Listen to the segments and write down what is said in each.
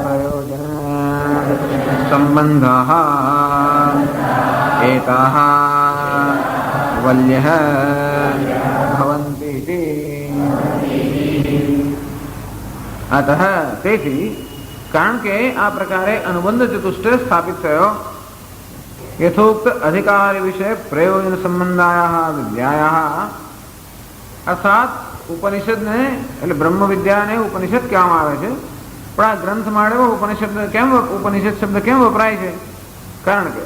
प्रयोजन संबंधः एताः वल्यः भवन्ति इति। अतः તેથી કારણ કે આ પ્રકારે અનુબંધ ચતુષ્ટય સ્થાપિત થયો यथोक्त अधिकार विषय प्रयोजन संबंधायाः विद्यायाः अर्थात उपनिषद ने એટલે બ્રહ્મ વિદ્યા ને ઉપનિષદ કહેવામાં આવે છે પણ આ ગ્રંથ માટે ઉપનિષદ કેમ ઉપનિષદ શબ્દ કેમ વપરાય છે કારણ કે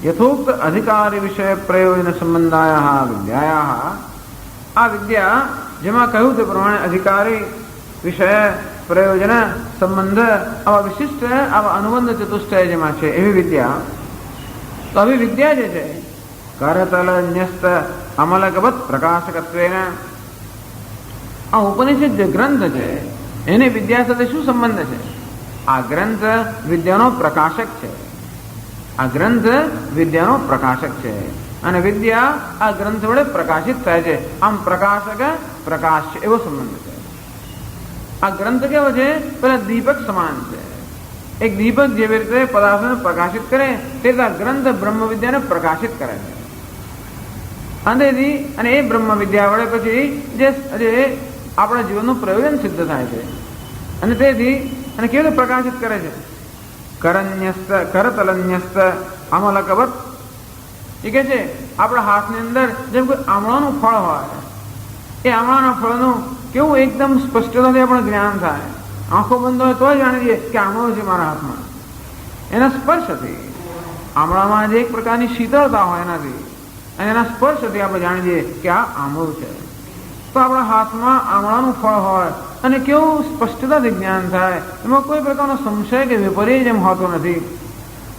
यथोक्त अधिकार विषय प्रयोजन संबंधायाः विद्यायाः આ વિદ્યા જેમાં કહ્યું તે પ્રમાણે અધિકારી વિષય પ્રયોજન સંબંધ આવા વિશિષ્ટ આવા અનુબંધ ચતુષ્ટય જેમાં છે એવી વિદ્યા તો આવી વિદ્યા જે છે કરતલ ન્યસ્ત અમલકવત પ્રકાશકત્વેન આ ઉપનિષદ જે ગ્રંથ છે એને વિદ્યા સાથે શું સંબંધ છે? આ ગ્રંથ વિદ્યાનો પ્રકાશક છે. આ ગ્રંથ વિદ્યાનો પ્રકાશક છે અને વિદ્યા આ ગ્રંથ વડે પ્રકાશિત થાય છે. આમ પ્રકાશક પ્રકાશ એવો સંબંધ છે. આ ગ્રંથ કેવો છે? પેલા દીપક સમાન છે. એક દીપક જેવી રીતે પદાર્થોને પ્રકાશિત કરે તે ગ્રંથ બ્રહ્મ વિદ્યાને પ્રકાશિત કરે છે. અંતેથી અને એ બ્રહ્મ વિદ્યા વડે પછી જે આપણા જીવનનું પ્રયોજન સિદ્ધ થાય છે અને તેથી અને કેવી રીતે પ્રકાશિત કરે છે? કરન્યસ્ત કરતલન્યસ્ત અમલકવત એ કહે છે આપણા હાથની અંદર જેમ કોઈ આમળાનું ફળ હોય એ આમળાના ફળનું કેવું એકદમ સ્પષ્ટતાથી આપણે જ્ઞાન થાય. આંખો બંધ હોય તો જાણીએ કે આમળો છે મારા હાથમાં. એના સ્પર્શથી આમળામાં જે એક પ્રકારની શીતળતા હોય એનાથી અને એના સ્પર્શથી આપણે જાણીએ કે આ આમળું છે. તો આપણા હાથમાં આમળાનું ફળ હોય અને કેવું સ્પષ્ટતાથી જ્ઞાન થાય, એમાં કોઈ પ્રકારનો સંશય કે વિપરીત એમ હોતો નથી.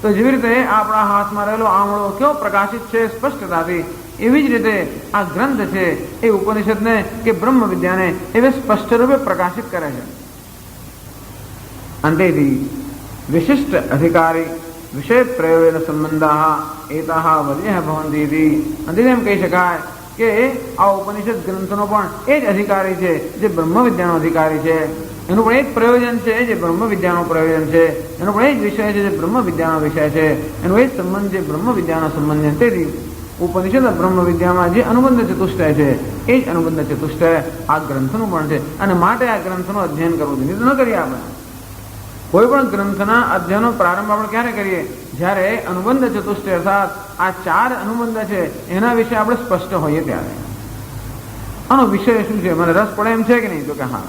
તો જેવી રીતે આપણા હાથમાં રહેલો આમળો કેવો પ્રકાશિત છે સ્પષ્ટતાથી, એવી જ રીતે આ ગ્રંથ છે એ ઉપનિષદને કે બ્રહ્મ વિદ્યાને એવે સ્પષ્ટ રૂપે પ્રકાશિત કરે છે. અંતેથી વિશિષ્ટ અધિકારી વિષય પ્રયોજન સંબંધાः એતાः વલ્યઃ ભવન્તિ ઇતિ. અંતેથી એમ કહી શકાય કે આ ઉપનિષદ ગ્રંથનો પણ એ જ અધિકારી છે જે બ્રહ્મ વિદ્યાનો અધિકારી છે. એનું પણ એ જ પ્રયોજન છે જે બ્રહ્મ વિદ્યાનું પ્રયોજન છે. એનો પણ એ જ વિષય છે જે બ્રહ્મ વિદ્યાનો વિષય છે. એનો એ જ સંબંધ જે બ્રહ્મ વિદ્યાનો સંબંધ છે. તેથી ઉપનિષદ બ્રહ્મ વિદ્યામાં જે અનુબંધ ચતુષ્ટય છે એ જ અનુબંધ ચતુષ્ટય આ ગ્રંથનું પણ છે અને માટે આ ગ્રંથનું અધ્યયન કરવું જોઈએ. ન કરીએ આપણે કોઈ પણ ગ્રંથના અધ્યયનનો પ્રારંભ આપણે ક્યારે કરીએ? જ્યારે અનુબંધ ચતુષ્ટય અર્થાત આ 4 અનુબંધ છે એના વિશે આપણે સ્પષ્ટ હોઈએ ત્યારે. આનો વિષય શું છે, મને રસ પડે એમ છે કે નહીં? તો કે હા.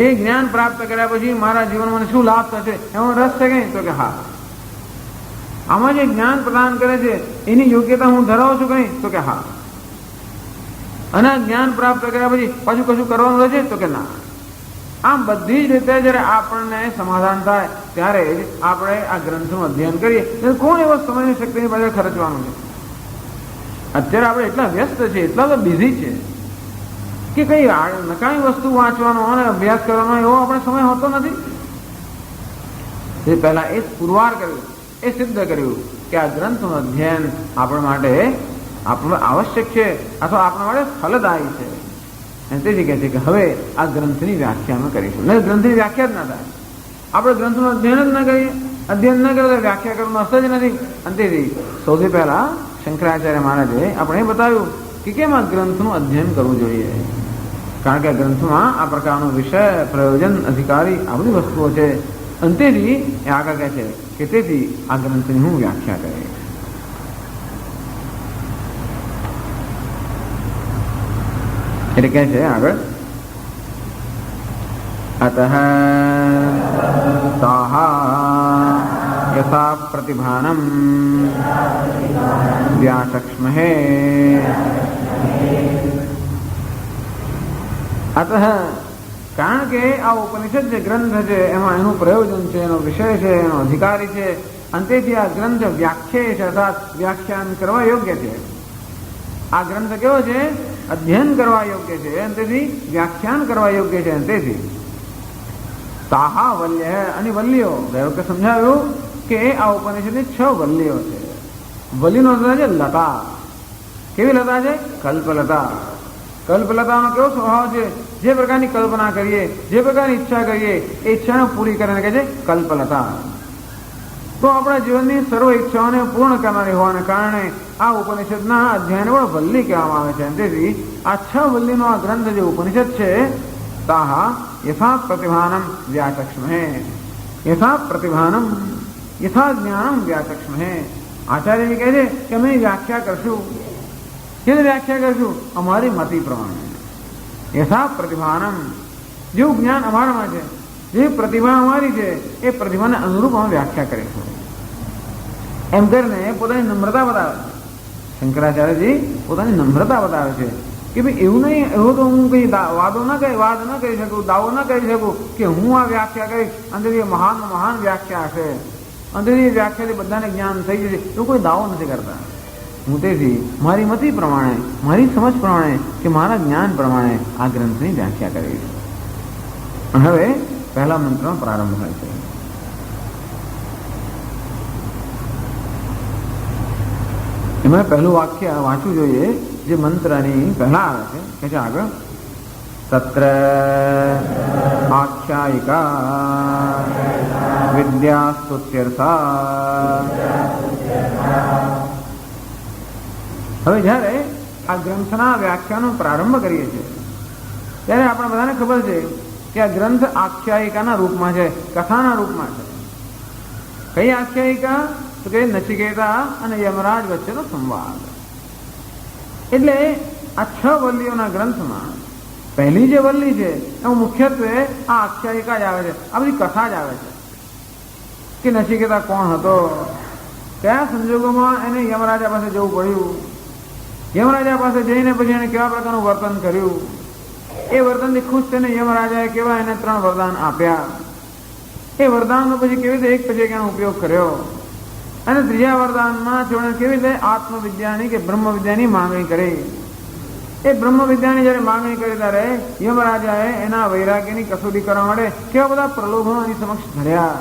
એ જ્ઞાન પ્રાપ્ત કર્યા પછી મારા જીવનમાં મને શું લાભ થશે એમાં રસ છે કે નહીં? તો કે હા. આમાં જે જ્ઞાન પ્રદાન કરે છે એની યોગ્યતા હું ધરાવું છું કે નહીં? તો કે હા. અને જ્ઞાન પ્રાપ્ત કર્યા પછી પાછું કશું કરવાનું રહેશે? તો કે ના. આમ બધી જ રીતે જયારે આપણને સમાધાન થાય ત્યારે જ આપણે આ ગ્રંથનું અધ્યયન કરીએ. કોણ એવો સમયની શક્તિની પાછળ ખર્ચવાનું છે? અત્યારે આપણે એટલા વ્યસ્ત છે, એટલા તો બિઝી છે કે કઈ નકામી વસ્તુ વાંચવાનો અને અભ્યાસ કરવાનો એવો આપણે સમય હોતો નથી. એ પહેલા એ પુરવાર કર્યું, એ સિદ્ધ કર્યું કે આ ગ્રંથનું અધ્યયન આપણા માટે આવશ્યક છે અથવા આપણા માટે ફલદાયી છે. અને તેથી કહે છે કે હવે આ ગ્રંથની વ્યાખ્યા અમે કરીશું. નહીં ગ્રંથની વ્યાખ્યા જ ના થાય. આપણે ગ્રંથનું અધ્યયન જ ન કરીએ, અધ્યયન ન કરીએ તો વ્યાખ્યા કરવાનો અર્થ જ નથી. અને તેથી સૌથી પહેલા શંકરાચાર્ય મહારાજે આપણે બતાવ્યું કે કેમ આ ગ્રંથનું અધ્યયન કરવું જોઈએ. કારણ કે આ ગ્રંથમાં આ પ્રકારનો વિષય પ્રયોજન અધિકારી આ બધી વસ્તુઓ છે. અને તેથી એ આગળ કહે છે કે તેથી આ ગ્રંથની હું વ્યાખ્યા કરીશ. એટલે કહે છે આગળ અતઃ તાહ યથા પ્રતિભાનમ વ્યાચક્ષ્મહે. અતઃ કારણ કે આ ઉપનિષદ જે ગ્રંથ છે એમાં એનું પ્રયોજન છે, એનો વિષય છે, એનો અધિકારી છે. અંતેથી આ ગ્રંથ વ્યાખ્યા છે અર્થાત વ્યાખ્યાન કરવા યોગ્ય છે. આ ગ્રંથ કેવો છે? અધ્યયન કરવા યોગ્ય છે અને તેથી વ્યાખ્યાન કરવા યોગ્ય છે. તેથી તાહા વલ્ય અને વલ્લીઓ ગયો કે સમજાવ્યું કે આ ઉપનિષદની 6 વલ્લીઓ છે. વલ્લીનો અર્થ છે લતા. કેવી લતા છે? કલ્પલતા. કલ્પલતાનો કેવો સ્વભાવ છે? જે પ્રકારની કલ્પના કરીએ, જે પ્રકારની ઈચ્છા કરીએ એ ઈચ્છાને પૂરી કરીને કહે છે કલ્પલતા. તો આપણા જીવનની સર્વ ઈચ્છાઓને પૂર્ણ કરનારી હોવાને કારણે આ ઉપનિષદના અધ્યાયને પણ વલ્લી કહેવામાં આવે છે. તેથી આ 6 વલ્લીનો આ ગ્રંથ જે ઉપનિષદ છે તાહા યથા પ્રતિભાનમ વ્યાચક્ષ્મહે, યથા પ્રતિભાનમ યથા જ્ઞાનમ વ્યાચક્ષ્મહે. આચાર્ય કહે છે કે અમે વ્યાખ્યા કરશું. કેવી વ્યાખ્યા કરશું? અમારી મતિ પ્રમાણે. યથા પ્રતિભાનમ, જેવું જ્ઞાન અમારામાં છે, જે પ્રતિભા અમારી છે એ પ્રતિભાને અનુરૂપ અમે વ્યાખ્યા કરીશું. એમ કરીને પોતાની નમ્રતા બતાવે છે. શંકરાચાર્યજી પોતાની નમ્રતા બતાવે છે કે ભાઈ એવું નહીં, એવું તો હું કઈ વાદ ન કરી શકું, દાવો ન કરી શકું કે હું આ વ્યાખ્યા કરીશ અંદરથી મહાન મહાન વ્યાખ્યા હશે, અંદરથી વ્યાખ્યાથી બધાને જ્ઞાન થઈ જશે, એવું કોઈ દાવો નથી કરતા. હું તેથી મારી મતિ પ્રમાણે, મારી સમજ પ્રમાણે કે મારા જ્ઞાન પ્રમાણે આ ગ્રંથની વ્યાખ્યા કરીશ. હવે પહેલા મંત્રનો પ્રારંભ થાય છે. એમાં પહેલું વાક્ય વાંચવું જોઈએ જે મંત્રની પહેલા આવે છે. કે છે આગળ તત્ર આખ્યાયિકા વિદ્યાસ્તુત્યર્થા. હવે જ્યારે આ ગ્રંથના વ્યાખ્યાનો પ્રારંભ કરીએ છીએ ત્યારે આપણે બધાને ખબર છે કે આ ગ્રંથ આખ્યાયિકાના રૂપમાં છે, કથાના રૂપમાં છે. કઈ આખ્યાયિકા? તો કે નચિકેતા અને યમરાજ વચ્ચેનો સંવાદ. એટલે આ 6 વલ્લીઓના ગ્રંથમાં પહેલી જે વલ્લી છે એમાં મુખ્યત્વે આ આખ્યાયિકા જ આવે છે, આ બધી કથા જ આવે છે કે નચિકેતા કોણ હતો, કયા સંજોગોમાં એને યમરાજા પાસે જવું પડ્યું, યમરાજા પાસે જઈને પછી એને કેવા પ્રકારનું વર્તન કર્યું, એ વર્તનથી ખુશ થઈને યમરાજાએ કેવા એને 3 વરદાન આપ્યા, એ વરદાનનો પછી કેવી રીતે એક પછી એક એનો ઉપયોગ કર્યો, અને ત્રીજા વરદાનમાં છોડીને કેવી રીતે આત્મવિદ્યાની કે બ્રહ્મ વિદ્યાની માંગણી કરી. એ બ્રહ્મ વિદ્યાની જયારે માંગણી કરી ત્યારે યમરાજાએ એના વૈરાગ્યની કસોટી કરવા માટે કેવા બધા પ્રલોભનો એની સમક્ષ ધર્યા.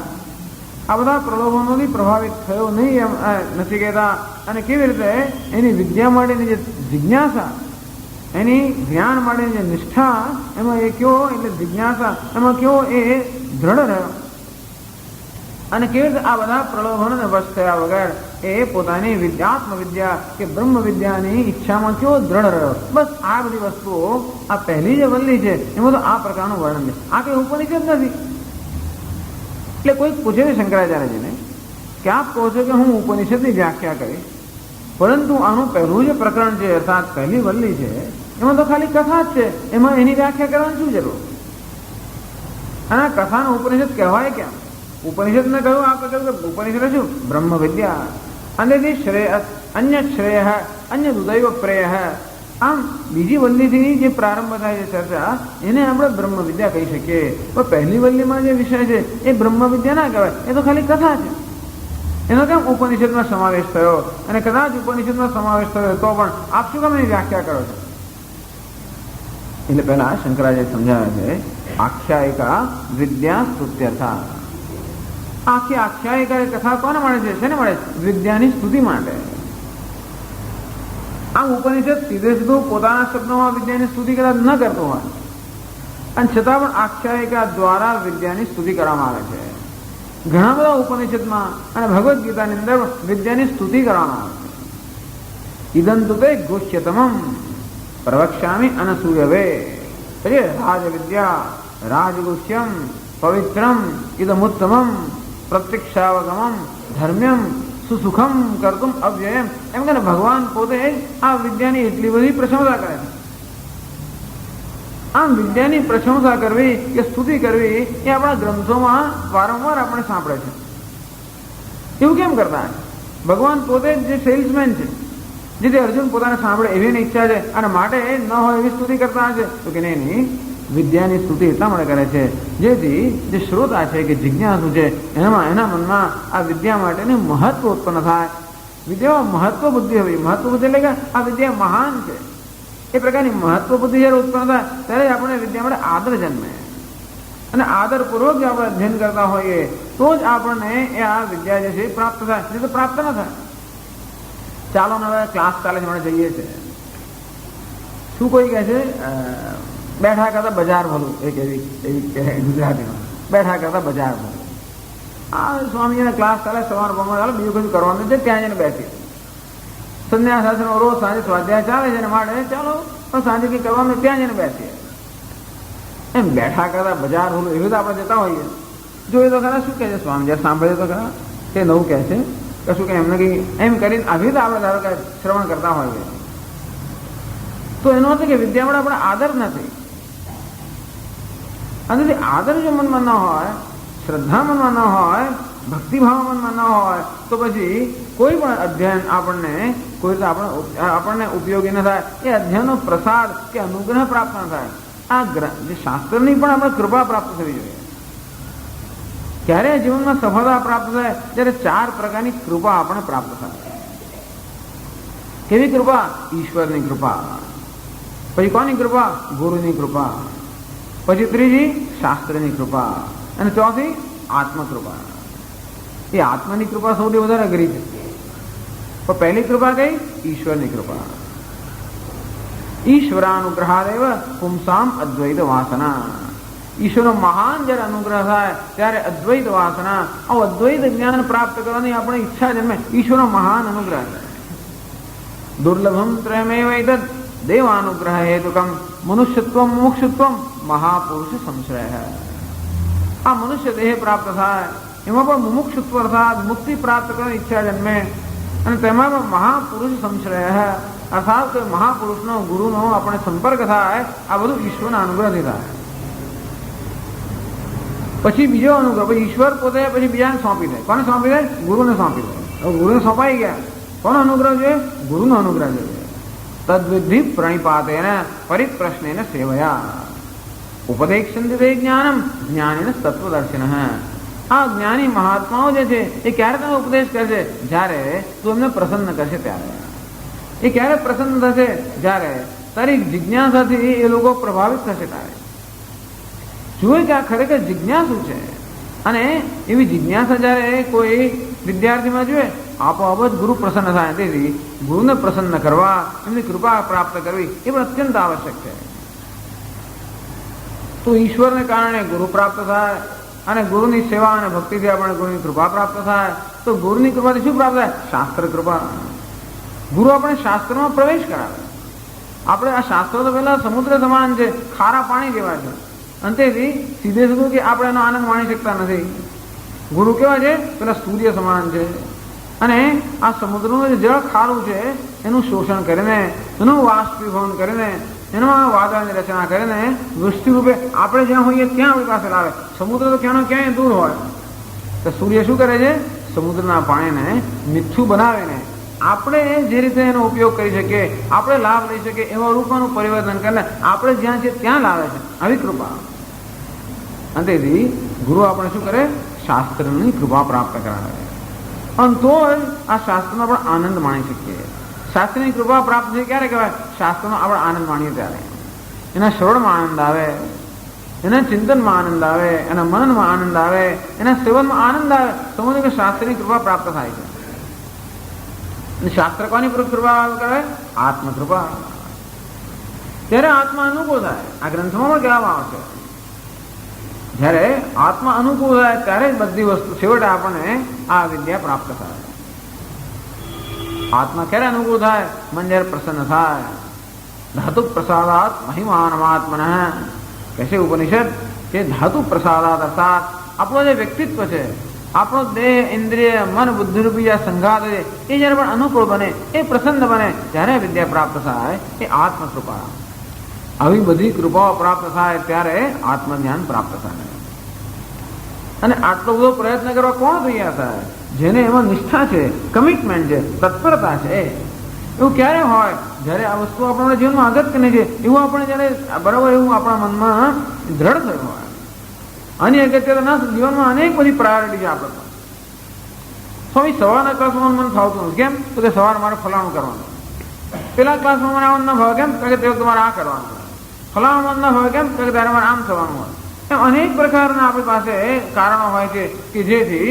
આ બધા પ્રલોભનોથી પ્રભાવિત થયો નહીં નચિકેતા, અને કેવી રીતે એની વિદ્યા માટેની જે જિજ્ઞાસા, એની જ્ઞાન માટેની જે નિષ્ઠા, એમાં એ કેવો, એટલે જિજ્ઞાસા એમાં કેવો એ દ્રઢ રહ્યો, અને કેવી રીતે આ બધા પ્રલોભનોને વશ થયા વગર એ પોતાની આત્મવિદ્યા કે બ્રહ્મ વિદ્યાની ઈચ્છામાં કેવો દ્રઢ રહ્યો. બસ આ બધી વસ્તુઓ આ પહેલી જે વલ્લી છે એમાં તો આ પ્રકારનું વર્ણન છે. આ કઈ ઉપનિષદ નથી. એટલે કોઈ પૂછે છે શંકરાચાર્યજીને કે આપ કહો છો કે હું ઉપનિષદની વ્યાખ્યા કરીશ, પરંતુ આનું પહેલું જે પ્રકરણ છે અર્થાત પહેલી વલ્લી છે એમાં તો ખાલી કથા જ છે, એમાં એની વ્યાખ્યા કરવાની શું જરૂર? અને આ કથાનો ઉપનિષદ કહેવાય કેમ? ઉપનિષદ ને કહ્યું, આપણે કહ્યું કે ઉપનિષદ શું? બ્રહ્મ વિદ્યા. અંદરથી શ્રેય અન્ય શ્રેય અન્ય દુદૈવ પ્રેય. આમ બીજી વલ્લીથી જે પ્રારંભ થાય છે ચર્ચા, એને આપણે બ્રહ્મ વિદ્યા કહી શકીએ. પણ પહેલી વલ્લીમાં જે વિષય છે એ બ્રહ્મ વિદ્યા ના કહેવાય, એ તો ખાલી કથા છે. એનો કેમ ઉપનિષદમાં સમાવેશ થયો? અને કદાચ ઉપનિષદમાં સમાવેશ થયો તો પણ આપ શું કામ એની વ્યાખ્યા કરો છો? એટલે પહેલા શંકરાચાર્ય સમજાવે છે આખ્યાયિકા વિદ્યા સ્તુત્યર્થા. આખી આખ્યાયિકા કથા કોને મળે છે? શેને મળે છે? વિદ્યાની સ્તુતિ માટે. આમ ઉપનિષદ સીધે સીધું પોતાના શબ્દોમાં વિદ્યાની સ્તુતિ કદાચ ન કરતો હોય, અને છતાં પણ આખ્યાયિકા દ્વારા વિદ્યાની સ્તુતિ કરવામાં આવે છે. ઘણા બધા ઉપનિષદમાં અને ભગવદ્ ગીતાની અંદર વિદ્યાની સ્તુતિ કરવામાં આવે છે. ઇદંતુ તે ગુહ્યતમમ પ્રવક્ષ્યામિ અનસૂયવે. રાજ વિદ્યા રાજગુહ્યમ પવિત્રમ ઇદમુત્તમમ પ્રત્યક્ષાવગમમ ધર્મ્યમ સુસુખમ કર્તુમ અવ્યયમ. એમ કે ભગવાન પોતે આ વિદ્યાની એટલી બધી પ્રશંસા કરે છે. આમ વિદ્યાની પ્રશંસા કરવી કે સ્તુતિ કરવી એ આપણા ગ્રંથોમાં વારંવાર આપણે સાંભળે છે. એવું કેમ કરતા? ભગવાન પોતે જે સેલ્સમેન છે, જેથી અર્જુન પોતાને સાંભળે એવી ઈચ્છા છે, અને માટે ન હોય એવી સ્તુતિ કરતા હશે તો કે નહીં, વિદ્યાની સ્તુતિ એટલા માટે કરે છે જેથી જે શ્રોતા છે કે જિજ્ઞાસુ છે એના મનમાં આ વિદ્યા માટેનું મહત્વ ઉત્પન્ન થાય. વિદ્યામાં મહત્વ બુદ્ધિ હોવી. મહત્વ બુદ્ધિ એટલે કે આ વિદ્યા મહાન છે એ પ્રકારની મહત્વ બુદ્ધિ જ્યારે ઉત્પન્ન થાય ત્યારે આપણે વિદ્યા માટે આદર જન્મે, અને આદરપૂર્વક જો આપણે અધ્યયન કરતા હોઈએ તો જ આપણને એ આ વિદ્યા જે છે પ્રાપ્ત થાય, નહીં તો પ્રાપ્ત ન થાય. ચાલો ને હવે ક્લાસ ચાલે છે, આપણે જઈએ છીએ. શું કોઈ કહે છે બેઠા કરતા બજાર ભલું, એક એવી ગુજરાતીમાં, બેઠા કરતા બજાર ભલું. આ સ્વામીજીના ક્લાસ ચાલે, સવાર બપોર ચાલે, બીજું કશું કરવાનું છે, ત્યાં જઈને બેસી. સંન્યાસ આશ્રમ રોજ સાંજે સ્વાધ્યાય ચાલે છે ને માટે ચાલો પણ સાંજે કંઈ કરવાનું ત્યાં જઈને બેસીએ. એમ બેઠા કરતા બજાર ભલું એવી તો આપણે જતા હોઈએ. જોઈએ તો ખરા શું કહે છે સ્વામીજી, સાંભળ્યું તો ખરા તે નવું કહે છે કશું કે એમને કંઈ એમ કરીને આવી તો આપણે ધારો કે શ્રવણ કરતા હોઈએ તો એનો અર્થ કે વિદ્યામાં આપણે આદર નથી. અને આદર જો મનમાં ન હોય, શ્રદ્ધા મનમાં ન હોય, ભક્તિભાવ મનમાં ન હોય તો પછી કોઈ પણ અધ્યયન આપણને ઉપયોગી ન થાય. એ અધ્યયનનો પ્રસાદ કે અનુગ્રહ પ્રાપ્ત ન થાય. આ જે શાસ્ત્રની પણ આપણે કૃપા પ્રાપ્ત થવી જોઈએ. ક્યારે જીવનમાં સફળતા પ્રાપ્ત થાય ત્યારે 4 પ્રકારની કૃપા આપણે પ્રાપ્ત થાય. કેવી કૃપા? ઈશ્વરની કૃપા. પછી કોની કૃપા? ગુરુની કૃપા. પછી ત્રીજી શાસ્ત્રની કૃપા. અને ચોથી આત્મકૃપા. એ આત્માની કૃપા સૌથી વધારે અઘરી છે. પણ પહેલી કૃપા કઈ? ઈશ્વરની કૃપા. ઈશ્વરાનુગ્રહાદેવ પુંસામ અદ્વૈત વાસના. ઈશ્વરનો મહાન જ્યારે અનુગ્રહ થાય ત્યારે અદ્વૈત વાસના, અદ્વૈત જ્ઞાન પ્રાપ્ત કરવાની આપણે ઈચ્છા જન્મે. ઈશ્વરનો મહાન અનુગ્રહ છે. દુર્લભમ ત્રયમેવ એતદ દેવાનુગ્રહ હેતુકમ મનુષ્યત્વમ મોક્ષત્વમ મહાપુરુષ સંશ્રય. આ મનુષ્ય દેહ પ્રાપ્ત થાય એમાં પણ મુમુક્ષુત્વ અર્થાત મુક્તિ પ્રાપ્ત કરવાની ઈચ્છા જન્મે. અને તેમાં પણ મહાપુરુષ સંશ્રય અર્થાત મહાપુરુષનો ગુરુનો આપણે સંપર્ક થાય. આ બધું ઈશ્વરના અનુગ્રહથી થાય. પછી બીજો અનુગ્રહ, પછી ઈશ્વર પોતે પછી બીજાને સોંપી દે. કોને સોંપી દે? ગુરુને સોંપી દે. હવે ગુરુને સોંપાઈ ગયા. કોનો અનુગ્રહ જોઈએ? ગુરુનો અનુગ્રહ જોઈએ. તદ્વિધિ પ્રણિપાતેન પરિપ્રશ્નેન સેવયા ઉપદેક્ષન્તિ તે જ્ઞાનમ જ્ઞાનેન તત્વદર્શિન. આ જ્ઞાની મહાત્માઓ જે છે એ ક્યારે તમે ઉપદેશ કરશે? જ્યારે તું એમને પ્રસન્ન કરશે ત્યારે. એ ક્યારે પ્રસન્ન થશે? જ્યારે તારી જિજ્ઞાસાથી એ લોકો પ્રભાવિત થશે ત્યારે. જુએ કે આ ખરેખર જિજ્ઞાસુ છે. અને એવી જિજ્ઞાસા જ્યારે કોઈ વિદ્યાર્થીમાં જોઈએ આપોઆપ જ ગુરુ પ્રસન્ન થાય. તેથી ગુરુને પ્રસન્ન કરવા, એમની કૃપા પ્રાપ્ત કરવી એ પણ અત્યંત આવશ્યક છે. તો ઈશ્વરને કારણે ગુરુ પ્રાપ્ત થાય અને ગુરુની સેવા અને ભક્તિથી આપણે ગુરુની કૃપા પ્રાપ્ત થાય. તો ગુરુની કૃપાથી શું પ્રાપ્ત થાય? શાસ્ત્ર કૃપા. ગુરુ આપણે શાસ્ત્રમાં પ્રવેશ કરાવે. આપણે આ શાસ્ત્રો તો પેલા સમુદ્ર સમાન છે, ખારા પાણી જેવા છે. અંતેથી સીધે સીધું કે આપણે એનો આનંદ માણી શકતા નથી. ગુરુ કેવા છે? પેલા સૂર્ય સમાન છે. અને આ સમુદ્રનું જે જળ ખારું છે એનું શોષણ કરીને, એનું વાષ્પીભવન કરીને, એમાં વાદળની રચના કરીને વૃષ્ટિ રૂપે આપણે જ્યાં હોઈએ ત્યાં આપણી પાસે લાવે. સમુદ્ર તો ક્યાંનો ક્યાંય દૂર હોય તો સૂર્ય શું કરે છે? સમુદ્રના પાણીને મીઠું બનાવીને આપણે જે રીતે એનો ઉપયોગ કરી શકીએ, આપણે લાભ લઈ શકીએ એવા રૂપનું પરિવર્તન કરીને આપણે જ્યાં છે ત્યાં લાવે છે. આવી કૃપા. અને તેથી ગુરુ આપણે શું કરે? શાસ્ત્રની કૃપા પ્રાપ્ત કરાવે. અને તો આ શાસ્ત્રનો આપણે આનંદ માણી શકીએ. શાસ્ત્રની કૃપા પ્રાપ્ત થઈ ક્યારે કહેવાય? શાસ્ત્રનો આપણે આનંદ માણીએ ત્યારે. એના શ્રવણમાં આનંદ આવે, એના ચિંતનમાં આનંદ આવે, એના મનનમાં આનંદ આવે, એના સેવનમાં આનંદ આવે. સમજો કે શાસ્ત્રની કૃપા પ્રાપ્ત થાય છે. અને શાસ્ત્ર કોની કૃપા કરે? આત્મકૃપા. ત્યારે આત્મા અનુકૂળ થાય. આ ગ્રંથમાં પણ કહેવામાં આવશે જ્યારે આત્મા અનુકૂળ થાય ત્યારે જ બધી વસ્તુ છેવટે આપણને આ વિદ્યા પ્રાપ્ત થાય. આત્મા ક્યારે અનુકૂળ થાય? મન જ્યારે પ્રસન્ન થાય. ધાતુ પ્રસાદાત મહિમાનમાત્મન કહેશે ઉપનિષદ કે ધાતુ પ્રસાદાત અર્થાત આપણો જે વ્યક્તિત્વ છે, આપણો દેહ, ઇન્દ્રિય, મન, બુદ્ધિરૂપી આ સંઘાત છે એ જ્યારે પણ અનુકૂળ બને, એ પ્રસન્ન બને ત્યારે વિદ્યા પ્રાપ્ત થાય. એ આત્મકૃપા. આવી બધી કૃપાઓ પ્રાપ્ત થાય ત્યારે આત્મજ્ઞાન પ્રાપ્ત થાય. અને આટલો બધો પ્રયત્ન કરવા કોણ તૈયાર થાય? જેને એમાં નિષ્ઠા છે, કમિટમેન્ટ છે, તત્પરતા છે. એવું ક્યારે હોય? જ્યારે આ વસ્તુ આપણા જીવનમાં અગત્યની છે એવું આપણે જ્યારે બરાબર એવું આપણા મનમાં દ્રઢ થયું હોય. આની અગત્યતા જીવનમાં અનેક બધી પ્રાયોરિટી છે આપણે. સ્વામી સવારના ક્લાસમાં મને ફાવતું નથી. કેમ? તો કે સવારે મારે ફલાણું કરવાનું. પેલા ક્લાસમાં મને આવું ના ભાવે. કેમ? કે તે વખતે મારે આ કરવાનું હોય. ફલાણું મન ના ભાવે. કેમ? કે ત્યારે મારે આમ થવાનું હોય. એમ અનેક પ્રકારના આપણી પાસે કારણો હોય છે કે જેથી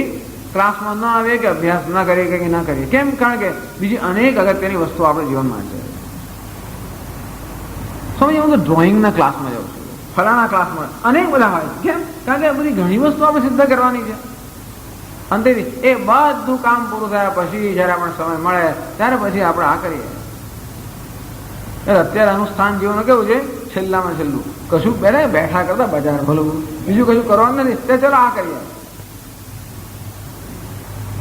ક્લાસમાં ન આવે કે અભ્યાસ ન કરીએ કે ન કરીએ. કેમ? કારણ કે બીજી અનેક અગત્યની વસ્તુ આપણે જીવનમાં છે. તો સ્વામી હું તો ડ્રોઈંગના ક્લાસમાં જાઉં છું, ફલાણા ક્લાસમાં, અનેક બધા હોય. કેમ? કારણ કે આ બધી ઘણી વસ્તુ આપણે સિદ્ધ કરવાની છે. અંતેથી એ બધું કામ પૂરું થયા પછી જયારે આપણે સમય મળે ત્યારે પછી આપણે આ કરીએ. અત્યારે અનુષ્ઠાન જીવન કેવું છે, છેલ્લામાં છેલ્લું કશું પહેલા બેઠા કરતા બજાર ભલું, બીજું કશું કરવાનું નથી, તે ચલો આ કરીએ.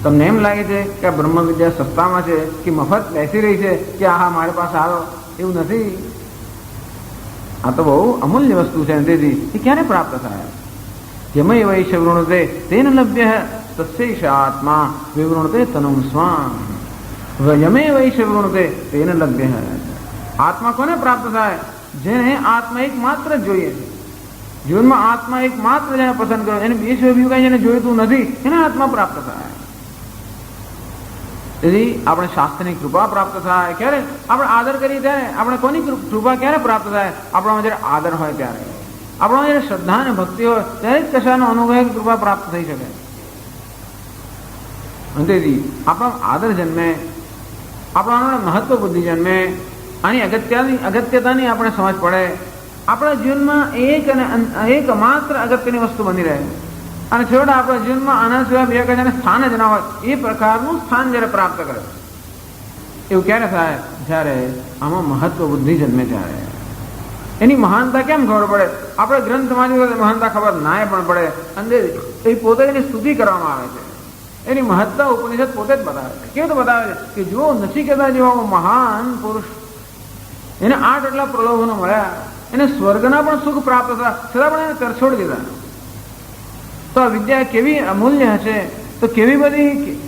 તમને એમ લાગે છે કે આ બ્રહ્મ વિદ્યા સસ્તામાં છે કે મફત બેસી રહી છે કે આહા મારી પાસે આવો, એવું નથી. આ તો બહુ અમૂલ્ય વસ્તુ છે. તેથી એ ક્યારે પ્રાપ્ત થાય? યમય વૈશ વૃણુતે તેન લભ્ય તસ્યૈષ આત્મા વિવૃણુતે તનુમ સ્વામ. યમે વૈશ વૃણુતે તેન લભ્ય. આત્મા કોને પ્રાપ્ત થાય? જેને આત્મા એક માત્ર જોઈએ છે. જીવનમાં આત્મા એક માત્ર જેને પસંદ કર્યો, એને બે સિવાય બીજું કઈ જેને જોઈતું નથી, એને આત્મા પ્રાપ્ત થાય. તેથી આપણે શાસ્ત્રની કૃપા પ્રાપ્ત થાય. ક્યારે આપણે આદર કરીએ ત્યારે, આપણે કોની કૃપા ક્યારે પ્રાપ્ત થાય? આપણામાં જયારે આદર હોય ત્યારે, આપણામાં જયારે શ્રદ્ધા અને ભક્તિ હોય ત્યારે જ કશાનો અનુગ્રહ કૃપા પ્રાપ્ત થઈ શકે. તેથી આપણા આદર જન્મે, આપણા મહત્વ બુદ્ધિ જન્મે, આની અગત્યતાની આપણે સમજ પડે. આપણા જીવનમાં એક માત્ર અગત્યની વસ્તુ બની રહે અને છેવટે આપણા જીવનમાં આના સિવાય બે કશાને સ્થાન જ ના હોય એ પ્રકારનું સ્થાન જ્યારે પ્રાપ્ત કરે. એવું ક્યારે થાય? જ્યારે આમાં મહત્વ બુદ્ધિ જન્મે ત્યારે. એની મહાનતા કેમ ખબર પડે? આપણે ગ્રંથ વાંચી મહાનતા ખબર ના પણ પડે. અંદર એ પોતે એની સ્તુતિ કરવામાં આવે છે. એની મહત્તા ઉપનિષદ પોતે જ બતાવે છે. કેવું તો બતાવે છે કે જો નચિકેતા જેવા મહાન પુરુષ, એને 8 એટલા પ્રલોભનો મળ્યા, એને સ્વર્ગના પણ સુખ પ્રાપ્ત થયા, છતાં પણ એને તરછોડી દીધા. તો આ વિદ્યા કેવી અમૂલ્ય હશે, તો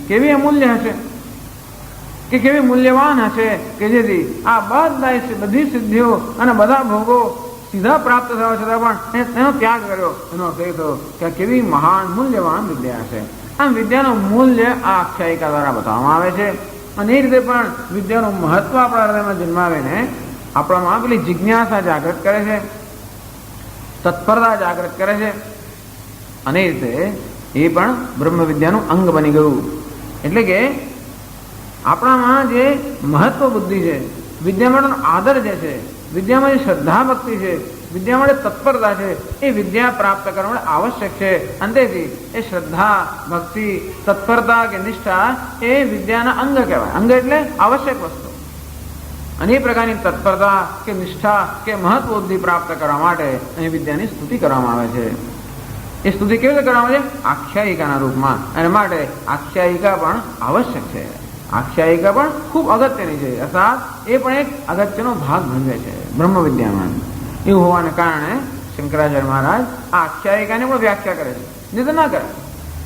કેવી અમૂલ્ય હશે કે કેવી મૂલ્યવાન હશે કે જેથી આ બધી સિદ્ધિઓ અને બધા ભોગો સીધા પ્રાપ્ત થવા છતાં પણ એનો ત્યાગ કર્યો. એનો અર્થ એ થયો કે આ કેવી મહાન મૂલ્યવાન વિદ્યા હશે. આમ વિદ્યાનું મૂલ્ય આ આખ્યાયિકા દ્વારા બતાવવામાં આવે છે. અને એ રીતે પણ વિદ્યાનું મહત્વ આપણા હૃદયમાં જન્માવીને આપણામાં પેલી જિજ્ઞાસા જાગૃત કરે છે, તત્પરતા જાગૃત કરે છે. અને એ રીતે એ પણ બ્રહ્મ વિદ્યાનું અંગ બની ગયું. એટલે કે આપણામાં જે મહત્વ બુદ્ધિ છે, વિદ્યા માટેનો આદર જે છે, વિદ્યામાં જે શ્રદ્ધા ભક્તિ છે, વિદ્યા માટે તત્પરતા છે, એ વિદ્યા પ્રાપ્ત કરવા માટે આવશ્યક છે. અંતેથી એ શ્રદ્ધા ભક્તિ તત્પરતા કે નિષ્ઠા એ વિદ્યાના અંગ કહેવાય. અંગ એટલે આવશ્યક વસ્તુ. અને એ પ્રકારની તત્પરતા કે નિષ્ઠા કે મહત્વ બુદ્ધિ પ્રાપ્ત કરવા માટે અહીં વિદ્યાની સ્તુતિ કરવામાં આવે છે. એ સ્તુતિ કેવી રીતે કરવામાં આવે છે? આખ્યાયિકાના રૂપમાં. અને માટે આખ્યાયિકા પણ આવશ્યક છે. આખ્યાયિકા પણ ખૂબ અગત્યની છે, અર્થાત એ પણ એક અગત્યનો ભાગ ભજવે છે બ્રહ્મ વિદ્યામાં. એવું હોવાને કારણે શંકરાચાર્ય મહારાજ આ આખ્યાયિકાને પણ વ્યાખ્યા કરે છે. નહીં તો ના કરે.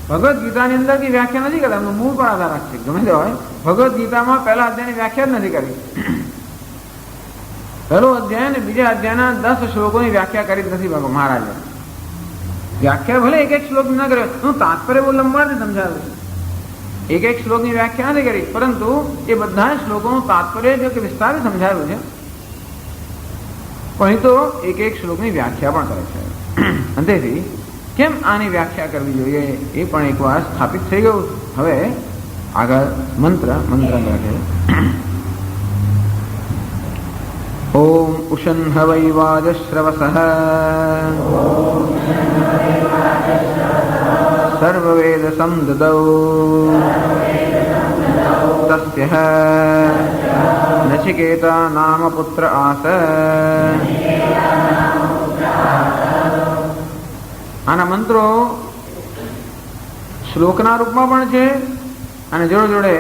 ભગવદ્ ગીતાની અંદર કઈ વ્યાખ્યા નથી કરતા, એમનું મૂળ પર આધાર રાખશે. ગમે તે હોય, ભગવદ્ ગીતામાં પહેલા અધ્યાયની વ્યાખ્યા જ નથી કરી. પહેલો અધ્યાય અને બીજા અધ્યાયના 10 શ્લોકોની વ્યાખ્યા કરી જ નથી મહારાજે. વ્યાખ્યા ભલે એક શ્લોક ના કર્યો, હું તાત્પર્ય બહુ લંબાથી સમજાવ્યું છે. એક શ્લોકની વ્યાખ્યા નથી કરી, પરંતુ એ બધા શ્લોકોનું તાત્પર્ય જો કે વિસ્તારે સમજાવ્યું છે. પણ તો એક શ્લોકની વ્યાખ્યા પણ કરે છે. અંતેથી કેમ આની વ્યાખ્યા કરવી જોઈએ એ પણ એકવાર સ્થાપિત થઈ ગયું. હવે આગળ મંત્ર છે. ઓમ ઉશન હવૈ વાજશ્રવસઃ સર્વવેદ સમદદૌ તસ્ય નચિકેતા નામ પુત્ર આસ. આના મંત્રો શ્લોકના રૂપમાં પણ છે અને જોડે જોડે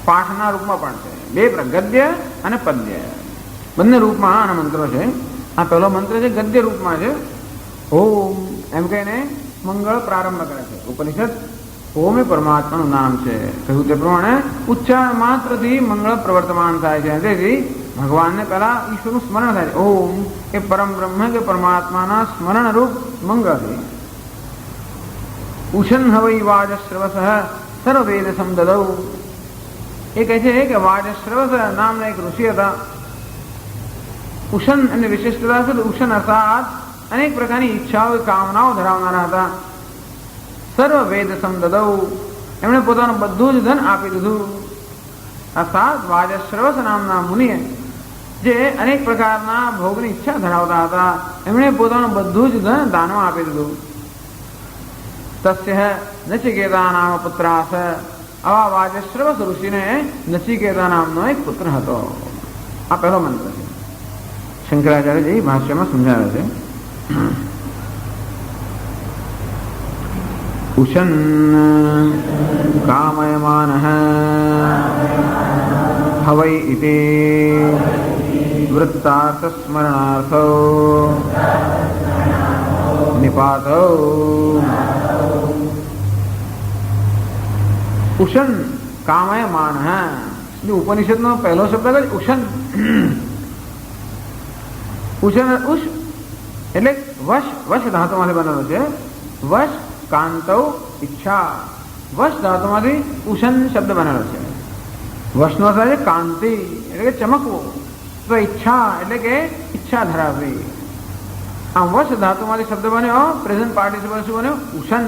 પાઠના રૂપમાં પણ છે. બે ગદ્ય અને પદ્ય બંને રૂપમાં આના મંત્રો છે. આ પહેલો મંત્ર છે ગદ્ય રૂપમાં છે. ઓમ એમ કહીને મંગળ પ્રારંભ કરે છે. ઉપનિષદ ઓમ એ પરમાત્માનું નામ છે. કહ્યું તે પ્રમાણે ઉચ્ચારણ માત્રથી મંગળ પ્રવર્તમાન થાય છે. તેથી ભગવાનને પહેલા ઈશ્વરનું સ્મરણ થાય છે. ઓમ એ પરમ બ્રહ્મ કે પરમાત્માના સ્મરણ રૂપ મંગળથી. ઉશન હવૈ વાજશ્રવસઃ સર્વવેદ સમદદૌ. એ કહે છે કે વાજશ્રવસ નામના એક ઋષિ હતા. ઉશન અને વિશિષ્ટતા છે. ઉશન અર્થાત અનેક પ્રકારની ઈચ્છાઓ કામનાઓ ધરાવનારા હતા. સર્વ વેદ સમદદૌ. એમણે પોતાનું બધું જ ધન આપી દીધું. અર્થાત વાજશ્રવસ નામના મુનિએ જે અનેક પ્રકારના ભોગની ઈચ્છા ધરાવતા હતા એમણે પોતાનું બધું જ ધન દાનમાં આપી દીધું. તસ્ય નચિકેતા નામ પુત્રાસ, આવા વાજશ્રવસ ઋષિને નચિકેતા નામનો એક પુત્ર હતો. આ પહેલો મંત્ર છે. શંકરાચાર્યજી ભાષ્યમાં સમજાવે છે. ઉશન કામયમાનઃ હવૈ ઇતિ વૃત્તાર્થ સ્મરણાર્થો નિપાતો. ઉશન કામયમાનઃ, ઉપનિષદનો પહેલો શબ્દ જ ઉશન. ઉશન ઉષ એટલે વશ, વશ ધાતુમાંથી બનેલો છે. વશ કાંતૌ ઈચ્છા, વશ ધાતુમાંથી ઉશન શબ્દ બનેલો છે. વશનો અર્થ છે કાંતિ એટલે કે ચમકવું, તો ઈચ્છા એટલે કે ઈચ્છા ધરાવવી. આમ વશ ધાતુમાંથી શબ્દ બન્યો, પ્રેઝન્ટ પાર્ટિસિપલ શું બન્યો? ઉશન.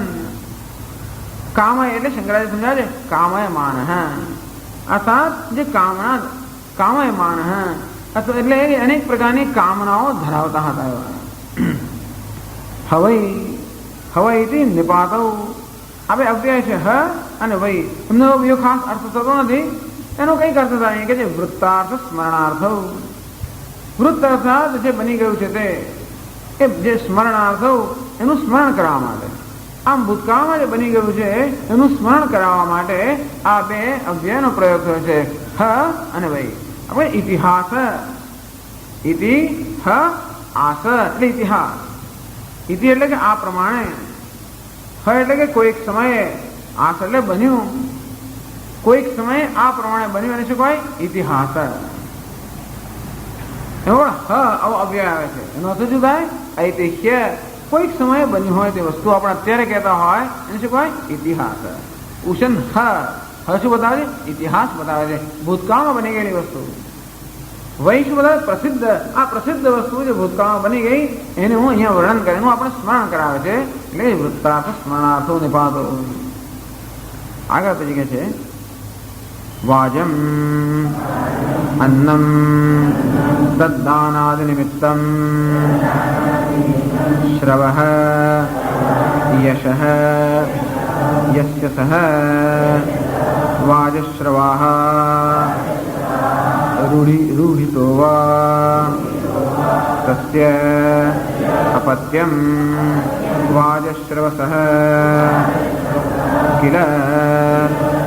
કામય એટલે શંકરાચાર્ય સમજાવે છે કામયમાન, અર્થાત જે કામના કામયમાન અથવા એટલે અનેક પ્રકારની કામનાઓ ધરાવતા હતા. હવઈ, હવઈથી નિપાતવ, આપણે અવ્યય છે હ અને વૈ, એમનો બીજો ખાસ અર્થ થતો નથી. એનો કંઈક અર્થ થાય કે જે વૃત્તાર્થ સ્મરણાર્થ, વૃત્ત અર્થાત જે બની ગયું છે તે, એ જે સ્મરણાર્થ એનું સ્મરણ કરવા માટે, આમ ભૂતકાળમાં જે બની ગયું છે એનું સ્મરણ કરાવવા માટે આ બે અવ્યયનો પ્રયોગ થયો છે, હ અને વૈ. આપણે ઇતિહાસ, ઇતિ હ આસ એટલે ઇતિહાસ. ઇતિ એટલે કે આ પ્રમાણે, હ એટલે કે કોઈક સમયે, આસ એટલે બન્યું, કોઈક સમયે આ પ્રમાણે બન્યું અને શું કહેવાય? ઇતિહાસ. એમાં હ આવો અવ્યય આવે છે, એનો અર્થ શું થાય? ઐતિહ્ય. કોઈક સમયે બન્યું હોય તે વસ્તુ આપણે અત્યારે કહેતા હોય એને શું કહેવાય? ઇતિહાસ. ઉશન હ, હ શું બતાવે છે? ઇતિહાસ બતાવે છે, ભૂતકાળમાં બની ગયેલી વસ્તુ. વૈ શું બતાવે? પ્રસિદ્ધ. આ પ્રસિદ્ધ વસ્તુ જે ભૂતકાળમાં બની ગઈ એનું અહીંયા વર્ણન કરે, એનું આપણે સ્મરણ કરાવે છે, એટલે વૃત્તાર્થ સ્મરણાર્થો નિપાતો. આગળ પછી કહે છે વાજમ અન્નમ તદ્દાનાદિ નિમિત્તમ શ્રવઃ યશઃ યસ્ય સહ વાજશ્રવાઃ રૂઢિતો વા તસ્ય અપત્યમ વાજશ્રવસઃ કિલ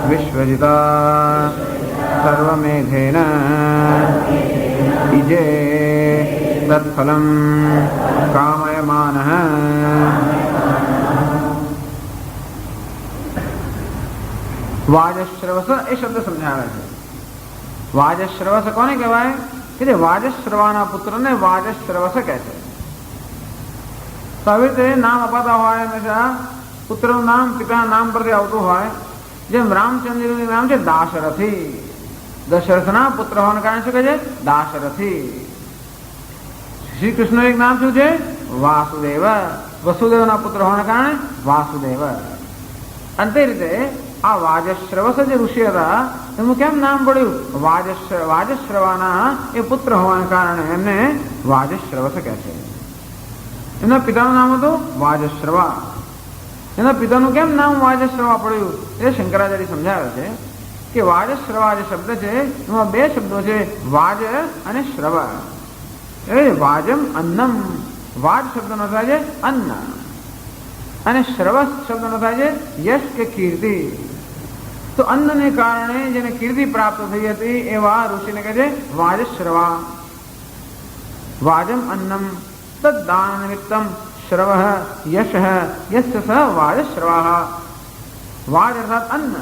વિશ્વજિતા સર્વમેઘેન ઇજે તત્ફલમ કામયમાનઃ. વાજશ્રવસ એ શબ્દ સમજાવે છે. વાજશ્રવસ કોને કહેવાય? કે જે વાજશ્રવાના પુત્રને વાજશ્રવસ કહે છે. તો આવી રીતે નામ અપાતા હોય, હંમેશા પુત્રનું નામ પિતાના નામ પરથી આવતું હોય. જેમ રામચંદ્રનું નામ છે દાશરથી, દશરથના પુત્ર હોવાને કારણે શું કહે છે? દાશરથી. શ્રી કૃષ્ણ એક નામ શું છે? વાસુદેવ, વસુદેવના પુત્ર હોવાને કારણે વાસુદેવ. અને તે રીતે આ વાજશ્રવસ જે ઋષિ હતા એનું કેમ નામ પડ્યું? વાજશ્રવાના એ પુત્ર હોવાને કારણે એમને વાજશ્રવસ કહે છે. એના પિતાનું નામ હતું વાજશ્રવા. એના પિતાનું કેમ નામ વાજશ્રવા પડ્યું એ શંકરાચાર્ય સમજાવે છે કે વાજશ્રવા જે શબ્દ છે એમાં બે શબ્દો છે, વાજ અને શ્રવ. એ વાજમ અન્નમ, વાજ શબ્દનો થાય છે અન્ન, અને શ્રવસ શબ્દનો થાય છે યશ કે કીર્તિ. તો અન્નને કારણે જેને કીર્તિ પ્રાપ્ત થઈ હતી એવા ઋષિને કહે છે વાજશ્રવા. વાજમ અન્નમ તદ્દાન નિમિત્તમ શ્રવ યશ યસ્ય સહ વાજશ્રવા. વાજ અર્થાત અન્ન.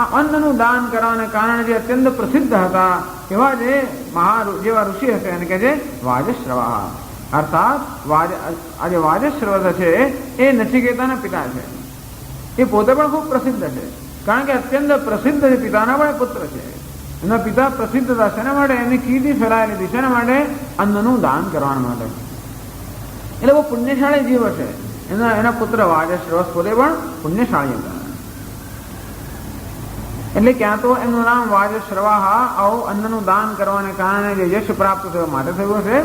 આ અન્નનું દાન કરવાને કારણે જે અત્યંત પ્રસિદ્ધ હતા એવા જેવા ઋષિ હશે એને કહે છે વાજશ્રવા. અર્થાત આ જે વાજશ્રવસ છે એ નચિકેતાના પિતા છે. એ પોતે પણ ખૂબ પ્રસિદ્ધ છે, કારણ કે અત્યંત પ્રસિદ્ધ જે પિતાના પણ પુત્ર છે. એના પિતા પ્રસિદ્ધ હતા, શેના માટે? એમની કીર્તિ ફેલાયેલી હતી. શેના માટે? અન્નનું દાન કરવા માટે. એટલે બહુ પુણ્યશાળી જીવ છે. એના પુત્ર વાજશ્રવસ પોતે પણ પુણ્યશાળી હતા. એટલે ક્યાં તો એમનું નામ વાજશ્રવાહ આવું અન્નનું દાન કરવાને કારણે જે યશ પ્રાપ્ત થયો માટે થયું છે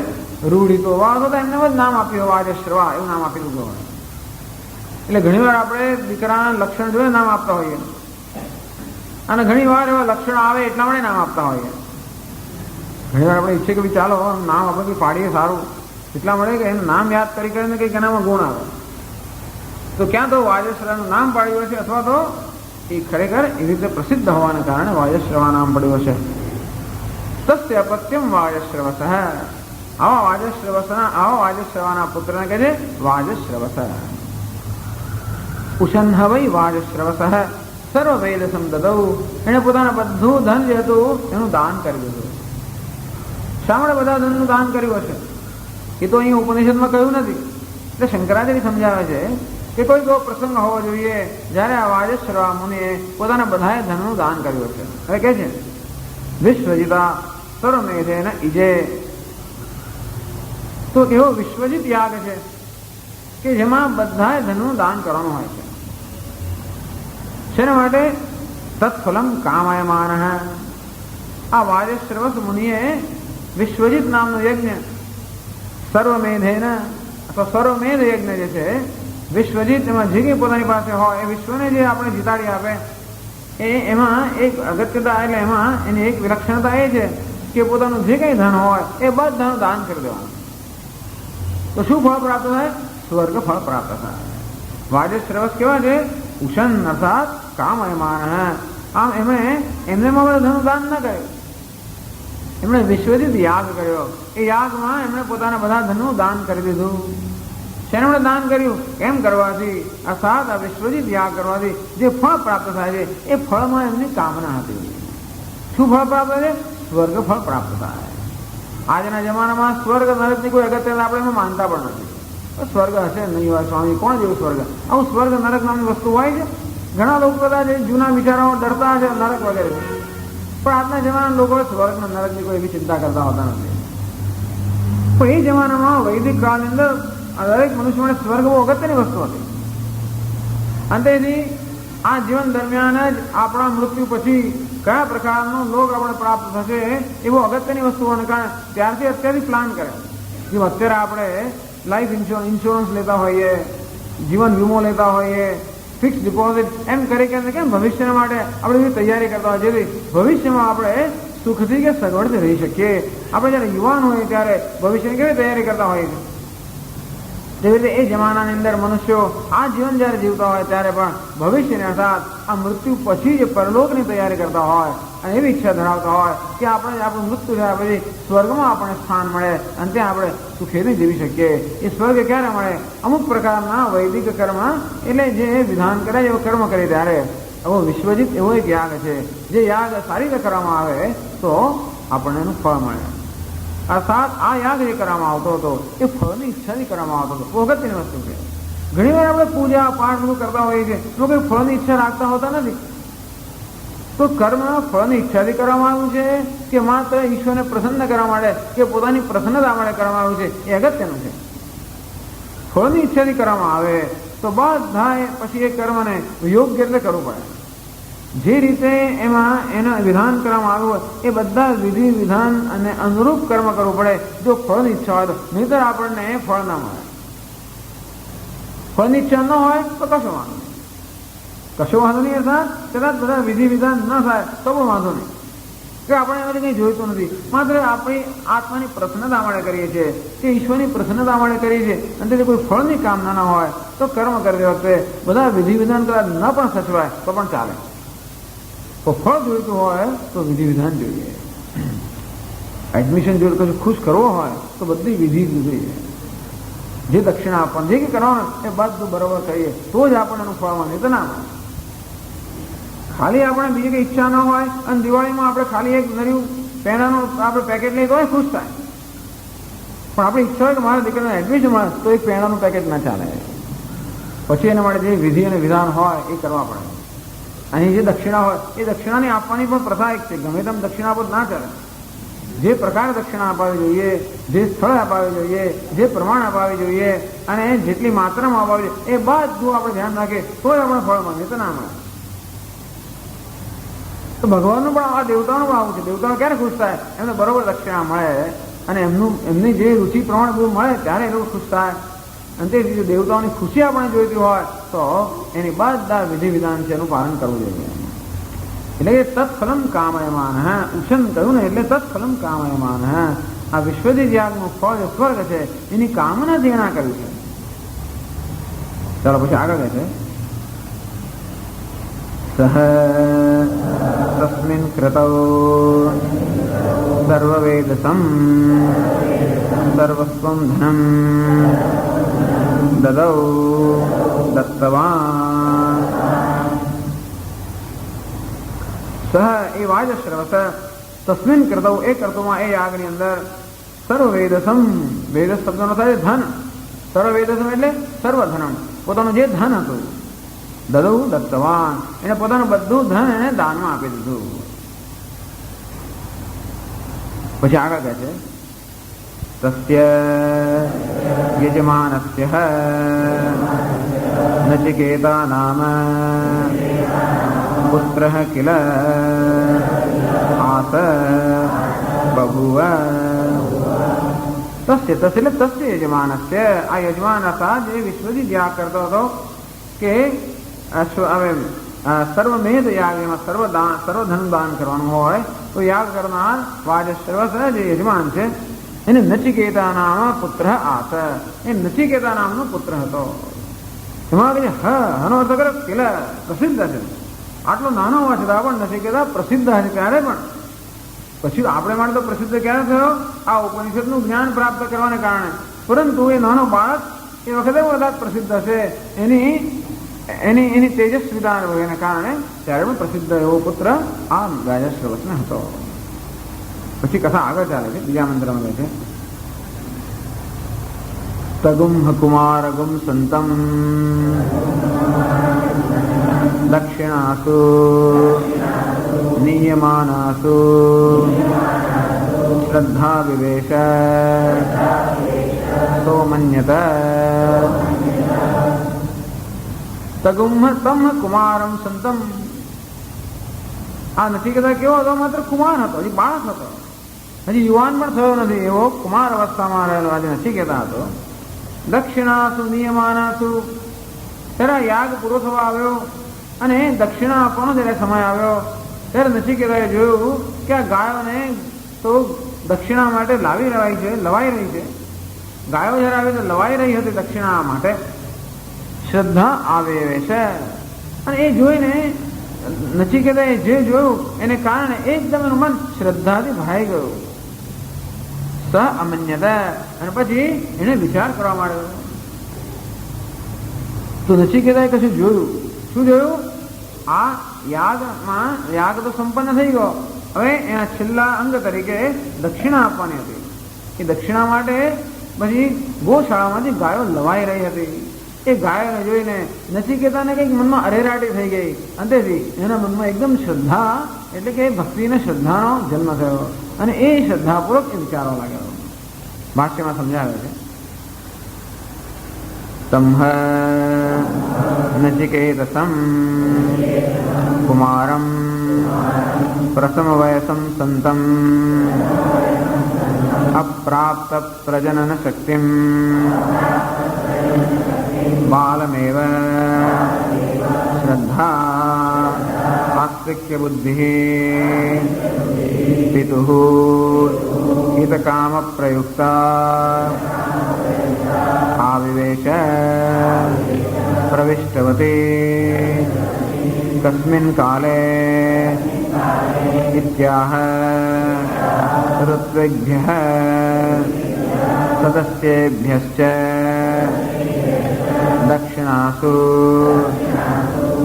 રૂઢિતો વાળો તો એમને જ નામ આપ્યું વાજશ્રવા એવું નામ આપી દીધું હોય. એટલે ઘણી વાર આપણે દીકરાના લક્ષણ જોઈને નામ આપતા હોઈએ અને ઘણી વાર એવા લક્ષણ આવે એટલા માટે નામ આપતા હોઈએ. ઘણી વાર આપણે ઈચ્છીએ કે ચાલો નામ આપણે પાડીએ સારું એટલા માટે કે એનું નામ યાદ કરી કરીને કંઈક એનામાં ગુણ આવે. તો ક્યાં તો વાજશ્રવાનું નામ પાડ્યું છે અથવા તો એ ખરેખર એવી રીતે પ્રસિદ્ધ હોવાને કારણે વાજશ્રવા નામ પડ્યું છે. તસ્ય અપત્યમ વાજશ્રવસ આવા વાજશ્રવાના પુત્રને કહે છે વાજશ્રવસ. ઉષન્હ વૈ વાજશ્રવસ સર્વ વેદ સમદદૌ એણે પોતાના બધું ધન જે હતું એનું દાન કરી દીધું. શા માટે બધા ધનનું દાન કર્યું હશે એ તો અહીં ઉપનિષદમાં કહ્યું નથી. એટલે શંકરાચાર્ય સમજાવે છે કે કોઈ એવો પ્રસંગ હોવો જોઈએ જ્યારે આ વાજશ્રવા મુનિએ પોતાના બધાએ ધનનું દાન કર્યું છે. હવે કહે છે વિશ્વજિતા સર્વમેધેન ઇજે. તો એવો વિશ્વજિત યાગ છે કે જેમાં બધાએ ધનનું દાન કરવાનું હોય છે. શેના માટે? તત્ફલમ કામયમાન. આ વાજશ્રવસ મુનિએ વિશ્વજિત નામનો યજ્ઞ સર્વમેધેન અથવા સર્વમેધ યજ્ઞ જે છે વિશ્વજીત એમાં જે કંઈ પોતાની પાસે હોય એ વિશ્વને જે આપણે જીતાડી આપે એમાં એક અગત્યતા એટલે એમાં એની એક વિલક્ષણતા એ છે કે પોતાનું જે કંઈ ધન હોય એ બધાનું દાન કરી દેવાનું. તો શું ફળ પ્રાપ્ત થાય? સ્વર્ગ ફળ પ્રાપ્ત થાય. વાજશ્રવસ કેવા છે? ઉષન અર્થાત કામયમાન. આમ એમને ધનનું દાન ન કર્યું, એમણે વિશ્વજીત યાગ કર્યો. એ યાગમાં એમણે પોતાના બધા ધનનું દાન કરી દીધું. શેનું દાન કર્યું? એમ કરવાથી અર્થાત આ વિશ્વજીત યાગ કરવાથી જે ફળ પ્રાપ્ત થાય છે એ ફળમાં એમની કામના હતી. શું ફળ પ્રાપ્ત છે? સ્વર્ગ ફળ પ્રાપ્ત થાય. આજના જમાનામાં સ્વર્ગ નરકની કોઈ અગત્યતા આપણે એમાં માનતા પણ નથી. સ્વર્ગ હશે નહીં હોય સ્વામી, કોણ જેવું સ્વર્ગ? આવું સ્વર્ગ નરક નામની વસ્તુ હોય છે? ઘણા લોકો કદાચ જૂના વિચારો ડરતા છે નરક વગેરે, પણ આજના જમાનાના લોકો સ્વર્ગના નરકની કોઈ એવી ચિંતા કરતા હોતા નથી. પણ એ જમાનામાં વૈદિક કાળની અંદર દરેક મનુષ્ય માટે સ્વર્ગ બહુ અગત્યની વસ્તુ હતી. અંતેથી આ જીવન દરમિયાન જ આપણા મૃત્યુ પછી કયા પ્રકારનો લોક આપણે પ્રાપ્ત થશે એ બહુ અગત્યની વસ્તુ હોવાને કારણે ત્યારથી અત્યારથી પ્લાન કરે. જેમ અત્યારે આપણે લાઈફ ઇન્સ્યોરન્સ લેતા હોઈએ, જીવન વીમો લેતા હોઈએ, ફિક્સ ડિપોઝિટ એમ કરી કેમ ભવિષ્યના માટે આપણે એવી તૈયારી કરતા હોય જેથી ભવિષ્યમાં આપણે સુખથી કે સગવડથી રહી શકીએ. આપણે જ્યારે યુવાન હોઈએ ત્યારે ભવિષ્યની કેવી તૈયારી કરતા હોઈએ છીએ. જેવી રીતે એ જમાનાની અંદર મનુષ્યો આ જીવન જ્યારે જીવતા હોય ત્યારે પણ ભવિષ્યને અર્થાત આ મૃત્યુ પછી જે પરલોકની તૈયારી કરતા હોય અને એવી ઈચ્છા ધરાવતા હોય કે આપણે આપણું મૃત્યુ થયા પછી સ્વર્ગમાં આપણને સ્થાન મળે અને ત્યાં આપણે સુખેથી જીવી શકીએ. એ સ્વર્ગ ક્યારે મળે? અમુક પ્રકારના વૈદિક કર્મ એટલે જે વિધાન કરે એવો કર્મ કરે ત્યારે. એવો વિશ્વજીત એવો એક યાગ છે જે યાગ સારી રીતે કરવામાં આવે તો આપણને એનું ફળ મળે. અર્થાત આ યાગ જે કરવામાં આવતો હતો એ ફળની ઈચ્છાથી કરવામાં આવતો હતો. બહુ અગત્યની વસ્તુ છે. ઘણી વાર આપણે પૂજા પાઠ બધું કરતા હોઈએ છીએ તો કોઈ ફળની ઈચ્છા રાખતા હોતા નથી. તો કર્મ ફળની ઈચ્છાથી કરવામાં આવ્યું છે કે માત્ર ઈશ્વરને પ્રસન્ન કરવા માટે કે પોતાની પ્રસન્નતા માટે કરવામાં આવ્યું છે એ અગત્યનું છે. ફળની ઈચ્છાથી કરવામાં આવે તો બધા પછી એ કર્મને યોગ્ય રીતે કરવું પડે. જે રીતે એમાં એના વિધાન કરવામાં આવ્યું હોય એ બધા વિધિ વિધાન અને અનુરૂપ કર્મ કરવું પડે. જો ફળની ઈચ્છા હોય તો, નહીંતર આપણને ફળ ના મળે. ફળની ઈચ્છા ન હોય તો કશો વાંધો નહીં, કશો વાંધો નહીં. અર્થાત કદાચ બધા વિધિ વિધાન ન થાય તો પણ વાંધો નહીં કે આપણે એમાંથી કંઈ જોઈતું નથી. માત્ર આપણી આત્માની પ્રસન્નતા માટે કરીએ છીએ કે ઈશ્વરની પ્રસન્નતા માટે કરીએ છીએ અને તેથી કોઈ ફળની કામના ન હોય તો કર્મ કરતી વખતે બધા વિધિ વિધાન કદાચ ન પણ સચવાય તો પણ ચાલે. તો ફળ જોઈતું હોય તો વિધિ વિધાન જોઈએ. એડમિશન જોઈએ કશું ખુશ કરવો હોય તો બધી વિધિ જોઈએ. જે દક્ષિણા આપવાનું જે કંઈ કરવાનું એ બધું બરોબર કરીએ તો જ આપણને એનું ફળ મળે. તો ના મળે. ખાલી આપણે બીજી કંઈ ઈચ્છા ન હોય અને દિવાળીમાં આપણે ખાલી એક નર્યું પેનાનું આપણે પેકેટ લઈએ તો ખુશ થાય. પણ આપણી ઈચ્છા હોય કે મારા દીકરાને એડમિશન મળે તો એક પેનાનું પેકેટ ના ચાલે. પછી એના માટે જે વિધિ અને વિધાન હોય એ કરવા પડે. અહીં જે દક્ષિણા હોય એ દક્ષિણાની આપવાની પણ પ્રથા એક છે. ગમે તેમ દક્ષિણા આપો ના ચાલે. જે પ્રકારે દક્ષિણા અપાવી જોઈએ, જે સ્થળે અપાવી જોઈએ, જે પ્રમાણ અપાવી જોઈએ અને જેટલી માત્રામાં અપાવી જોઈએ એ બધું આપણે ધ્યાન રાખીએ તો જ આપણે ફળ મળે, તો ના મળે. તો ભગવાનનું પણ આ દેવતાનું પણ આવું છે. દેવતાઓ ક્યારે ખુશ થાય? એમને બરોબર દક્ષિણા મળે અને એમની જે રુચિ પ્રમાણે બધું મળે ત્યારે એ લોકો ખુશ થાય. અને તે રીતે દેવતાઓની ખુશી આપણે જોઈતી હોય તો એની બધા વિધિ વિધાન છે એનું પાલન કરવું જોઈએ. એટલે કે તત્ફલમ કામયમાન ઉષન કહ્યું ને, એટલે તત્ફલમ કામયમાન આ વિશ્વજીત યાગનું ફળ જે સ્વર્ગ છે એની કામનાથી એના કર્યું છે. ચાલો પછી આગળ કહે છે સહ તસ્મિન કૃતૌ સર્વવેદસં સર્વસ્વં ધનમ દદૌ દત્તવાન સહ એ વાજશ્રવસ તસ્મિન કૃતૌ એ કર્તુમાં એ યાગની અંદર સર્વવેદસમ વેદ શબ્દનો થાય ધન. સર્વવેદસમ એટલે સર્વધનમ પોતાનું જે ધન હતું દદૌ દત્તવાન એને પોતાનું બધું ધન એને દાનમાં આપી દીધું. પછી આગળ કહે છે તસ્ય યજમાનસ્ય નચિકેતા નામ પુત્ર કિલ આસ બભુવ. તસ્ય એટલે તસ્ય યજમાનસ્ય આ યજમાન હતા જે વિશ્વજીત યાગ કરતો હતો કે સર્વમેધ યાગ એમાં સર્વધન દાન કરવાનું હોય તો યાગ કરનાર વાજશ્રવસ જે યજમાન છે એને નચિકેતા નામ પુત્ર આસ. એ નચિકેતા નામનો પુત્ર હતો. એમાં કે હનો અર્થ કરે કિલ પ્રસિદ્ધ છે. આટલો નાનો હોવા છતાં પણ નચિકેતા પ્રસિદ્ધ છે. ત્યારે પણ પછી આપણે માટે તો પ્રસિદ્ધ ક્યારે થયો? આ ઉપનિષદનું જ્ઞાન પ્રાપ્ત કરવાને કારણે. પરંતુ એ નાનો બાળક એ વખતે બધા પ્રસિદ્ધ હશે એની તેજસ્વીતાને કારણે ત્યારે પણ પ્રસિદ્ધ એવો પુત્ર આ વાજશ્રવસને હતો. પછી કથા આગળ ચાલે છે. બીજા મંત્રમાં કહે છે તગુમ કુમારગુમ સંતમ દક્ષિણાસુ નિયમાનાસુ શ્રદ્ધા વિવેશ સોમન્યત તગુમ તમ કુમારમ સંતમ. આ નચિકેતા કેવો હતો? માત્ર કુમાર હતો, હજી બાળક હતો, હજી યુવાન પણ થયો નથી એવો કુમાર અવસ્થામાં રહેલો આજે નચિકેતા હતો. દક્ષિણાસુ નિયમાનાસુ ત્યારે યાગ પૂરો થવા આવ્યો અને દક્ષિણા આપવાનો જ્યારે સમય આવ્યો ત્યારે નચિકેતાએ જોયું કે આ ગાયોને તો દક્ષિણા માટે લવાઈ રહી છે. ગાયો જ્યારે આવે તો લવાઈ રહી હતી દક્ષિણા માટે. શ્રદ્ધા આવે છે અને એ જોઈને નચિકેતાએ જે જોયું એને કારણે એકદમ એનું મન શ્રદ્ધાથી ભરાઈ ગયું. સ અમન્યત અને પછી એને વિચાર કરવા માંડ્યો. તો નચિકેતાએ કશું જોયું. શું જોયું? આ યાગ તો સંપન્ન થઈ ગયો. હવે એના છેલ્લા અંગ તરીકે દક્ષિણા આપવાની હતી. એ દક્ષિણા માટે પછી ગોશાળામાંથી ગાયો લવાઈ રહી હતી. એ ગાયોને જોઈને નચિકેતાને કંઈક મનમાં અરેરાટી થઈ ગઈ. અંતેથી એના મનમાં એકદમ શ્રદ્ધા એટલે કે ભક્તિને શ્રદ્ધાનો જન્મ થયો અને એ શ્રદ્ધાપૂર્વક એ વિચારવા લાગ્યો. ભાષ્યમાં સમજાવે છે તમ્હ નચિકેતસં કુમારમ પ્રથમ વયસં સંતમ અપ્રાપ્ત પ્રજનન શક્તિમ બાલમેવ શ્રદ્ધા આસ્તિક્ય બુદ્ધિ પિતુઃ હિતકામ પ્રયુક્તા આવિવેશ પ્રવિષ્ટવતી કસ્મિન કાલે ઇત્યાહ ઋત્વિભ્યઃ સદસ્યેભ્યશ્ચ દક્ષિણાસુ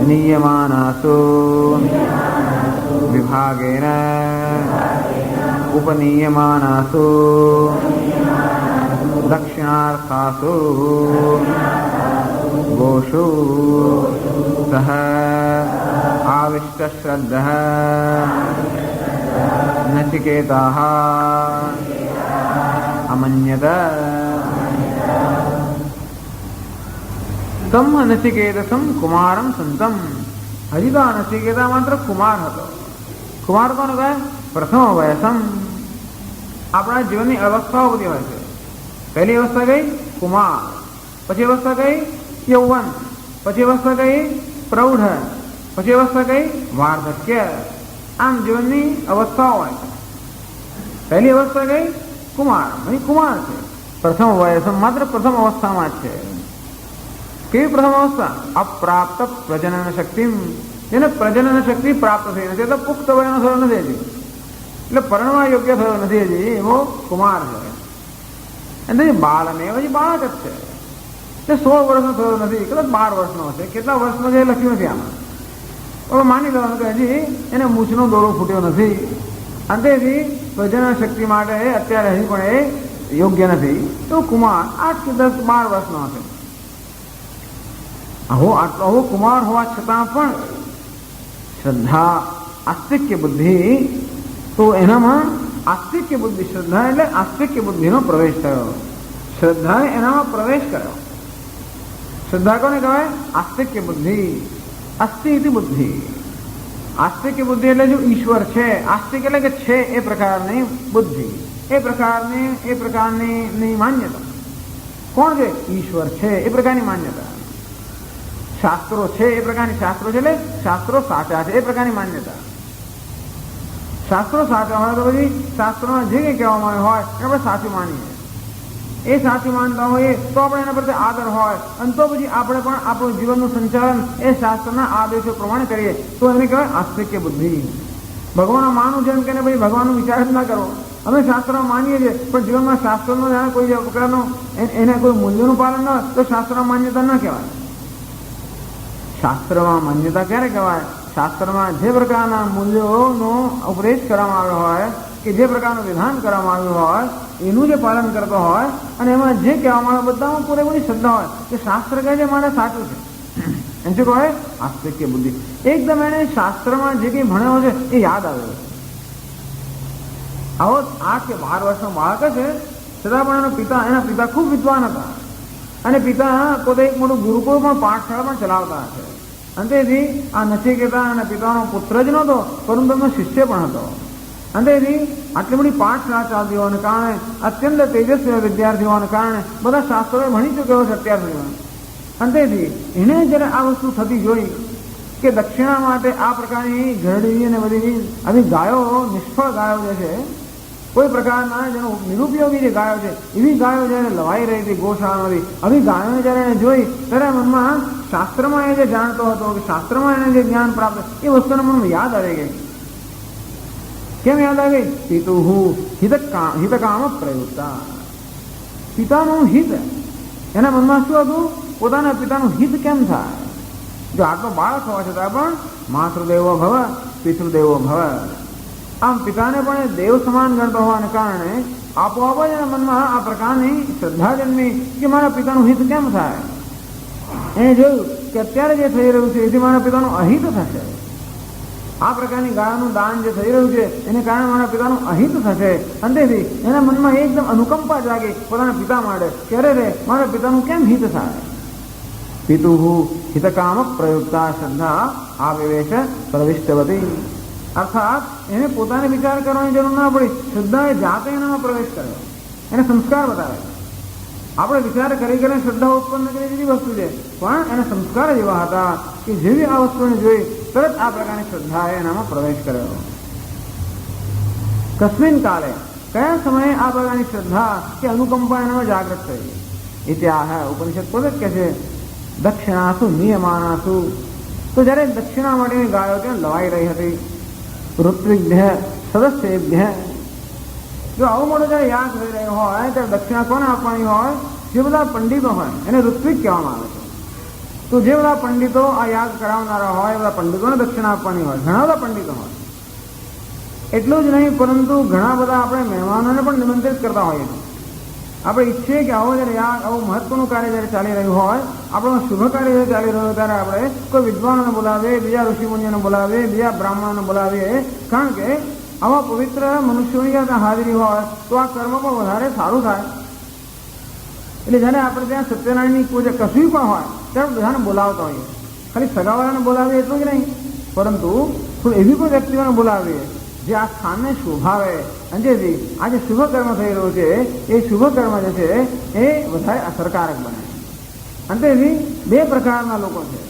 નિયમાનાસુ વિભાગેન ઉપનિયમાનાસુ દક્ષિણાર્થાસુ ગોષુ સહ આવિષ્ટશ્રદ્ધઃ નચિકેતાઃ અમન્યત. તમ નચિકેતસમ કુમારમ સંતમ. હજી તો આ નચિકેતા માત્ર કુમાર હતો. કુમાર કોને કહે? પ્રથમ વયસમ. આપણા જીવનની અવસ્થાઓ બધી હોય છે. પહેલી અવસ્થા ગઈ કુમાર, પછી અવસ્થા ગઈ યૌવન, પછી અવસ્થા ગઈ પ્રૌઢ, પછી અવસ્થા ગઈ વાર્ધક્ય. આમ જીવનની અવસ્થાઓ હોય છે. પહેલી અવસ્થા ગઈ કુમાર, અહીં કુમાર છે. પ્રથમ વયસમ માત્ર પ્રથમ અવસ્થામાં જ છે. કેવી પ્રથમ અવસ્થા? અપ્રાપ્ત પ્રજનન શક્તિ, જેને પ્રજનન શક્તિ પ્રાપ્ત થઈ નથી, એટલે પુખ્ત વયનો થયો નથી હજી, એટલે પરણવા યોગ્ય થયો નથી હજી, એવો કુમાર છે. અને બાળને હજી બાળક જ છે, તે 16 વર્ષનો થયો નથી, કદાચ 12 વર્ષનો હશે, કેટલા વર્ષનો છે લખ્યું નથી આમાં. હવે માની લેવાનું કે હજી એને મૂછનો દોરો ફૂટ્યો નથી, અંતેથી પ્રજનન શક્તિ માટે અત્યારે હજી પણ એ યોગ્ય નથી. તો કુમાર 8 કે 10 12 વર્ષનો હશે. આવો કુમાર હોવા છતાં પણ શ્રદ્ધા આસ્તિક્ય બુદ્ધિ, તો એનામાં આસ્તિક્ય બુદ્ધિ, શ્રદ્ધા એટલે આસ્તિક્ય બુદ્ધિનો પ્રવેશ થયો. શ્રદ્ધાએ એનામાં પ્રવેશ કર્યો. શ્રદ્ધા કોને કહેવાય? આસ્તિક્ય બુદ્ધિ. અસ્તિ ઇતિ બુદ્ધિ. આસ્તિક્ય બુદ્ધિ એટલે જો ઈશ્વર છે, આસ્તિક એટલે કે છે એ પ્રકારની બુદ્ધિ, એ પ્રકારની માન્યતા. કોણ છે? ઈશ્વર છે એ પ્રકારની માન્યતા. શાસ્ત્રો છે એ પ્રકારની, શાસ્ત્રો છે એટલે શાસ્ત્રો સાચા છે એ પ્રકારની માન્યતા. શાસ્ત્રો સાચા હોય તો પછી શાસ્ત્રોમાં જે કંઈ કહેવામાં આવ્યું હોય એને આપણે સાચું માનીએ. એ સાચું માનતા હોઈએ તો આપણે એના પ્રત્યે આદર હોય, અને તો પછી આપણે પણ આપણું જીવનનું સંચાલન એ શાસ્ત્રના આદેશો પ્રમાણે કરીએ, તો એને કહેવાય આસ્તિક્ય બુદ્ધિ. ભગવાન માનું જેમ કે ભાઈ ભગવાનનો વિચાર જ ના કરો. અમે શાસ્ત્રમાં માનીએ છીએ, પણ જીવનમાં શાસ્ત્રનો જાણે કોઈ પ્રકારનો એને કોઈ મૂલ્યનું પાલન ન હોય તો શાસ્ત્રમાં માન્યતા ન કહેવાય. શાસ્ત્રમાં માન્યતા ક્યારે કહેવાય? શાસ્ત્રમાં જે પ્રકારના મૂલ્યોનો ઉપદેશ કરવામાં આવ્યો હોય, કે જે પ્રકારનું વિધાન કરવામાં આવ્યું હોય એનું જે પાલન કરતો હોય, અને એમાં જે કહેવામાં આવે બધામાં પૂરેપૂરી શ્રદ્ધા હોય કે શાસ્ત્ર કહે છે મારે સાચું છે, એમ શું કહે? આસ્તિક્ય બુદ્ધિ. એકદમ એને શાસ્ત્રમાં જે કંઈ ભણ્યો છે એ યાદ આવ્યો. આવો 8 કે 12 વર્ષનો બાળક છે, છતાં પણ એના પિતા ખૂબ વિદ્વાન હતા, અને પિતા પોતે એક મોટું ગુરુકુળ પણ પાઠશાળા પણ ચલાવતા હશે. અંતેથી આ નચિકેતા અને પિતાનો પુત્ર જ નહોતો, પરંતુ એમનો શિષ્ય પણ હતો. અંતેથી આટલી બધી પાઠશાળા ચાલતી હોવાને કારણે, અત્યંત તેજસ્વી વિદ્યાર્થી હોવાને કારણે બધા શાસ્ત્રોએ ભણી ચૂક્યો છે અત્યાર સુધીમાં. અંતેથી એને જ્યારે આ વસ્તુ થતી જોઈ કે દક્ષિણા માટે આ પ્રકારની ઘરડી અને બધી આવી ગાયો, નિષ્ફળ ગાયો જે છે, કોઈ પ્રકારના જેનો નિરુપયોગી જે ગાયો છે, એવી ગાયો જ્યારે લવાઈ રહી હતી ગૌશાળામાંથી, આવી ગાયોને જ્યારે એને જોઈ ત્યારે મનમાં શાસ્ત્રમાં એ જે જાણતો હતો, કે શાસ્ત્રમાં એને જે જ્ઞાન પ્રાપ્ત, એ વસ્તુને મનમાં યાદ આવી ગઈ. કેમ યાદ આવી ગઈ? પિતુહુ હિતકામ પ્રયુક્તા. પિતાનું હિત, એના મનમાં શું હતું? પોતાના પિતાનું હિત કેમ થાય? જો આટલો બાળક હોવા છતાં પણ માતૃદેવો ભવ પિતૃદેવો ભવ, આમ પિતાને પણ એ દેવ સમાન ગણતો હોવાને કારણે આપોઆપ જ એના મનમાં આ પ્રકારની શ્રદ્ધા જન્મી કે મારા પિતાનું હિત કેમ થાય. એને જોયું કે અત્યારે જે થઈ રહ્યું છે એથી મારા પિતાનું અહિત થશે. આ પ્રકારની ગાયોનું દાન જે થઈ રહ્યું છે એને કારણે મારા પિતાનું અહિત થશે. અંતેથી એના મનમાં એકદમ અનુકંપા જાગી પોતાના પિતા માટે, ક્યારે રે મારા પિતાનું કેમ હિત થાય. પિતુહુ હિતકામ પ્રયુક્તા શ્રદ્ધા આવિવેશ પ્રવિષ્ટવતી. અર્થાત એને પોતાને વિચાર કરવાની જરૂર ના પડી, શ્રદ્ધાએ જાતે એનામાં પ્રવેશ કર્યો, એને સંસ્કાર બતાવે. આપણે વિચાર કરી કરીને શ્રદ્ધા ઉત્પન્ન કરી જુદી વસ્તુ છે, પણ એના સંસ્કાર જ એવા હતા કે જેવી આ વસ્તુને જોઈ તરત આ પ્રકારની શ્રદ્ધાએ એનામાં પ્રવેશ કર્યો. કસ્મિન કાલે, કયા સમયે આ પ્રકારની શ્રદ્ધા કે અનુકંપા એનામાં જાગૃત થઈ? ઇત્યાહ ઉપનિષદ પોતે જ કહે છે, દક્ષિણાસુ નિયમાનાસુ. તો જ્યારે દક્ષિણા માટેની ગાયો ત્યાં લવાઈ રહી હતી, ઋત્વિભ્ય સદસ્યેભ્ય. જો આવું મોટો જ્યારે યાગ થઈ રહ્યો હોય ત્યારે દક્ષિણા કોને આપવાની હોય? જે બધા પંડિતો હોય એને ઋત્વિક કહેવામાં આવે છે. તો જે બધા પંડિતો આ યાગ કરાવનારા હોય એ બધા પંડિતોને દક્ષિણા આપવાની હોય. ઘણા બધા પંડિતો હોય. એટલું જ નહીં, પરંતુ ઘણા બધા આપણે મહેમાનોને પણ નિમંત્રિત કરતા હોઈએ છીએ. આપણે ઈચ્છીએ કે આવો જ્યારે યાગ, આવું મહત્વનું કાર્ય જ્યારે ચાલી રહ્યું હોય, આપણું શુભ કાર્ય જ્યારે ચાલી રહ્યું હોય ત્યારે આપણે કોઈ વિદ્વાનોને બોલાવીએ, બીજા ઋષિમુનિઓને બોલાવીએ, બીજા બ્રાહ્મણોને બોલાવીએ. કારણ કે આવા પવિત્ર મનુષ્યોની ત્યાં હાજરી હોય તો આ કર્મ પણ વધારે સારું થાય. એટલે જ્યારે આપણે ત્યાં સત્યનારાયણની પૂજા કશું પણ હોય ત્યારે બધાને બોલાવતા હોઈએ. ખાલી સગાવાળાને બોલાવીએ એટલું જ નહીં, પરંતુ પણ એવી પણ વ્યક્તિઓને બોલાવીએ જે આ સ્થાનને શોભાવે અને જેથી આ જે શુભ કર્મ થઈ રહ્યું છે એ શુભ કર્મ જે છે એ વધારે અસરકારક બને. અને તેથી બે પ્રકારના લોકો છે.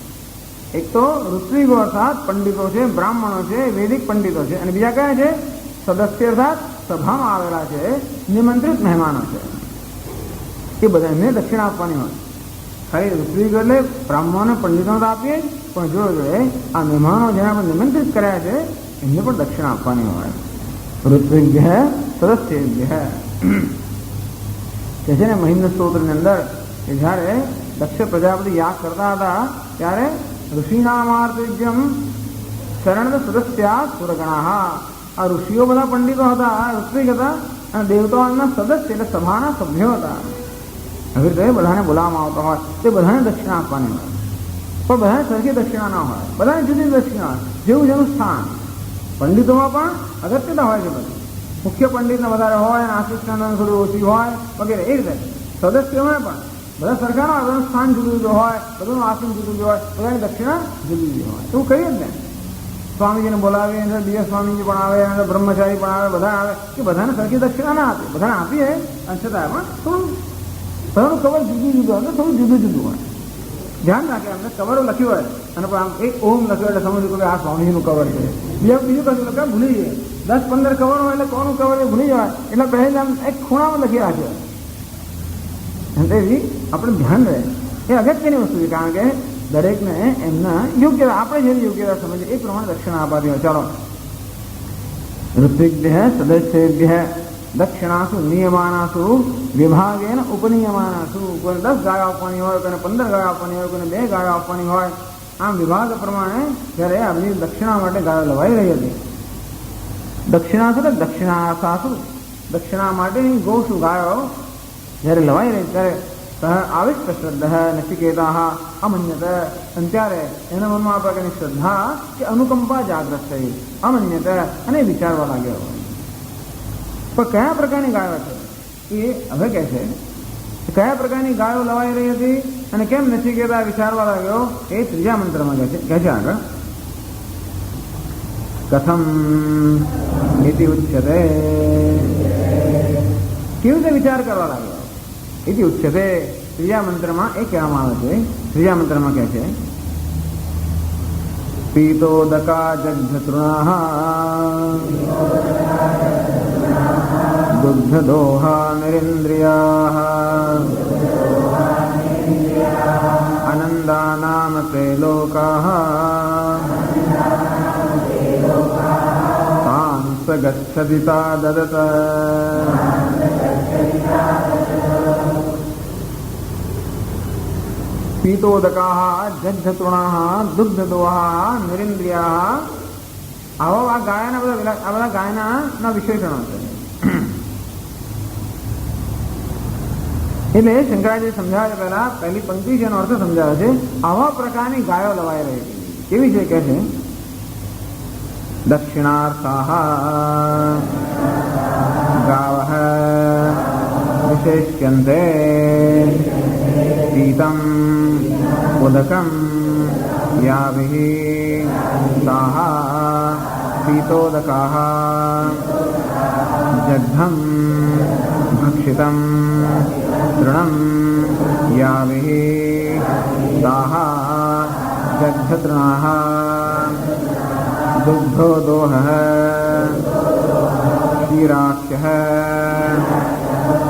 એક તો ઋત્વિકો અર્થાત પંડિતો છે, બ્રાહ્મણો છે, વૈદિક પંડિતો છે, અને બીજા કયા છે? સદસ્ય અર્થાત સભામાં આવેલા છે, નિમંત્રિત મહેમાનો છે. એ બધાને દક્ષિણા આપવાની હોય. ખાલી ઋત્વિક એટલે બ્રાહ્મણોને પંડિતોને તો આપીએ, પણ જો આ મહેમાનો જેના પર નિમંત્રિત કર્યા છે એમને પણ દક્ષિણા આપવાની હોય. ઋત્વિજ્ઞ સદસ્ય કે છે ને મહિન્દ્ર સ્તોત્રની અંદર કે જ્યારે દક્ષ પ્રજાપતિ યાગ કરતા હતા ત્યારે ઋષિનામાર્તજ્યમ શરણ સદસ્યા સુરગણા. આ ઋષિઓ બધા પંડિતો હતા, ઋત્વિક હતા, અને દેવતાઓના સદસ્ય એટલે સભાના સભ્યો હતા. હવે તો બધાને બોલાવવામાં આવતા હોય તે બધાને દક્ષિણા આપવાની હોય, પણ બધાને સરખી દક્ષિણા ના હોય, બધાને જુદી દક્ષિણા હોય, જેવું જેનું સ્થાન. પંડિતોમાં પણ અગત્યતા હોય છે. બધી મુખ્ય પંડિતને વધારે હોય અને આશિષાનંદ થોડી ઓછી હોય વગેરે એ રીતે સદસ્યોમાં પણ બધા સરખા હોય, બધાનું સ્થાન જુદું જુદું હોય, બધાનું આસન જુદું જુદું હોય, બધાની દક્ષિણા જુદી જુદી હોય. એવું કહીએ જ ને. સ્વામીજીને બોલાવીએ અંદર દિવ્ય સ્વામીજી પણ આવે, અંદર બ્રહ્મચારી પણ આવે, બધા આવે કે બધાને સરખી દક્ષિણા ના આપે. બધાને આપીએ અને છતાં પણ થોડું બધાનું કવર જુદું જુદું હોય, થોડું જુદું જુદું હોય. ધ્યાન રાખે. અમને કવરો લખ્યું હોય અને પણ આમ એક ઓમ લખ્યું એટલે સમજવું કે આ સ્વામીજીનું કવર છે. બીજું કશું લખ્યા ભૂલી જાય. 10-15 કવર હોય એટલે કોનું કવર એ ભૂલી જવાય. એટલે પહેલા આમ એક ખૂણામાં લખી રાખે. તેથી આપણે ધ્યાન રહે એ અગત્યની વસ્તુ છે. કારણ કે દરેકને એમના યોગ્યતા, આપણે જેની યોગ્યતા સમજીએ એ પ્રમાણે દક્ષિણા આપવાથી હોય. ચાલો. ઋત્વિજ્ઞ સદસ્યેભ્ય દક્ષિણાસુ નિયમાનાસુ વિભાગેન ઉપનિયમાનાસુ. કોઈને 10 ગાયો આપવાની હોય, કોઈને 15 ગાયો આપવાની હોય, કોઈને 2 ગાયો આપવાની હોય. આમ વિભાગ પ્રમાણે જ્યારે આ બધી દક્ષિણા માટે ગાયો લવાઈ રહી હતી. દક્ષિણાસુ એટલે દક્ષિણાસાસુ, દક્ષિણા માટેની ગૌસુ ગાયો જ્યારે લવાઈ રહી ત્યારે આવિષ્ટ શ્રદ્ધા નચિકેતા અમન્યત. અને ત્યારે એના મનમાં આ પ્રકારની શ્રદ્ધા કે અનુકંપા જાગૃત થઈ, અમન્યત અને વિચારવા લાગ્યો. પણ કયા પ્રકારની ગાયો છે એ હવે કહે છે. કયા પ્રકારની ગાયો લવાઈ રહી હતી અને કેમ નચિકેતા વિચારવા લાગ્યો એ ત્રીજા મંત્રમાં કહે છે આગળ. કથમ ઇતિ ઉચ્યતે. કેવી રીતે વિચાર કરવા લાગ્યો ઇતિ ઉચ્યતે. ત્રીજા મંત્રમાં એ કહેવામાં આવે છે. ત્રીજા મંત્રમાં કહે છે પીતોદકા જગ્ધતૃણાઃ દુગ્ધદોહા નરેન્દ્રિયાઃ આનંદાનામ તે લોકાઃ તાન સ ગચ્છતિતા દદત. પીતોદકાઃ જગ્ધતૃણાઃ દુગ્ધદોહા નરેન્દ્રિયાઃ. આવા આ ગાયના આ બધા ગાયના વિશેષણો છે. એટલે શંકરાચાર્ય સમજાવે પહેલા પહેલી પંક્તિ છે એનો અર્થ સમજાવે છે. આવા પ્રકારની ગાયો લવાઈ રહી હતી. કેવી છે કે છે દક્ષિણાર્થાઃ ગાવઃ વિશેષ્યન્તે પીતમ ઉદકમ યાભિઃ તાઃ પીતોદકાઃ જગ્ધં ભક્ષિતં તૃણં યાભિઃ તાઃ જગ્ધતૃણાઃ दुग्धोदोहः क्षीराख्यः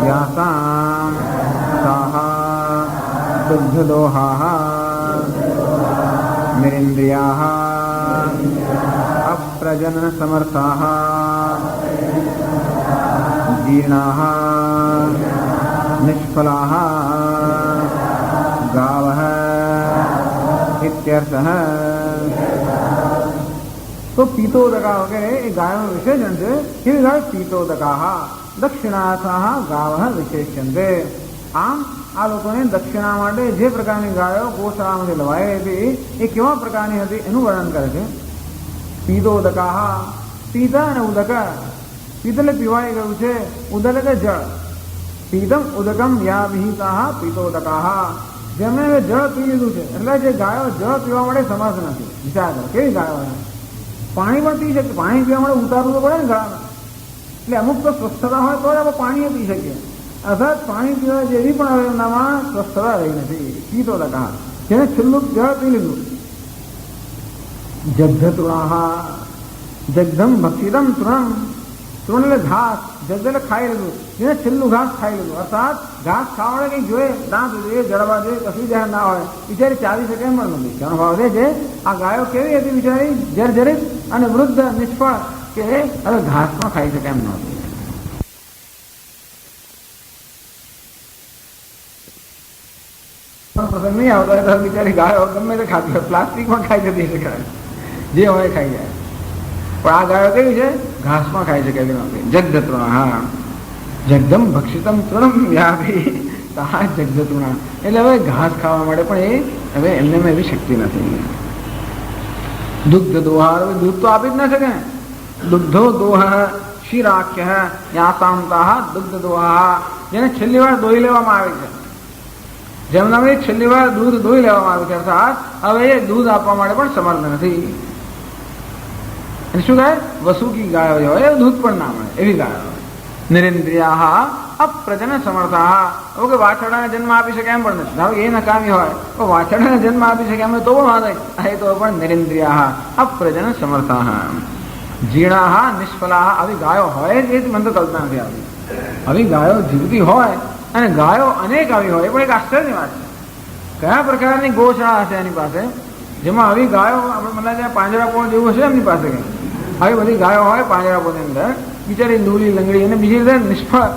यासां ताः दुग्धदोहाः निरिन्द्रियाः अप्रजननसमर्थाः जीर्णाः निष्फलाः गावः इत्यर्थः. तो पीतोदका वगैरह ये गायों में विशेषण से ये गाय पीतोदका दक्षिणार्थाः गावः विशेष्यन्ते. આમ આ લોકોને દક્ષિણા માટે જે પ્રકારની ગાયો ગોશાળામાંથી લવાઈ હતી એ કેવા પ્રકારની હતી એનું વર્ણન કરે છે. પીતોદકા, પીત અને ઉદક. પીત એટલે પીવાઈ ગયું છે, ઉદક એટલે જળ. પીતમ ઉદકમ યા વિહિતા પીતોદકા. જેમણે જળ પી લીધું છે એટલે જે ગાયો જળ પીવા માટે સમર્થ નથી. વિચાર કરો કેવી ગાયો પાણી પણ પી શકીએ. પાણી પીવા માટે ઉતારવું તો પડે ને ગળામાં, એટલે અમુક તો સ્વસ્થતા હોય તો જ આપણે પાણી પી શકીએ. અર્થાત પાણી પીવા જેવી પણ હવે એમનામાં સ્વસ્થતા રહી નથી. પીતો હતા જેને છેલ્લું જળ પી લીધું. જગ્ધતૃણાહા જગ્ધમ ભક્ષિતમ તૃણમ. તૃણ એટલે ઘાસ, જગ્ધ એટલે ખાઈ લીધું. જેને છેલ્લું ઘાસ ખાઈ લીધું. અર્થાત ઘાસ ખાવા માટે કંઈક જોઈએ, દાંત જોઈએ, જડવા જોઈએ, કશું જાહેર ના હોય, બિચારી ચાલી શકે એમ પણ નથી. તેનો ભાવ છે આ ગાયો કેવી હતી બિચારી, જર્જરિત અને વૃદ્ધ નિષ્ફળ, કે હવે ઘાસ પણ ખાઈ શકે એમ નહોતી. પ્રસંગ નહીં આવતો હોય તો બિચારી ગાયો ગમે તે ખાતી હોય, પ્લાસ્ટિક પણ ખાઈ જતી શકે, જે હોય ખાઈ જાય. પણ આ ગાયો કેવી છે, ઘાસ પણ ખાઈ શકે એવી નહોતી. જગદતૃણા, હા જગદમ ભક્ષિતમ તૃણમ વ્યાપી તાહા જગદતૃણા. એટલે હવે ઘાસ ખાવા માટે પણ એ હવે એમને એવી શક્તિ નથી. દુગ્ધ દોહા, દૂધ તો આપી જ ના શકે. દુગ્ધો દોહ શિરાખ્ય યાતામતા દુગ્ધ દોહા, જેને છેલ્લી વાર દોહી લેવામાં આવે છે, જેમના છેલ્લી વાર દૂધ દોહી લેવામાં આવે છે, અર્થાત હવે એ દૂધ આપવા માટે પણ સમર્થ નથી. શું કહે, વસુકી ગાયો હોય એ દૂધ પણ ના મળે એવી ગાયો. નિરેન્દ્રિયા અપ્રજન સમર્થા, કે વાછરડાને જન્મ આપી શકે એમ પણ નથી. ધારો એ નકામી હોય તો વાછરડાને જન્મ આપી શકે એમ તો પણ વાંધો, એ તો પણ નિરેન્દ્રિયા અપ્રજન સમર્થા. જીર્ણા નિષ્ફલા, આવી ગાયો હોય જ એ મને તો કલ્પના નથી આવતી. આવી ગાયો જીવતી હોય અને ગાયો અનેક આવી હોય, પણ એક આશ્ચર્યની વાત છે. કયા પ્રકારની ગોશાળા હશે એની પાસે, જેમાં આવી ગાયો આપણે મને ત્યાં પાંજરાપોળ જેવું હશે એમની પાસે. કંઈ આવી બધી ગાયો હોય પાંજરાપોળની અંદર, બિચારી લૂલી લંગડી અને બીજી રીતે નિષ્ફળ.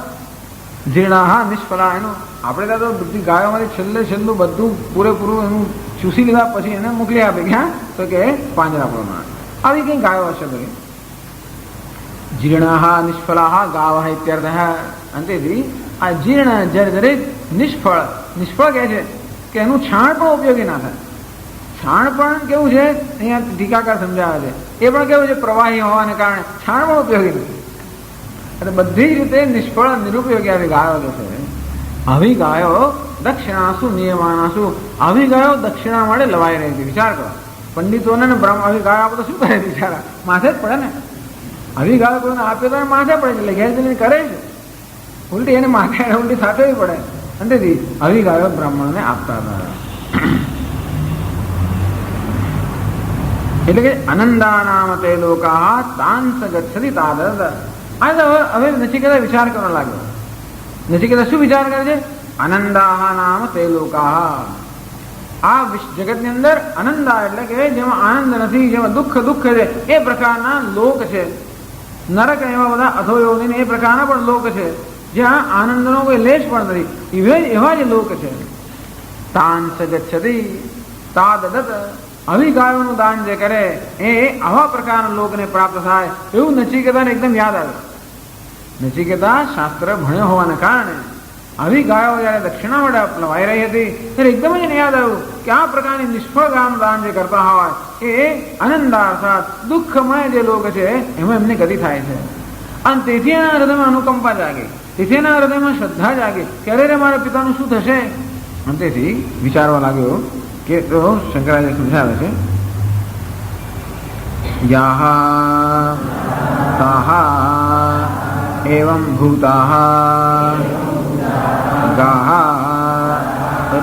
જીર્ણા નિષ્ફળા, એનું આપણે ત્યાં તો બધી ગાયોમાંથી છેલ્લું બધું પૂરેપૂરું એનું ચૂસી લીધા પછી એને મોકલી આપે. ક્યાં તો કે પાંજરાપોળમાં. આવી કંઈ ગાયો હશે ભાઈ. જીર્ણા નિષ્ફળા ગાવ ઇત્યર્થ. અંતેથી આ જીર્ણ જર્જરિત નિષ્ફળ, નિષ્ફળ કહે છે કે એનું છાણ પણ ઉપયોગી ના થાય. છાણ પણ કેવું છે, અહીંયા ટીકાકાર સમજાવે છે, એ પણ કેવું છે, પ્રવાહી હોવાને કારણે છાણ પણ ઉપયોગી નથી. એટલે બધી જ રીતે નિષ્ફળ નિરુપયોગી આવી ગાયો જે છે. આવી ગાયો દક્ષિણાસુ નિયમાનાસુ, આવી ગાયો દક્ષિણા માટે લવાઈ રહી છે. વિચાર કરો, પંડિતોને ને બ્રહ્મ આવી ગાયો આપે તો શું કરે બિચારા, માથે જ પડે ને. આવી ગાયો કોઈને આપે તો માથે પડે, એટલે ઘેર જઈને કરે છે ઉલટી, એને માથે ઉલટી સાથે પડે. અંતેથી આવી ગાયો બ્રાહ્મણને આપતા હતા. એટલે કે અનંદાનામ તે લોકા તાંસ ગચ્છતિ તાદદ. હવે નચિકેતા વિચાર કરવા લાગ્યો. નચિકેતા શું વિચાર કરે છે, આનંદાહ નામ તે લોકા. આ જગતની અંદર આનંદા એટલે કે જેમાં આનંદ નથી, જેમાં દુઃખ છે, એ પ્રકારના લોક છે. નરક એવા બધા અધોયોગી એ પ્રકારના પણ લોક છે, જ્યાં આનંદનો કોઈ લેશ પણ નથી. એવા જ લોક છે. તાંસ ગચ્છતિ તાદદ. આવી ગાયોનું દાન જે કરે એ આવા પ્રકારના લોકને પ્રાપ્ત થાય, એવું નચિકેતાને એકદમ યાદ આવે. નચિકેતા શાસ્ત્ર ભણ્યો હોવાને કારણે આવી ગાયો જયારે દક્ષિણા માટે લવાઈ રહી હતી ત્યારે એકદમ જ એને યાદ આવ્યું કે આ પ્રકારની નિષ્ફળ ગાયનું દાન જે કરતા હોય એ આનંદા અર્થાત દુઃખમય જે લોક છે એમાં એમની ગતિ થાય છે. અને તેથી એના હૃદયમાં અનુકંપા જાગે, તેથી એના હૃદયમાં શ્રદ્ધા જાગે કે અરે મારા પિતાનું શું થશે. અને તેથી વિચારવા લાગ્યો કે તો શંકરાચાર્ય સમજાવે છે, યાહા તાહા એવં ભૂતાઃ ગાઃ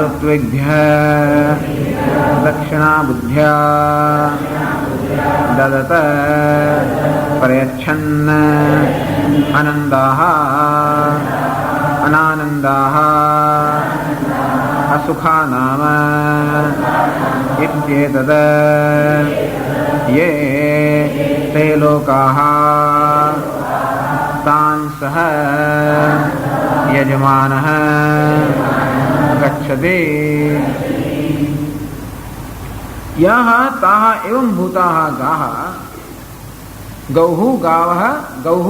ઋત્વેભ્ય દક્ષિણા બુદ્ધ્યા દદત પ્રયચ્છન્ન આનંદાઃ અનાનંદાઃ અસુખા નામ ઇત્યેતદ યે તે લોકાઃ તાન સહ યજમાનઃ ગચ્છતિ. યઃ તાઃ એવં ભૂતાઃ ગાઃ ગૌઃ ગાવઃ ગૌઃ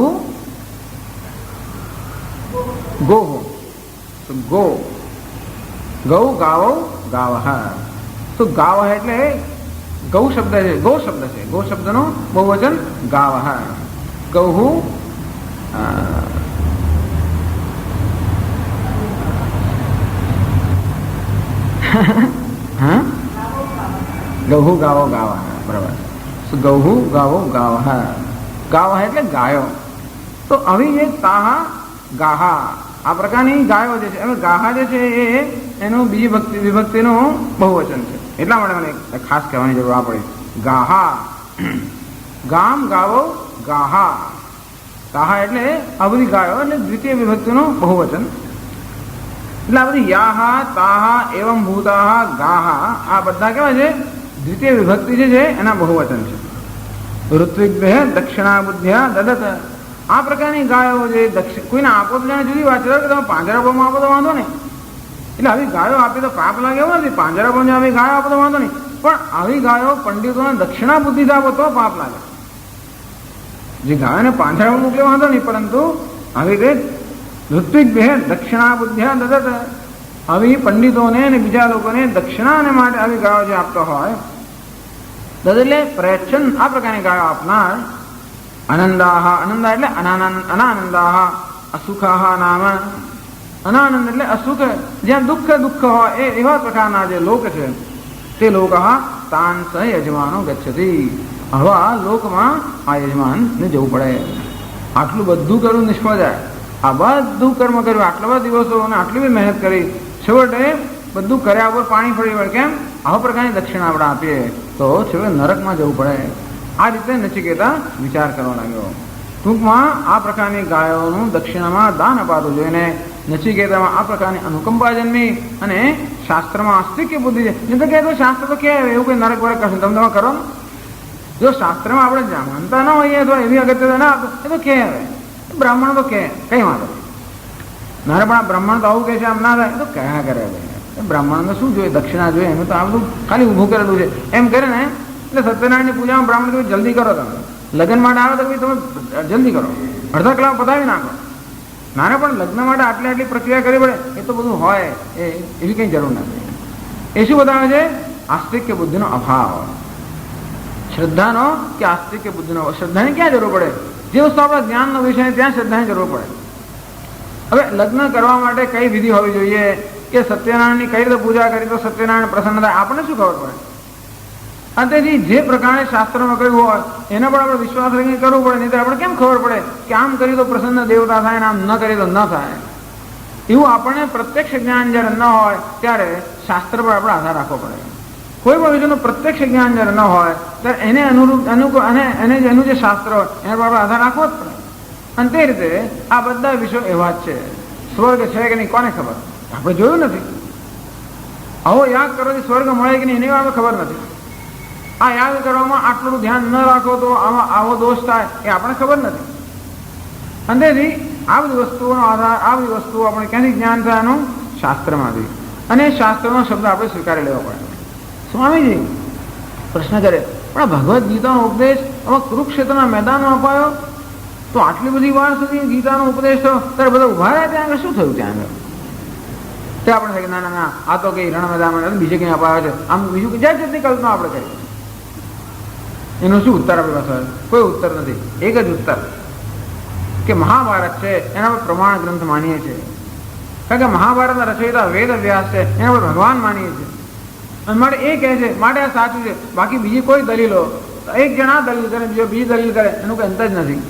ગોઃ ગો ગૌ ગાવો ગાવઃ. તો ગાવઃ એટલે ગૌ શબ્દ છે, ગો શબ્દ છે, ગો શબ્દનો બહુવચન ગાવઃ. ગૌઃ ગૌઃ ગાવો ગાવઃ, બરાબર. ગૌહુ ગાવો ગાવહ, ગાવહ એટલે ગાયો. તો આવી જે તાહા ગાહા આ પ્રકારની ગાયો જે છે, હવે ગાહા જે છે એ એનું બીજી વિભક્તિનું બહુવચન છે. એટલા માટે મને ખાસ કહેવાની જરૂર આ પડી. ગાહા ગામ ગાવો ગાહા, ગાહા એટલે આ બધી ગાયો એટલે દ્વિતીય વિભક્તિનું બહુવચન. એટલે આ બધી યાહા તાહા એવમ ભૂતાહા ગાહા આ બધા કેવા છે? દ્વિતીય વિભક્તિ જે છે એના બહુવચન છે. ઋત્વિગ્ભ્ય દક્ષિણા બુદ્ધ્યા દદત, આ પ્રકારની ગાયો જે કોઈને આપો તો જાણે જુદી વાત છે કે તમે પાંજરાપોળમાં આપો તો વાંધો નહીં. એટલે આવી ગાયો આપી તો પાપ લાગે એવું નથી. પાંજરાપોળમાં આવી ગાયો આપો તો વાંધો નહીં, પણ આવી ગાયો પંડિતોને દક્ષિણા બુદ્ધિ આપો તો પાપ લાગે. જે ગાયોને પાંજરામાં મોકલે વાંધો નહીં, પરંતુ આવી રીતે ઋત્વિગ્ભ્ય દક્ષિણા બુદ્ધ્યા દદત, આવી પંડિતોને અને બીજા લોકોને દક્ષિણાને માટે આવી ગાયો જે આપતો હોય, દદ એટલે પ્રયચ્છન આ પ્રકારની ગાયો આપનાર. અનંદાહ, અનંદા એટલે અનાનંદાહ, અસુખાહ નામ. અનાનંદ એટલે અસુખ, જ્યાં દુઃખ હોય એવા પ્રકારના જે લોક છે તે લોક તાન સ યજમાનો ગચ્છતિ. હવા લોકમાં આ યજમાનને જવું પડે. આટલું બધું કરવું નિષ્ફળ જાય. આ બધું કર્મ કર્યું, આટલા બધા દિવસો અને આટલી બધી મહેનત કરી, છેવટે બધું કર્યા ઉપર પાણી ફરી વળે. કેમ? આવા પ્રકારની દક્ષિણા આપણે આપીએ તો છેવટે નરકમાં જવું પડે. આ રીતે નચિકેતા વિચાર કરવા લાગ્યો. ટૂંકમાં આ પ્રકારની ગાયોનું દક્ષિણામાં દાન અપાતું જોઈને નચિકેતામાં આ પ્રકારની અનુકંપા જન્મી અને શાસ્ત્રમાં આસ્તિક્ય બુદ્ધિ છે. નહીં તો કહે તો શાસ્ત્ર તો કહે એવું કંઈ નરક વરક કરશે તમે કરો. જો શાસ્ત્રમાં આપણે માનતા ન હોઈએ તો એવી અગત્યતા ના આપે એ તો કહે. હવે બ્રાહ્મણ તો કહે કઈ વાંધો નારે, પણ આ બ્રાહ્મણ તો આવું કહે છે આમ ના થાય તો કયા કરે. બ્રાહ્મણને શું જોઈએ? દક્ષિણા જોઈએ. એનું તો આ બધું ખાલી ઊભું કરેલું છે એમ કરે ને. એટલે સત્યનારાયણની પૂજામાં બ્રાહ્મણ તમે જલ્દી કરો, તમે લગ્ન માટે આવે તો તમે જલ્દી કરો, અડધા કલાક પતાવી નાખો. નારે પણ લગ્ન માટે આટલી પ્રક્રિયા કરવી પડે એ તો બધું હોય એવી કંઈ જરૂર નથી. એ શું બતાવે છે? આસ્તિક્ય બુદ્ધિનો અભાવ. શ્રદ્ધાનો કે આસ્તિક્ય બુદ્ધિનો. શ્રદ્ધાની ક્યાં જરૂર પડે? જે વસ્તુ આપણા જ્ઞાનનો વિષય ત્યાં શ્રદ્ધાની જરૂર પડે. હવે લગ્ન કરવા માટે કઈ વિધિ હોવી જોઈએ કે સત્યનારાયણની કઈ રીતે પૂજા કરી તો સત્યનારાયણ પ્રસન્ન થાય, આપણને શું ખબર પડે? અને તેથી જે પ્રકારે શાસ્ત્રમાં કહ્યું હોય એના પર આપણે વિશ્વાસ રાખીને કરવું પડે. નહીં તો આપણે કેમ ખબર પડે કે આમ કરી તો પ્રસન્ન દેવતા થાય ને આમ ન કરી તો ન થાય? એવું આપણને પ્રત્યક્ષ જ્ઞાન જ્યારે ન હોય ત્યારે શાસ્ત્ર પર આપણે આધાર રાખવો પડે. કોઈ પણ વિષયનું પ્રત્યક્ષ જ્ઞાન જ્યારે ન હોય ત્યારે એને અનુરૂપ એનું જે શાસ્ત્ર હોય એના પર આપણે આધાર રાખવો જ પડે. અને તે રીતે આ બધા વિષયો એવા જ છે. સ્વર્ગ છે કે નહીં કોને ખબર? આપણે જોયું નથી. આવો યાદ કરવાથી સ્વર્ગ મળે કે નહીં એની આપણે ખબર નથી. આ યાદ કરવામાં આટલું ધ્યાન ન રાખો તો આવો દોષ થાય એ આપણને ખબર નથી. અને તેથી આ બધી વસ્તુઓનો આધાર, આ બધી વસ્તુઓ આપણે ક્યાંથી જ્ઞાન થાય એનું? શાસ્ત્રમાંથી. અને શાસ્ત્રનો શબ્દ આપણે સ્વીકારી લેવો પડે. સ્વામીજી પ્રશ્ન કરે, પણ ભગવદ્ ગીતાનો ઉપદેશ આમાં કુરુક્ષેત્રના મેદાનમાં અપાયો તો આટલી બધી વાર સુધી ગીતાનો ઉપદેશ થયો ત્યારે બધા ઉભા રહ્યા, ત્યાં આગળ શું થયું? ત્યાં આગળ તે આપણે થાય કે ના ના ના આ તો કઈ રણ મેદાનમાં બીજે કંઈ અપાયો છે, આમ બીજું જાત જાતની કલ્પના આપણે કરી. એનો શું ઉત્તર આપણી પાસે? કોઈ ઉત્તર નથી. એક જ ઉત્તર કે મહાભારત છે એના પર પ્રમાણ ગ્રંથ માનીએ છીએ. કારણ કે મહાભારતના રચયિતા વેદ વ્યાસ છે, એના પર ભગવાન માનીએ છીએ. અને માટે એ કહે છે માટે આ સાચું છે. બાકી બીજી કોઈ દલીલો, એક જણા દલીલ કરે બીજો બીજી દલીલ કરે એનું કંઈ અંત જ નથી.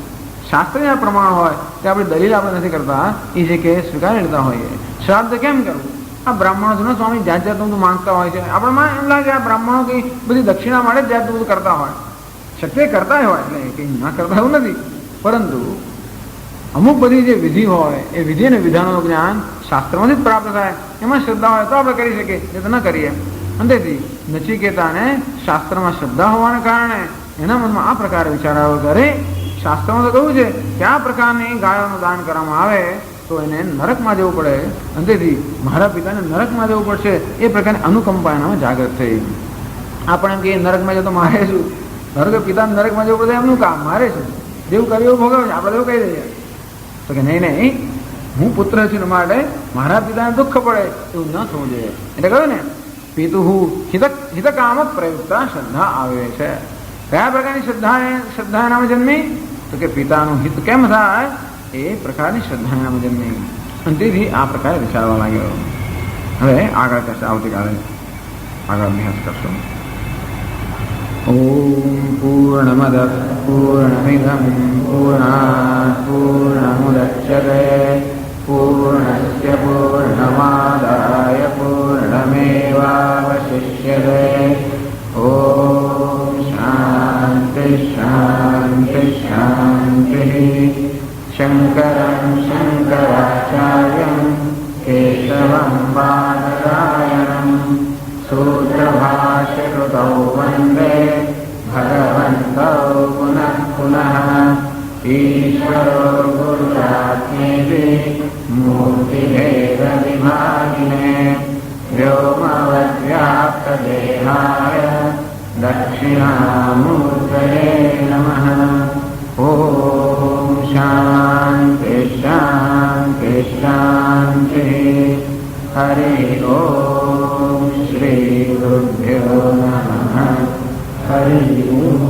શાસ્ત્રીય પ્રમાણ હોય તે આપણી દલીલ આપણે નથી કરતા, એ છે કે સ્વીકારી લેતા હોઈએ. શ્રાદ્ધ કેમ કરવું? આ બ્રાહ્મણો છે ને સ્વામી જાત જાતનું બધું માંગતા હોય છે. આપણને એમ લાગે આ બ્રાહ્મણો કંઈ બધી દક્ષિણા માટે જ જાતનું બધું કરતા હોય. શક્ય કરતા હોય એટલે કંઈ ના કરતા એવું નથી, પરંતુ અમુક બધી જે વિધિ હોય એ વિધિ અને વિધાનોનું જ્ઞાન શાસ્ત્રમાંથી જ પ્રાપ્ત થાય. એમાં શ્રદ્ધા હોય તો આપણે કરી શકીએ, એ તો ન કરીએ. અને તેથી નચિકેતાને શાસ્ત્રમાં શ્રદ્ધા હોવાના કારણે એના મનમાં આ પ્રકારે વિચાર આવ્યો કે અરે શાસ્ત્રમાં તો કહ્યું છે કે આ પ્રકારની ગાયોનું દાન કરવામાં આવે તો એને નરકમાં જવું પડે. અને તેથી મારા પિતાને નરકમાં જવું પડશે એ પ્રકારની અનુકંપા એનામાં જાગૃત થઈ. આપણે એમ કે નરકમાં જતો મારે શું? ધારો કે પિતાને નરકમાં જવું પડે એમનું કામ, મારે શું? જેવું કર્યું એવું ભોગવે છે, આપણે એવું કહી દઈએ તો કે નહીં નહીં હું પુત્ર છું માટે મારા પિતાને દુઃખ પડે એવું ન થવું જોઈએ. એટલે કહ્યું ને પિતુહુ હિતકામ પ્રયુક્તા શ્રદ્ધા આવે છે. કયા પ્રકારની શ્રદ્ધા એનામાં જન્મી? તો કે પિતાનું હિત કેમ થાય એ પ્રકારની શ્રદ્ધા એનામાં જન્મી. અને તેથી આ પ્રકારે વિચારવા લાગ્યો. હવે આગળ કહેશે આવતીકાલે આગળ અભ્યાસ કરશો. ॐ पूर्णमदः पूर्णमिदं पूर्णात् पूर्णमुदच्यते पूर्णस्य पूर्णमादाय पूर्णमेवावशिष्यते। ॐ शान्ति शान्ति शान्तिः। शङ्करं शङ्कराचार्यं केशवं बादरायणं सूत्रभाष्यकृतौ वन्दे भगवन्तौ पुनः पुनः। ईश्वरो गुरुरात्मेति मूर्तिभेदविभागिने व्योमवद्व्याप्तदेहाय दक्षिणामूर्तये नमः। ॐ शान्ति शान्ति शान्तिः। हरि ओम श्री गुरुभ्यो नमः। हरि ओम।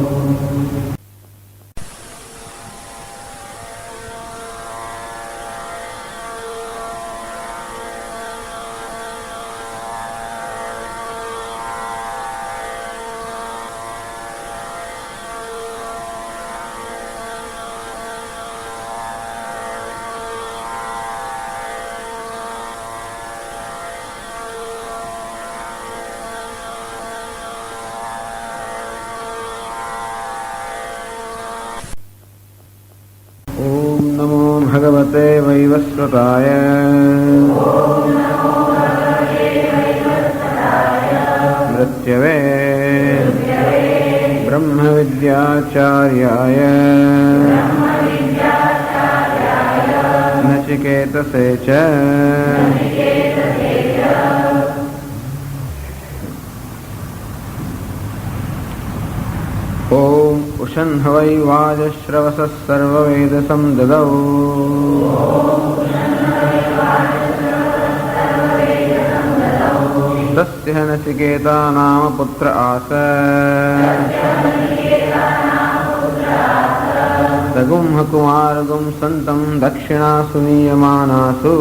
भगवते वैवस्वताय मृत्यवे ब्रह्मविद्याचार्याय नचिकेतसे च ॐ उषन्हवै वाजश्रवसः सर्ववेदसं ददौ तस्य नचिकेता नाम पुत्र आस तगुंहकुमारगुं सन्तं दक्षिणासु नीयमानासु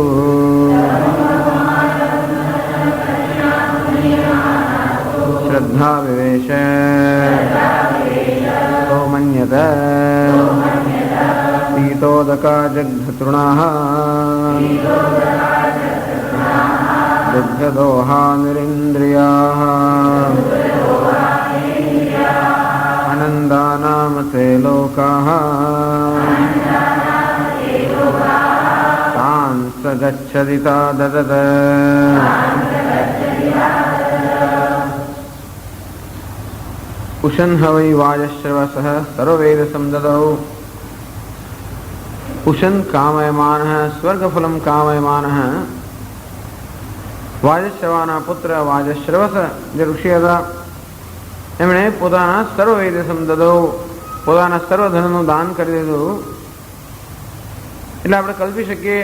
श्रद्धा विवेश मन्यत पीतोदका जग्धतृणाः दुग्धदोहा निरिन्द्रियाः आनन्दानामते लोकाः तान् स गच्छदिता ददद। उषन् वै वाजश्रवसः सर्ववेदसं ददौ। उषन् कामयमानः स्वर्गफलं कामयमानः વાજશ્રવાના પુત્ર વાજશ્રવસ જે ઋષિ હતા એમણે પોતાના સર્વવેદ સમદદો પોતાના સર્વ ધનનું દાન કરી દીધું. એટલે આપણે કલ્પી શકીએ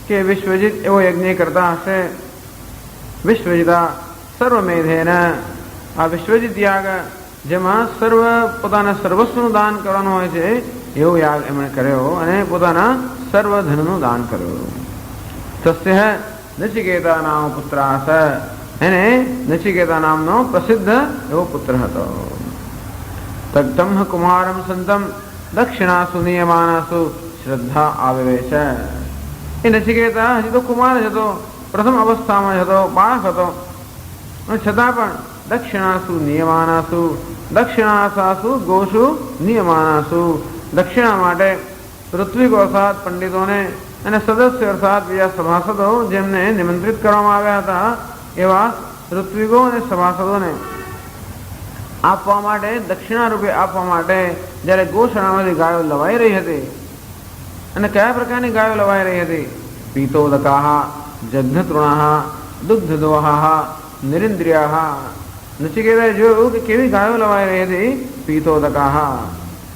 કે વિશ્વજીત એવો યજ્ઞ કરતા હશે. વિશ્વજીતા સર્વમેધેન, આ વિશ્વજીત યાગ જેમાં પોતાના સર્વસ્વનું દાન કરવાનું હોય છે એવો યાગ એમણે કર્યો અને પોતાના સર્વ ધનનું દાન કર્યું. તસ્ય નચિકેતા નામ પુત્ર આસ, એને નચિકેતા નામનો પ્રસિદ્ધ એવો પુત્ર હતો. તમ કુમારમ સંતમ દક્ષિણાસુ નિયમાનાસુ શ્રદ્ધા આવેશ. એ નચિકેતા હજી તો કુમાર જ હતો, પ્રથમ અવસ્થામાં જ હતો, બાળક હતો. છતાં પણ દક્ષિણાસુ નિયમાનાસુ, દક્ષિણાસાસુ ગોષુ નિયમાનાસુ, દક્ષિણા માટે ઋત્વિકો અર્થાત પંડિતોને અને સદસ્ય અર્થાત બીજા સભાસદો જેમને નિમંત્રિત કરવામાં આવ્યા હતા એવા ઋત્વિકો અને સભાસદોને આપવા માટે, દક્ષિણા રૂપે આપવા માટે જ્યારે ગોશાળામાંથી ગાયો લવાઈ રહી હતી. અને કયા પ્રકારની ગાયો લવાઈ રહી હતી? પીતોદકાહ, જઘ્નતૃણાહ, દુગ્ધદોહાહ, નિરિન્દ્રિયાહ. નચિકેતાએ જોયું કે કેવી ગાયો લવાઈ રહી હતી. પીતોદકાહ,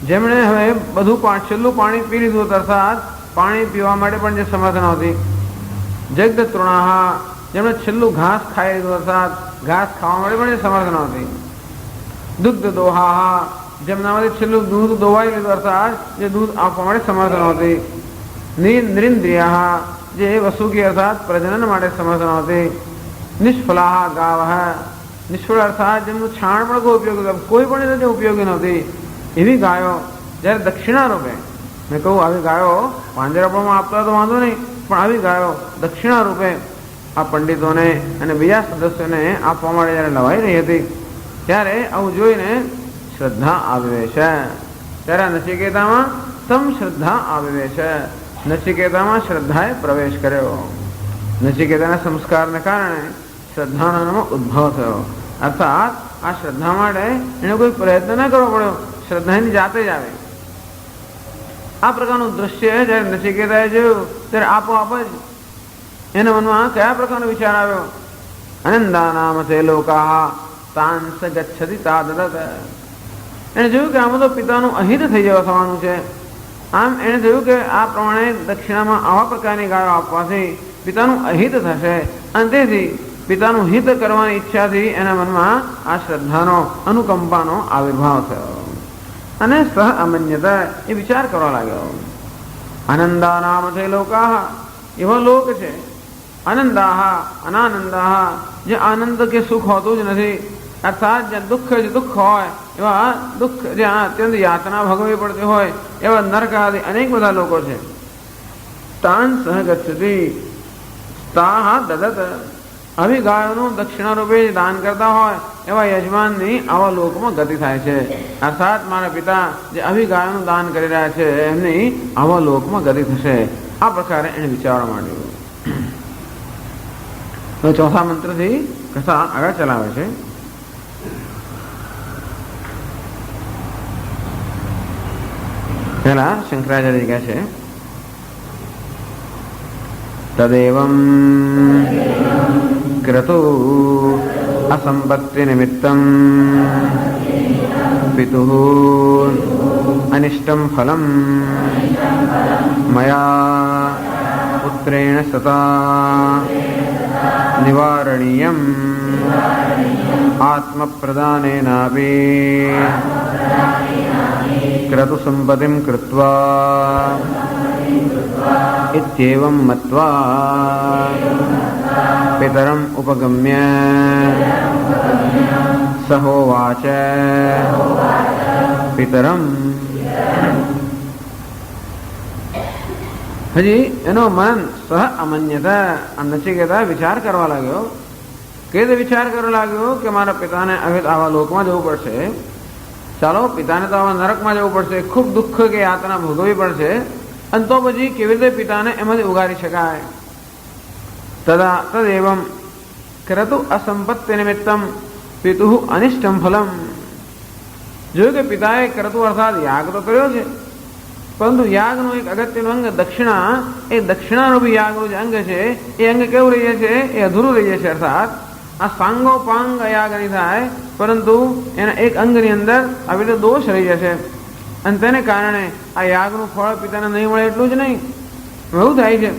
જેમણે હવે બધું છેલ્લું પાણી પી લીધું, અર્થાત પાણી પીવા માટે પણ જે સમર્થ નહોતી. જગ્ધતૃણાહ, જેમણે છેલ્લું ઘાસ ખાઈ લીધું, અર્થાત ઘાસ ખાવા માટે પણ જે સમર્થ નહોતી. દુગ્ધ દોહાહ, જેમનામાંથી છેલ્લું દૂધ દોવાઈ લીધું, અર્થાત જે દૂધ આપવા માટે સમર્થ નહોતી. નિરિન્દ્રિયાહ, જે વસુકી અર્થાત પ્રજનન માટે સમર્થ નહોતી. નિષ્ફલાહ ગાવઃ, નિષ્ફળ અર્થાત જેમનું છાણ પણ કોઈ ઉપયોગી, કોઈ પણ રીતે ઉપયોગી નહોતી એવી ગાયો જ્યારે દક્ષિણા રૂપે, મેં કહું આવી ગાયો પાંજરાપોળમાં આપતા તો વાંધો નહીં, પણ આવી ગાયો દક્ષિણા રૂપે આ પંડિતોને અને બીજા સદસ્યોને આપવા માટે જ્યારે લવાઈ રહી હતી ત્યારે આવું જોઈને શ્રદ્ધા આવે છે. ત્યારે નચિકેતામાં તમ શ્રદ્ધા આવે છે. નચિકેતામાં શ્રદ્ધાએ પ્રવેશ કર્યો. નચિકેતાના સંસ્કારને કારણે શ્રદ્ધાનો ઉદ્ભવ થયો. અર્થાત આ શ્રદ્ધા માટે એને કોઈ પ્રયત્ન ન કરવો પડ્યો, શ્રદ્ધાની જાતે જ આવે. આ પ્રકારનું દ્રશ્ય જ્યારે નચિકેતાએ જોયું ત્યારે આપોઆપ જ એના મનમાં કયા પ્રકારનો વિચાર આવ્યો? અનંદા નામ તે લોકા તાંસ ગચ્છતિ તાદદત. એને જોયું કે આમાં તો પિતાનું અહિત થઈ જવા થવાનું છે. આમ એને જોયું કે આ પ્રમાણે દક્ષિણામાં આવા પ્રકારની ગાયો આપવાથી પિતાનું અહિત થશે અને તેથી પિતાનું હિત કરવાની ઈચ્છાથી એના મનમાં આ શ્રદ્ધાનો અનુકંપાનો આવિર્ભાવ થયો અને સહ અમન્યતા એ વિચાર કરવા લાગ્યો. આનંદા નામ તે લોકા, એવા લોક છે આનંદાહ અનાનંદાહ, જે આનંદ કે સુખ હોતું જ નથી, અર્થાત જ્યાં દુઃખ જ દુઃખ હોય એવા દુઃખ, જ્યાં અત્યંત યાતના ભોગવવી પડતી હોય એવા નરક આદિ અનેક બધા લોકો છે. તાન સહ ગચ્છતિ તાહ દદત, આવી ગાયોનું દક્ષિણા રૂપે દાન કરતા હોય એવા યજમાનની આવા લોકમાં ગતિ થાય છે. અર્થાત મારા પિતા જે આવી ગાયોનું દાન કરી રહ્યા છે એમની આવા લોકમાં ગતિ થશે. આ પ્રકારે એને વિચારવા માંડ્યું. તો ચોથા મંત્રથી કથા આગળ ચલાવે છે. પહેલા શંકરાચાર્ય કહે છે તદેવં ક્રતુ અસંપત્તિ નિમિત્તં પિતુઃ અનિષ્ટં ફલં મયા પુત્રેણ સતા નિવારણીયમ આત્મપ્રદાનેનાપી ક્રતુ સંપત્તિં કૃત્વા ઇત્યેવં મત્વા પિતરમ ઉપગમ્ય સહોવાચ પિતરમ. હજી એનો મન સહ અમન્યતા, નચિકેતા વિચાર કરવા લાગ્યો. કે વિચાર કરવા લાગ્યો કે મારા પિતાને હવે આવા લોકમાં જવું પડશે, ચાલો પિતાને તો આવા નરકમાં જવું પડશે, ખૂબ દુઃખ કે યાતના ભોગવવી પડશે, અને તો પછી કેવી રીતે પિતાને એમાંથી ઉગારી શકાય? તદેવમ ક્રતુ અસંપત્તિ નિમિત્તમ પિતુઃ અનિષ્ટમ ફલમ. જોયું કે પિતાએ ક્રતુ અર્થાત યાગ તો કર્યો છે, પરંતુ યાગનું એક અગત્યનું અંગ દક્ષિણા, એ દક્ષિણારૂપી યાગનું જે અંગ છે એ અંગ કેવું રહીએ છે? એ અધૂરું રહીએ છે. અર્થાત આ સાંગોપાંગ યાગ નહીં થાય, પરંતુ એના એક અંગની અંદર આવી રીતે દોષ રહી જશે અને તેને કારણે આ યાગનું ફળ પિતાને નહીં મળે. એટલું જ નહીં, એવું થાય છે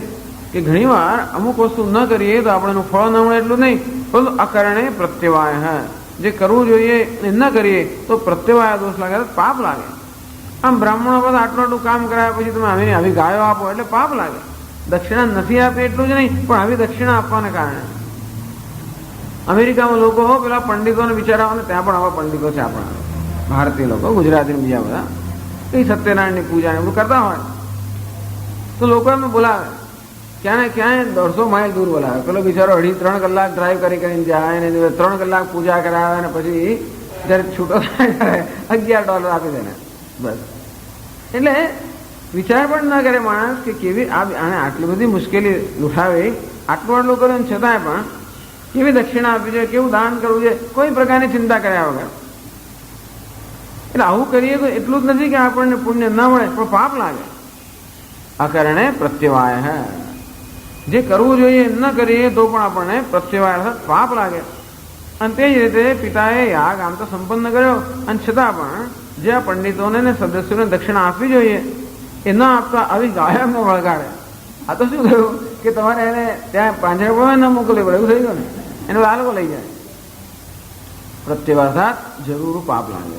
કે ઘણીવાર અમુક વસ્તુ ન કરીએ તો આપણે એનું ફળ ન મળે. એટલું નહીં, પરંતુ અકારણે પ્રત્યવાય, જે કરવું જોઈએ એ ન કરીએ તો પ્રત્યવાય દોષ લાગે, પાપ લાગે. આમ બ્રાહ્મણો બધા આટલું આટલું કામ કરાયા પછી તમે આવી ગાયો આપો એટલે પાપ લાગે. દક્ષિણા નથી આપી એટલું જ નહીં, પણ આવી દક્ષિણા આપવાને કારણે અમેરિકામાં લોકો પેલા પંડિતોને વિચારવાને, ત્યાં પણ આવા પંડિતો છે આપણા ભારતીય લોકો, ગુજરાતી બીજા બધા, એ સત્યનારાયણની પૂજા એવું કરતા હોય તો લોકો એમને બોલાવે, ક્યાં ને ક્યાંય 150 માઇલ દૂર બોલાવે. પેલો બિચારો 2.5-3 કલાક ડ્રાઈવ કરીને જાય ને 3 કલાક પૂજા કરાવે ને પછી જયારે છૂટો થાય $11 આપી દે ને બસ. એટલે વિચાર પણ ના કરે માણસ કે કેવી આને આટલી બધી મુશ્કેલી ઉઠાવી, આટલું આટલું કર્યું છતાંય પણ કેવી દક્ષિણા આપવી જોઈએ, કેવું દાન કરવું જોઈએ, કોઈ પ્રકારની ચિંતા કર્યા વગર. એટલે આવું કરીએ તો એટલું જ નથી કે આપણને પુણ્ય ન મળે, પણ પાપ લાગે. આ કારણે પ્રત્યવાય, જે કરવું જોઈએ ન કરીએ તો પણ આપણને પ્રત્યવાય અર્થાત પાપ લાગે. અને તે જ રીતે પિતાએ યાગ આમ તો સંપન્ન કર્યો, અને છતાં પણ જે આ પંડિતોને ને સદસ્યોને દક્ષિણા આપવી જોઈએ એ ન આપતા આવી ગાયો એમને વળગાડે. આ તો શું થયું કે તમારે એને ત્યાં પાંજરાપોળમાં ન મોકલવી પડે, એવું થઈ ગયું ને. એને બાળકો લઈ જાય. પ્રત્યવાય અર્થાત જરૂર પાપ લાગે.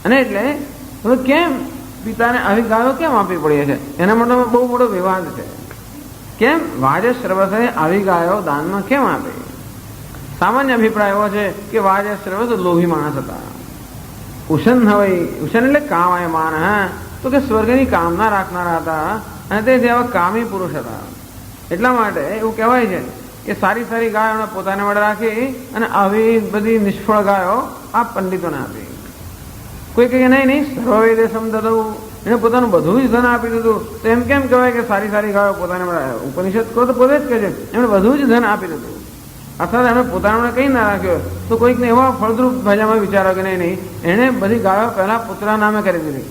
અને એટલે હવે કેમ પિતાને આવી ગાયો કેમ આપવી પડી છે? એના માટે બહુ મોટો વિવાદ છે. કેમ વાજશ્રવસે આવી ગાયો દાનમાં કેમ આપે? સામાન્ય અભિપ્રાય એવો છે કે વાજશ્રવસ લોભી માણસ હતા. ઉશન હોય, ઉશન એટલે કામયમાન, તો કે સ્વર્ગની કામના રાખનારા હતા અને તેથી આવા કામી પુરુષ હતા. એટલા માટે એવું કહેવાય છે કે સારી સારી ગાયોને પોતાને વડે રાખી અને આવી બધી નિષ્ફળ ગાયો આ પંડિતોને આપી. કોઈ કહે નહીં નહીં સર્વવેદે સમદદૌ, એને પોતાનું બધું જ ધન આપી દીધું, તો એમ કેમ કહેવાય કે સારી સારી ગાયો પોતાને વડે? ઉપનિષદ કહો તો પોતે જ કહે છે એમણે બધું જ ધન આપી દીધું, અર્થાત એમણે પોતાને કંઈ ના રાખ્યો. તો કોઈકને એવા ફળદ્રુપ ભાષામાં વિચારો કે નહીં એણે બધી ગાયો પહેલા પુત્ર નામે કરી દીધી.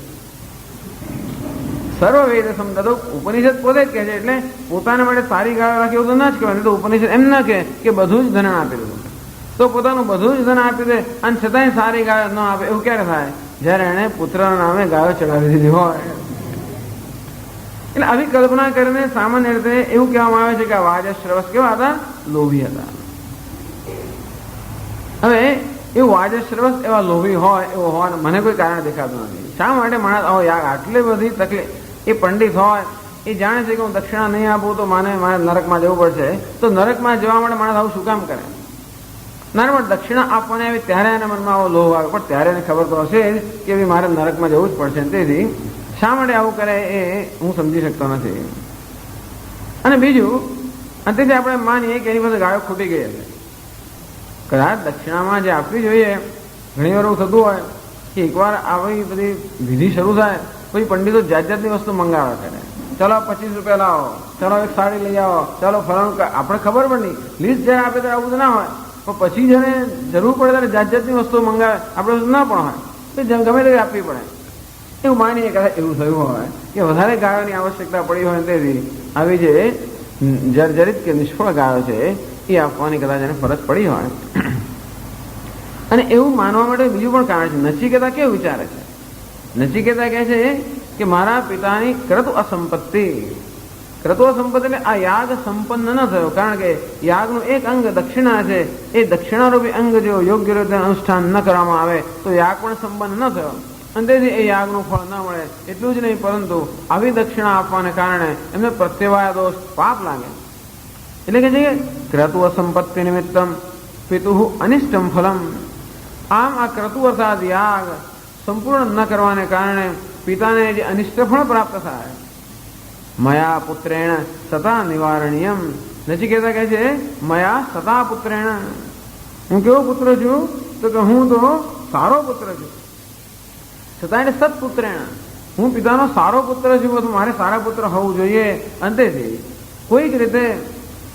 સર્વવેદ સમદદૌ, ઉપનિષદ પોતે જ કહે છે, એટલે પોતાને માટે સારી ગાયો રાખી એવું તો ના જ કહેવાય. તો ઉપનિષદ એમ ના કહે કે બધું જ ધન આપી દીધું, તો પોતાનું બધું જ ધન આપી દે અને છતાંય સારી ગાયો ન આપે, એવું ક્યારે થાય? જ્યારે એણે પુત્રના નામે ગાયો ચડાવી દીધી હોય. એટલે આવી કલ્પના કરીને સામાન્ય રીતે એવું કહેવામાં આવે છે કે આ વાજશ્રવસ કેવા હતા? લોભી હતા. હવે એવું વાજશ્રવસ એવા લોભી હોય એવો હોવાનું મને કોઈ કારણ દેખાતું નથી. શા માટે માણસ આટલી બધી તકલીફ? એ પંડિત હોય, એ જાણે છે કે હું દક્ષિણા નહીં આપું તો મારે નરકમાં જવું પડશે, તો નરકમાં જવા માટે માણસ આવું શું કામ કરે? ના, પણ દક્ષિણા આપવાને આવી ત્યારે એના મનમાં આવો લોભ આવે, પણ ત્યારે એને ખબર તો હશે જ કે મારે નરકમાં જવું જ પડશે. તેથી શા માટે આવું કરે એ હું સમજી શકતો નથી. અને બીજું, તેથી આપણે માનીએ કે એની પાસે ગાયો ખૂટી ગઈ હશે. કદાચ દક્ષિણામાં જે આપવી જોઈએ, ઘણી વાર એવું થતું હોય કે એકવાર આવી બધી વિધિ શરૂ થાય પછી પંડિતો જાત જાતની વસ્તુ મંગાવે કરે. ચાલો 25 રૂપિયા લાવો, ચાલો એક સાડી લઈ આવો, ચાલો ફલાણું. આપણે ખબર પણ નહીં, લિસ્ટ જ્યારે આપે ત્યારે આવું બધું ના હોય, પણ પછી જ્યારે જરૂર પડે ત્યારે જાત જાતની વસ્તુઓ મંગાવે, આપણે ના પણ હોય તો ગમે તેવી આપવી પડે. એવું માનીએ કદાચ એવું થયું હોય કે વધારે ગાયોની આવશ્યકતા પડી હોય, તેથી આવી જે જર્જરિત કે નિષ્ફળ ગાયો છે એ આપવાની કદાચ એને ફરજ પડી હોય. અને એવું માનવા માટે બીજું પણ કારણ છે. નચિકેતા કેવું વિચારે છે? નચિકેતા કહે છે કે મારા પિતાની ક્રતુ અસંપત્તિ. ક્રતુ અસંપત્તિ એટલે આ યાગ સંપન્ન ન થયો, કારણ કે યાગનું એક અંગ દક્ષિણા છે. એ દક્ષિણારૂપી અંગ જો યોગ્ય રીતે અનુષ્ઠાન ન કરવામાં આવે તો યાગ પણ સંપન્ન ન થયો, અને તેથી એ યાગનું ફળ ન મળે. એટલું જ નહીં, પરંતુ આવી દક્ષિણા આપવાને કારણે એમને પ્રત્યવાય દોષ પાપ લાગે. એટલે કે છે ક્રતુ અસંપત્તિ નિમિત્તમ પિતુ અનિષ્ટમ ફલમ. આમ આ ક્રતુ અર્થાત યાગ સંપૂર્ણ ન કરવાને કારણે પિતાને જે અનિષ્ટ ફળ પ્રાપ્ત થાય. મયા પુત્રેણ સતા નિવારણીયમ. નચિકેતા કહે છે મયા સતા પુત્રેણ, હું કેવો પુત્ર છું? તો કે હું તો સારો પુત્ર છું. સતા એટલે સત્પુત્રેણ, હું પિતાનો સારો પુત્ર છું, તો મારે સારા પુત્ર હોવું જોઈએ. અંતેથી કોઈક રીતે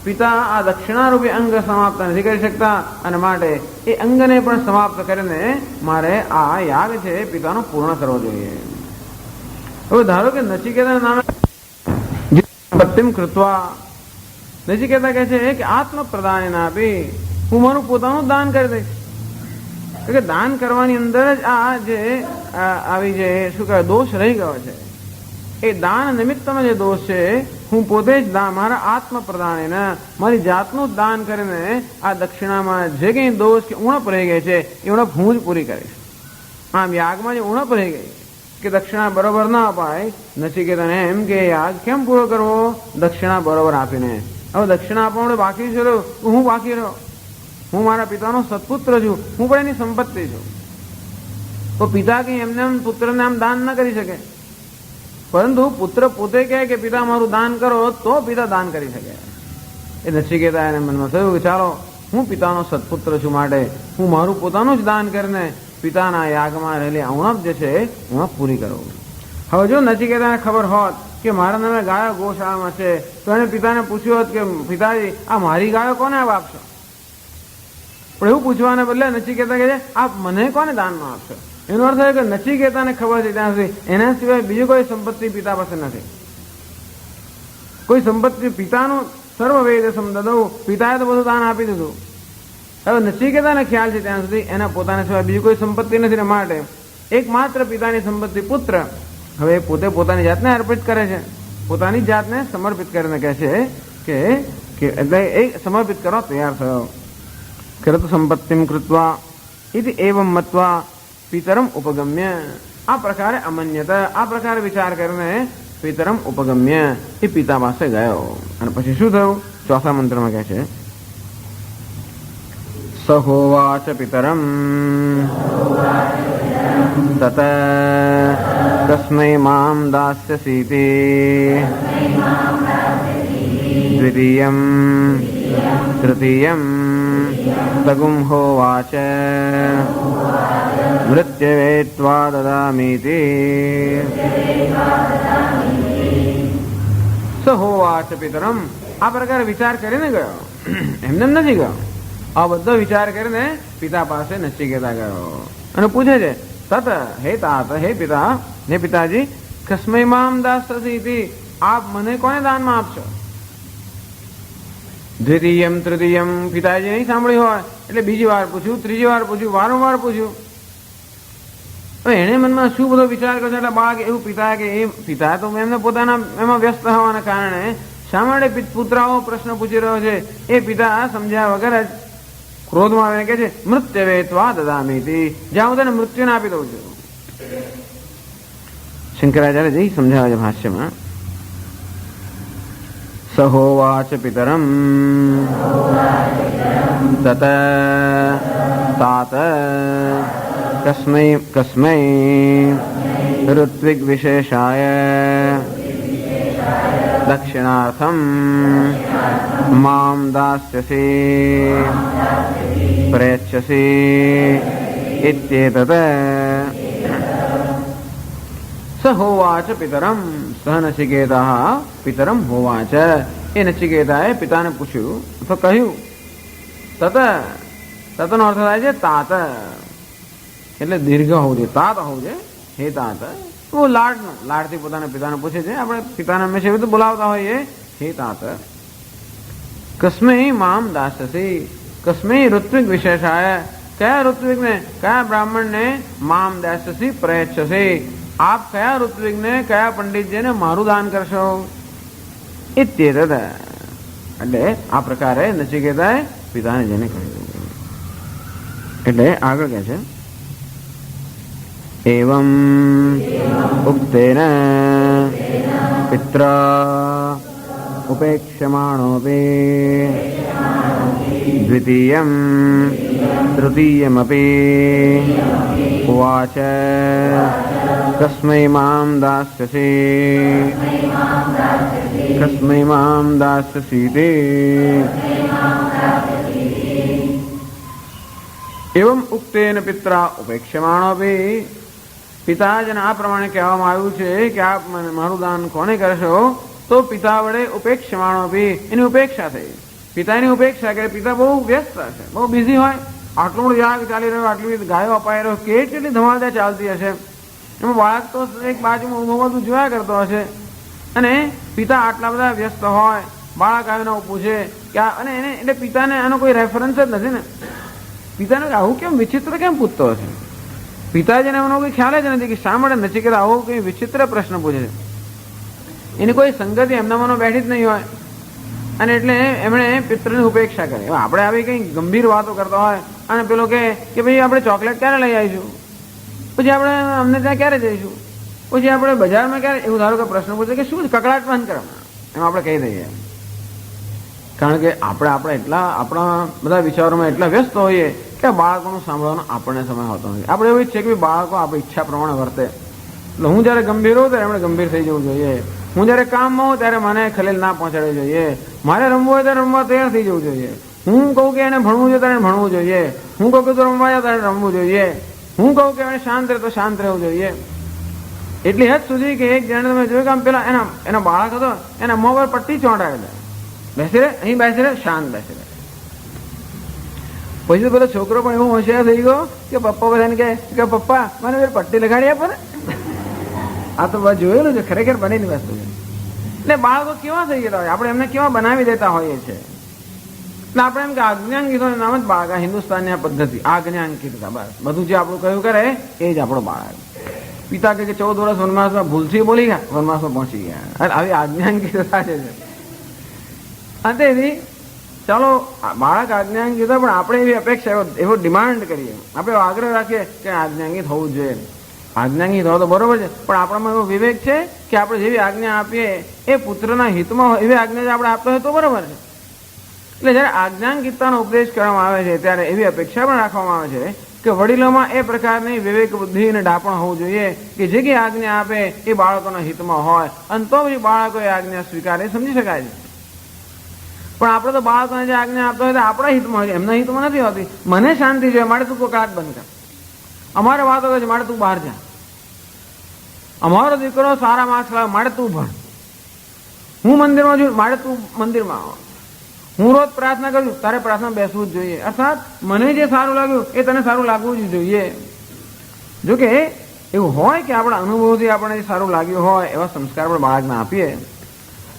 પિતા આ દક્ષિણારૂપી અંગ સમાપ્ત નથી કરી શકતા, અને માટે એ અંગને પણ સમાપ્ત કરીને મારે આ યાગ છે પિતાનો પૂર્ણ કરવો જોઈએ. હવે ધારો કે નચિકેતા નામે પત્તિમ કૃત્વા, નચિકેતા કહે છે કે આત્મ પ્રદાન આપી હું મારું પોતાનું દાન કરી દઈશ. કે દાન કરવાની અંદર જ આ જે આવી જે શું કહેવાય દોષ રહી ગયો છે, એ દાન નિમિત્તમાં જે દોષ છે હું પોતે જ મારા આત્મ પ્રદાન મારી જાતનું દાન કરીને આ દક્ષિણામાં જે કંઈ દોષ કે ઉણપ રહી ગઈ છે એ ઉણપ હું જ પૂરી કરીશ. આમ યાગમાં જે ઉણપ રહી ગઈ કે દક્ષિણા બરોબર ના અપાય, નચિકેતાને એમ કે યાગ કેમ પૂરો કરવો? દક્ષિણા બરોબર આપીને. હવે દક્ષિણા આપવા માટે બાકી છે, હું બાકી રહ્યો. હું મારા પિતાનો સત્પુત્ર છું, હું પણ એની સંપત્તિ છું. તો પિતા કંઈ એમને એમ પુત્રને આમ દાન ન કરી શકે, પરંતુ પુત્ર પોતે કહે કે પિતા મારું દાન કરો તો પિતા દાન કરી શકે. એ નચિકેતા એને મનમાં થયું કે ચાલો હું પિતાનો સત્પુત્ર છું, માટે હું મારું પોતાનું જ દાન કરીને પિતાના યાગમાં રહેલી ઉણપ જે છે ઉણપ પૂરી કરું. હવે જો નચિકેતાને ખબર હોત કે મારા નામે ગાયો ગોશાળામાં છે, તો એને પિતાને પૂછ્યું હોત કે પિતાજી આ મારી ગાયો કોને આપશો? પણ એવું પૂછવાને બદલે નચિકેતા કહે છે આપ મને કોને દાનમાં આપશો? એનો અર્થ એ કે નચિકેતાને ખબર છે ત્યાં સુધી એના સિવાય બીજું કોઈ સંપત્તિ પિતા પાસે નથી. કોઈ સંપત્તિ પિતાનું સર્વવેદ સમદદૌ, પિતાએ તો બધું દાન આપી દીધું. હવે નચિકેતાને ખ્યાલ છે ત્યાં સુધી એના પોતાના સિવાય બીજી કોઈ સંપત્તિ નથી, ને માટે એકમાત્ર પિતાની સંપત્તિ પુત્ર. હવે પોતે પોતાની જાતને અર્પિત કરે છે, પોતાની જાતને સમર્પિત કરીને કહે છે કે એટલે એ સમર્પિત કરવા તૈયાર થયો. કૃત સંપત્તિમ કૃત્વા ઇતિ એવમ મત્વા પિતરમ ઉપગમ્ય. આ પ્રકારે અમન્યતા, આ પ્રકારે વિચાર કરીને પિતરમ ઉપગમ્ય એ પિતા પાસે ગયો. અને પછી શું થયું? ચોથા મંત્રમાં કહે છે स होवाच पितरं तत कस्मै मां दास्यसीति द्वितीयं तृतीयं तगुं होवाच मृत्यवे त्वा ददामीति स होवाच पितरम આ પ્રકારે વિચાર કરીને ગયો, એમને નથી ગયો. આ બધો વિચાર કરીને પિતા પાસે નચિકેતા ગયો અને પૂછે છે તત હે તાત હે પિતા હે પિતાજી કસ્મૈ મામ દાસ્યસીતિ આપ મને કોને દાનમાં આપશો? દ્વિતીયમ તૃતીયમ પિતાજી નહીં સાંભળ્યું હોય એટલે બીજી વાર પૂછ્યું, ત્રીજી વાર પૂછ્યું, વારંવાર પૂછ્યું. હવે એને મનમાં શું બધો વિચાર કર્યો એટલે બાળક એવું પિતા કે એ પિતા તો એમને પોતાના એમાં વ્યસ્ત હોવાના કારણે શા માટે પુત્રાઓ પ્રશ્ન પૂછી રહ્યો છે એ પિતા સમજ્યા વગર જ ક્રોધમાં આવીને કહે છે મૃત્યવે ત્વા દદામીતિ, જ્યાં હું તને મૃત્યુને આપી દઉં છું. શંકરાચાર્ય જઈ સમજાવે છે ભાષ્યમાં સહોવાચ પિતરમ તત તાત કસ્મૈ ઋત્વિક વિશેષાય દક્ષિણાર્થમ મામ દાસ્યસી પ્રેચ્છસી ઇત્યેતત. સ હોવાચ પિતરમ સહ નચિકેતા પિતરમ હોવાચ, એ નચિકેતાએ પિતાને પૂછ્યું અથવા કહ્યું. તત તતનો અર્થ થાય છે તાત, એટલે દીર્ઘ હોવું જોઈએ, તાત હોવું જોઈએ. હે તાત બહુ લાડથી પોતાના પિતાને પૂછે છે. આપણે પિતાને હંમેશા એવી રીતે બોલાવતા હોઈએ હે તાત. કસ્મૈ મામ દાસ્યસી, કસ્મૈ ઋત્વિક વિશેષાય, કયા ઋત્વિકને કયા બ્રાહ્મણને મામ દાસ્યસી પ્રયચ્છસી, આપ કયા ઋત્વિકને કયા પંડિતજીને મારું દાન કરશો? ઇત્યેતત, એટલે આ પ્રકારે નચિકેતાએ પિતાને જેને કહ્યું. એટલે આગળ કહે છે એવં ઉક્તેન પિત્રા ઉપેક્ષમાણોપી દ્વિતીયં તૃતીયમપી ઉવાચ કસ્મૈ મામ દાસ્યસી કસ્મૈ મામ દાસ્યસીતિ. એવં ઉક્તેન પિત્રા ઉપેક્ષમાણોપી, પિતાજને આ પ્રમાણે કહેવામાં આવ્યું છે કે આપ મારું દાન કોને કરશો? તો પિતા વડે ઉપેક્ષમાણોપી, એની ઉપેક્ષા થઈ. પિતાની ઉપેક્ષા કે પિતા બહુ વ્યસ્ત છે, બહુ બિઝી હોય. આટલું બધું યાગ ચાલી રહ્યો, આટલી બધી ગાયો અપાઈ રહ્યો, કેટલી ધમાલતા ચાલતી હશે. એમાં બાળક તો એક બાજુમાં ઊભું બધું જોયા કરતો હશે અને પિતા આટલા બધા વ્યસ્ત હોય, બાળક આવીને પૂછે કે અને એને એટલે પિતાને આનો કોઈ રેફરન્સ જ નથી ને. પિતાને આવું કેમ વિચિત્ર કેમ પૂછતો હશે? પિતાજીને એનો કોઈ ખ્યાલ જ નથી કે શા માટે નચિકેતા આવો કઈ વિચિત્ર પ્રશ્ન પૂછે છે. એની કોઈ સંગતિ એમના મનમાં બેઠી જ નહીં હોય અને એટલે એમણે પિતૃની ઉપેક્ષા કરી. આપણે આવી કંઈ ગંભીર વાતો કરતા હોય અને પેલો કે ભાઈ આપણે ચોકલેટ ક્યારે લઈ આવીશું, પછી આપણે અમને ત્યાં ક્યારે જઈશું, પછી આપણે બજારમાં ક્યારે, એવું ધારો કે પ્રશ્ન પૂછે કે શું કકડાટ બંધ કરવા, એમ આપણે કહી દઈએ. કારણ કે આપણે એટલા આપણા બધા વિચારોમાં એટલા વ્યસ્ત હોઈએ કે બાળકોનું સાંભળવાનો આપણને સમય હોતો નથી. આપણે એવું જ છે કે બાળકો આપણી ઈચ્છા પ્રમાણે વર્તે. એટલે હું જ્યારે ગંભીર હોઉં ત્યારે એમણે ગંભીર થઈ જવું જોઈએ. હું જ્યારે કામમાં હોઉં ત્યારે મને ખલેલ ના પહોંચાડવી જોઈએ. મારે રમવું હોય ત્યારે રમવા તૈયાર થઈ જવું જોઈએ. હું કહું કે એને ભણવું જોઈએ ત્યારે ભણવું જોઈએ. હું કહું કે તો રમવા જાય ત્યારે રમવું જોઈએ. હું કહું કે એને શાંત રહે તો શાંત રહેવું જોઈએ. એટલી હદ સુધી કે એક જણે તમે જોયું કે આમ પેલા એના બાળક હતો, એના મોં પર પટ્ટી ચોંટાડે, બેસી રહે અહીં બેસી રહે, શાંત બેસી રહે. પછી તો પેલો છોકરો પણ એવો હોશિયાર થઈ ગયો કે પપ્પા બધાને કે પપ્પા મને પટ્ટી લગાડી આપો ને. આ તો બસ જોયેલું છે, ખરેખર બનેલી વસ્તુ છે. એટલે બાળકો કેવા થઈ ગયા હોય, આપણે એમને કેવા બનાવી દેતા હોઈએ છીએ. એટલે આપણે એમ કે આજ્ઞાંકિતોનું નામ જ બાળક. હિન્દુસ્તાનની આ પદ્ધતિ આજ્ઞાંકિતતા, બસ બધું જે આપણું કયું કરે એ જ આપણો બાળક. પિતા કે 14 વર્ષ વનવાસમાં ભૂલથી બોલી ગયા, વનવાસમાં પહોંચી ગયા. આવી આજ્ઞાંકિતતા છે. અંતેથી ચાલો બાળક આજ્ઞાંકિત પણ આપણે એવી અપેક્ષા એવો ડિમાન્ડ કરીએ, આપણે એવો આગ્રહ રાખીએ કે આજ્ઞાંકિત હોવું જોઈએ. આજ્ઞાંકિત હોય તો બરોબર છે, પણ આપણામાં એવો વિવેક છે કે આપણે જેવી આજ્ઞા આપીએ એ પુત્રના હિતમાં હોય એવી આજ્ઞા આપણે આપતા હોય તો બરોબર છે. એટલે જ્યારે આજ્ઞાંકિતતાનો ઉપદેશ કરવામાં આવે છે ત્યારે એવી અપેક્ષા પણ રાખવામાં આવે છે કે વડીલોમાં એ પ્રકારની વિવેક બુદ્ધિ અને ડાપણ હોવું જોઈએ કે જે કંઈ આજ્ઞા આપે એ બાળકોના હિતમાં હોય અને તો પછી બાળકો એ આજ્ઞા સ્વીકારે સમજી શકાય છે. પણ આપણે તો બાળકોને જે આજ્ઞા આપતા હોય તો આપણા હિતમાં હોય, એમના હિતમાં નથી હોતી. મને શાંતિ જોઈએ, માટે તું કકડાટ બંધ કર. અમારે વાતો કરે છે, માટે તું બહાર જા. અમારો દીકરો સારા માર્ક્સ લાવે, માટે તું ભણ. હું મંદિરમાં છું, માટે તું મંદિરમાં આવ. હું રોજ પ્રાર્થના કરું છું, તારે પ્રાર્થના બેસવું જ જોઈએ. અર્થાત મને જે સારું લાગ્યું એ તને સારું લાગવું જ જોઈએ. જોકે એવું હોય કે આપણા અનુભવથી આપણને સારું લાગ્યું હોય એવા સંસ્કાર પણ બાળકને આપીએ,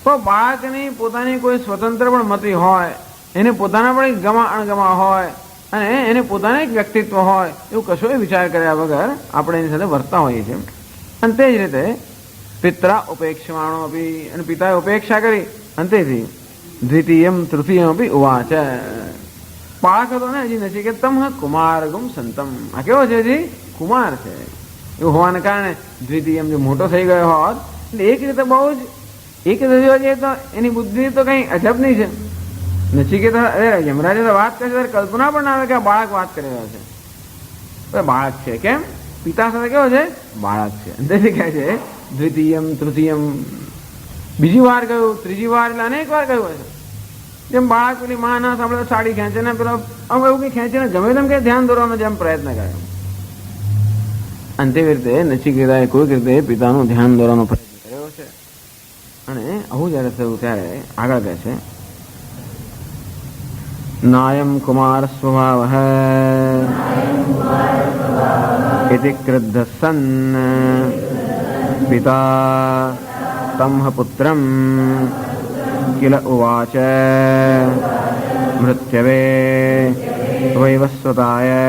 તો બાળકની પોતાની કોઈ સ્વતંત્ર પણ મતિ હોય, એને પોતાના પણ એક ગમા અણગમા હોય અને એને પોતાનું એક વ્યક્તિત્વ હોય, એવું કશો વિચાર કર્યા વગર આપણે એની સાથે વર્તતા હોઈએ છીએ. અને તે જ રીતે પિત્રા ઉપેક્ષમાણો અપી, અને પિતાએ ઉપેક્ષા કરી. અને તેથી દ્વિતીયમ તૃતીયમ અપી ઉવાચ. બાળક હતો ને હજી નથી કે તમ કુમાર ગુમ સંતમ. આ કેવો છે હજી કુમાર છે. એવું હોવાને કારણે દ્વિતીયમ જો મોટો થઈ ગયો હોત એટલે એક રીતે બહુ જ એક રીતે જોવા જઈએ તો એની બુદ્ધિ તો કઈ અજબની છે. નચિકેતા યમરાજે તો વાત કરે ત્યારે કલ્પના પણ ના આવે કે આ બાળક વાત કરી રહ્યો છે. બાળક છે કેમ? પિતા સાથે કેવો છે? બાળક છે. તેથી કહે છે દ્વિતીયમ તૃતીયમ. બીજી વાર કહ્યું, ત્રીજી વાર, એટલે અનેક વાર કહ્યું છે. જેમ બાળક પેલી માં ના સાંભળે સાડી ખેંચે ને પેલો આમ એવું કઈ ખેંચીને ગમે તેમ કે ધ્યાન દોરવાનો જેમ પ્રયત્ન કર્યો. અને તેવી રીતે નચિકેતાએ કોઈક રીતે પિતાનું ધ્યાન દોરવાનો પ્રયત્ન કર્યો છે. અને આવું જયારે થયું ત્યારે આગળ કહે છે નાયમ કુમાર સ્વભાવ ઇતિ ક્રુદ્ધ સન પિતા તમ પુત્રમ કિલ ઉવાચ મૃત્યવે વૈવસ્વતાય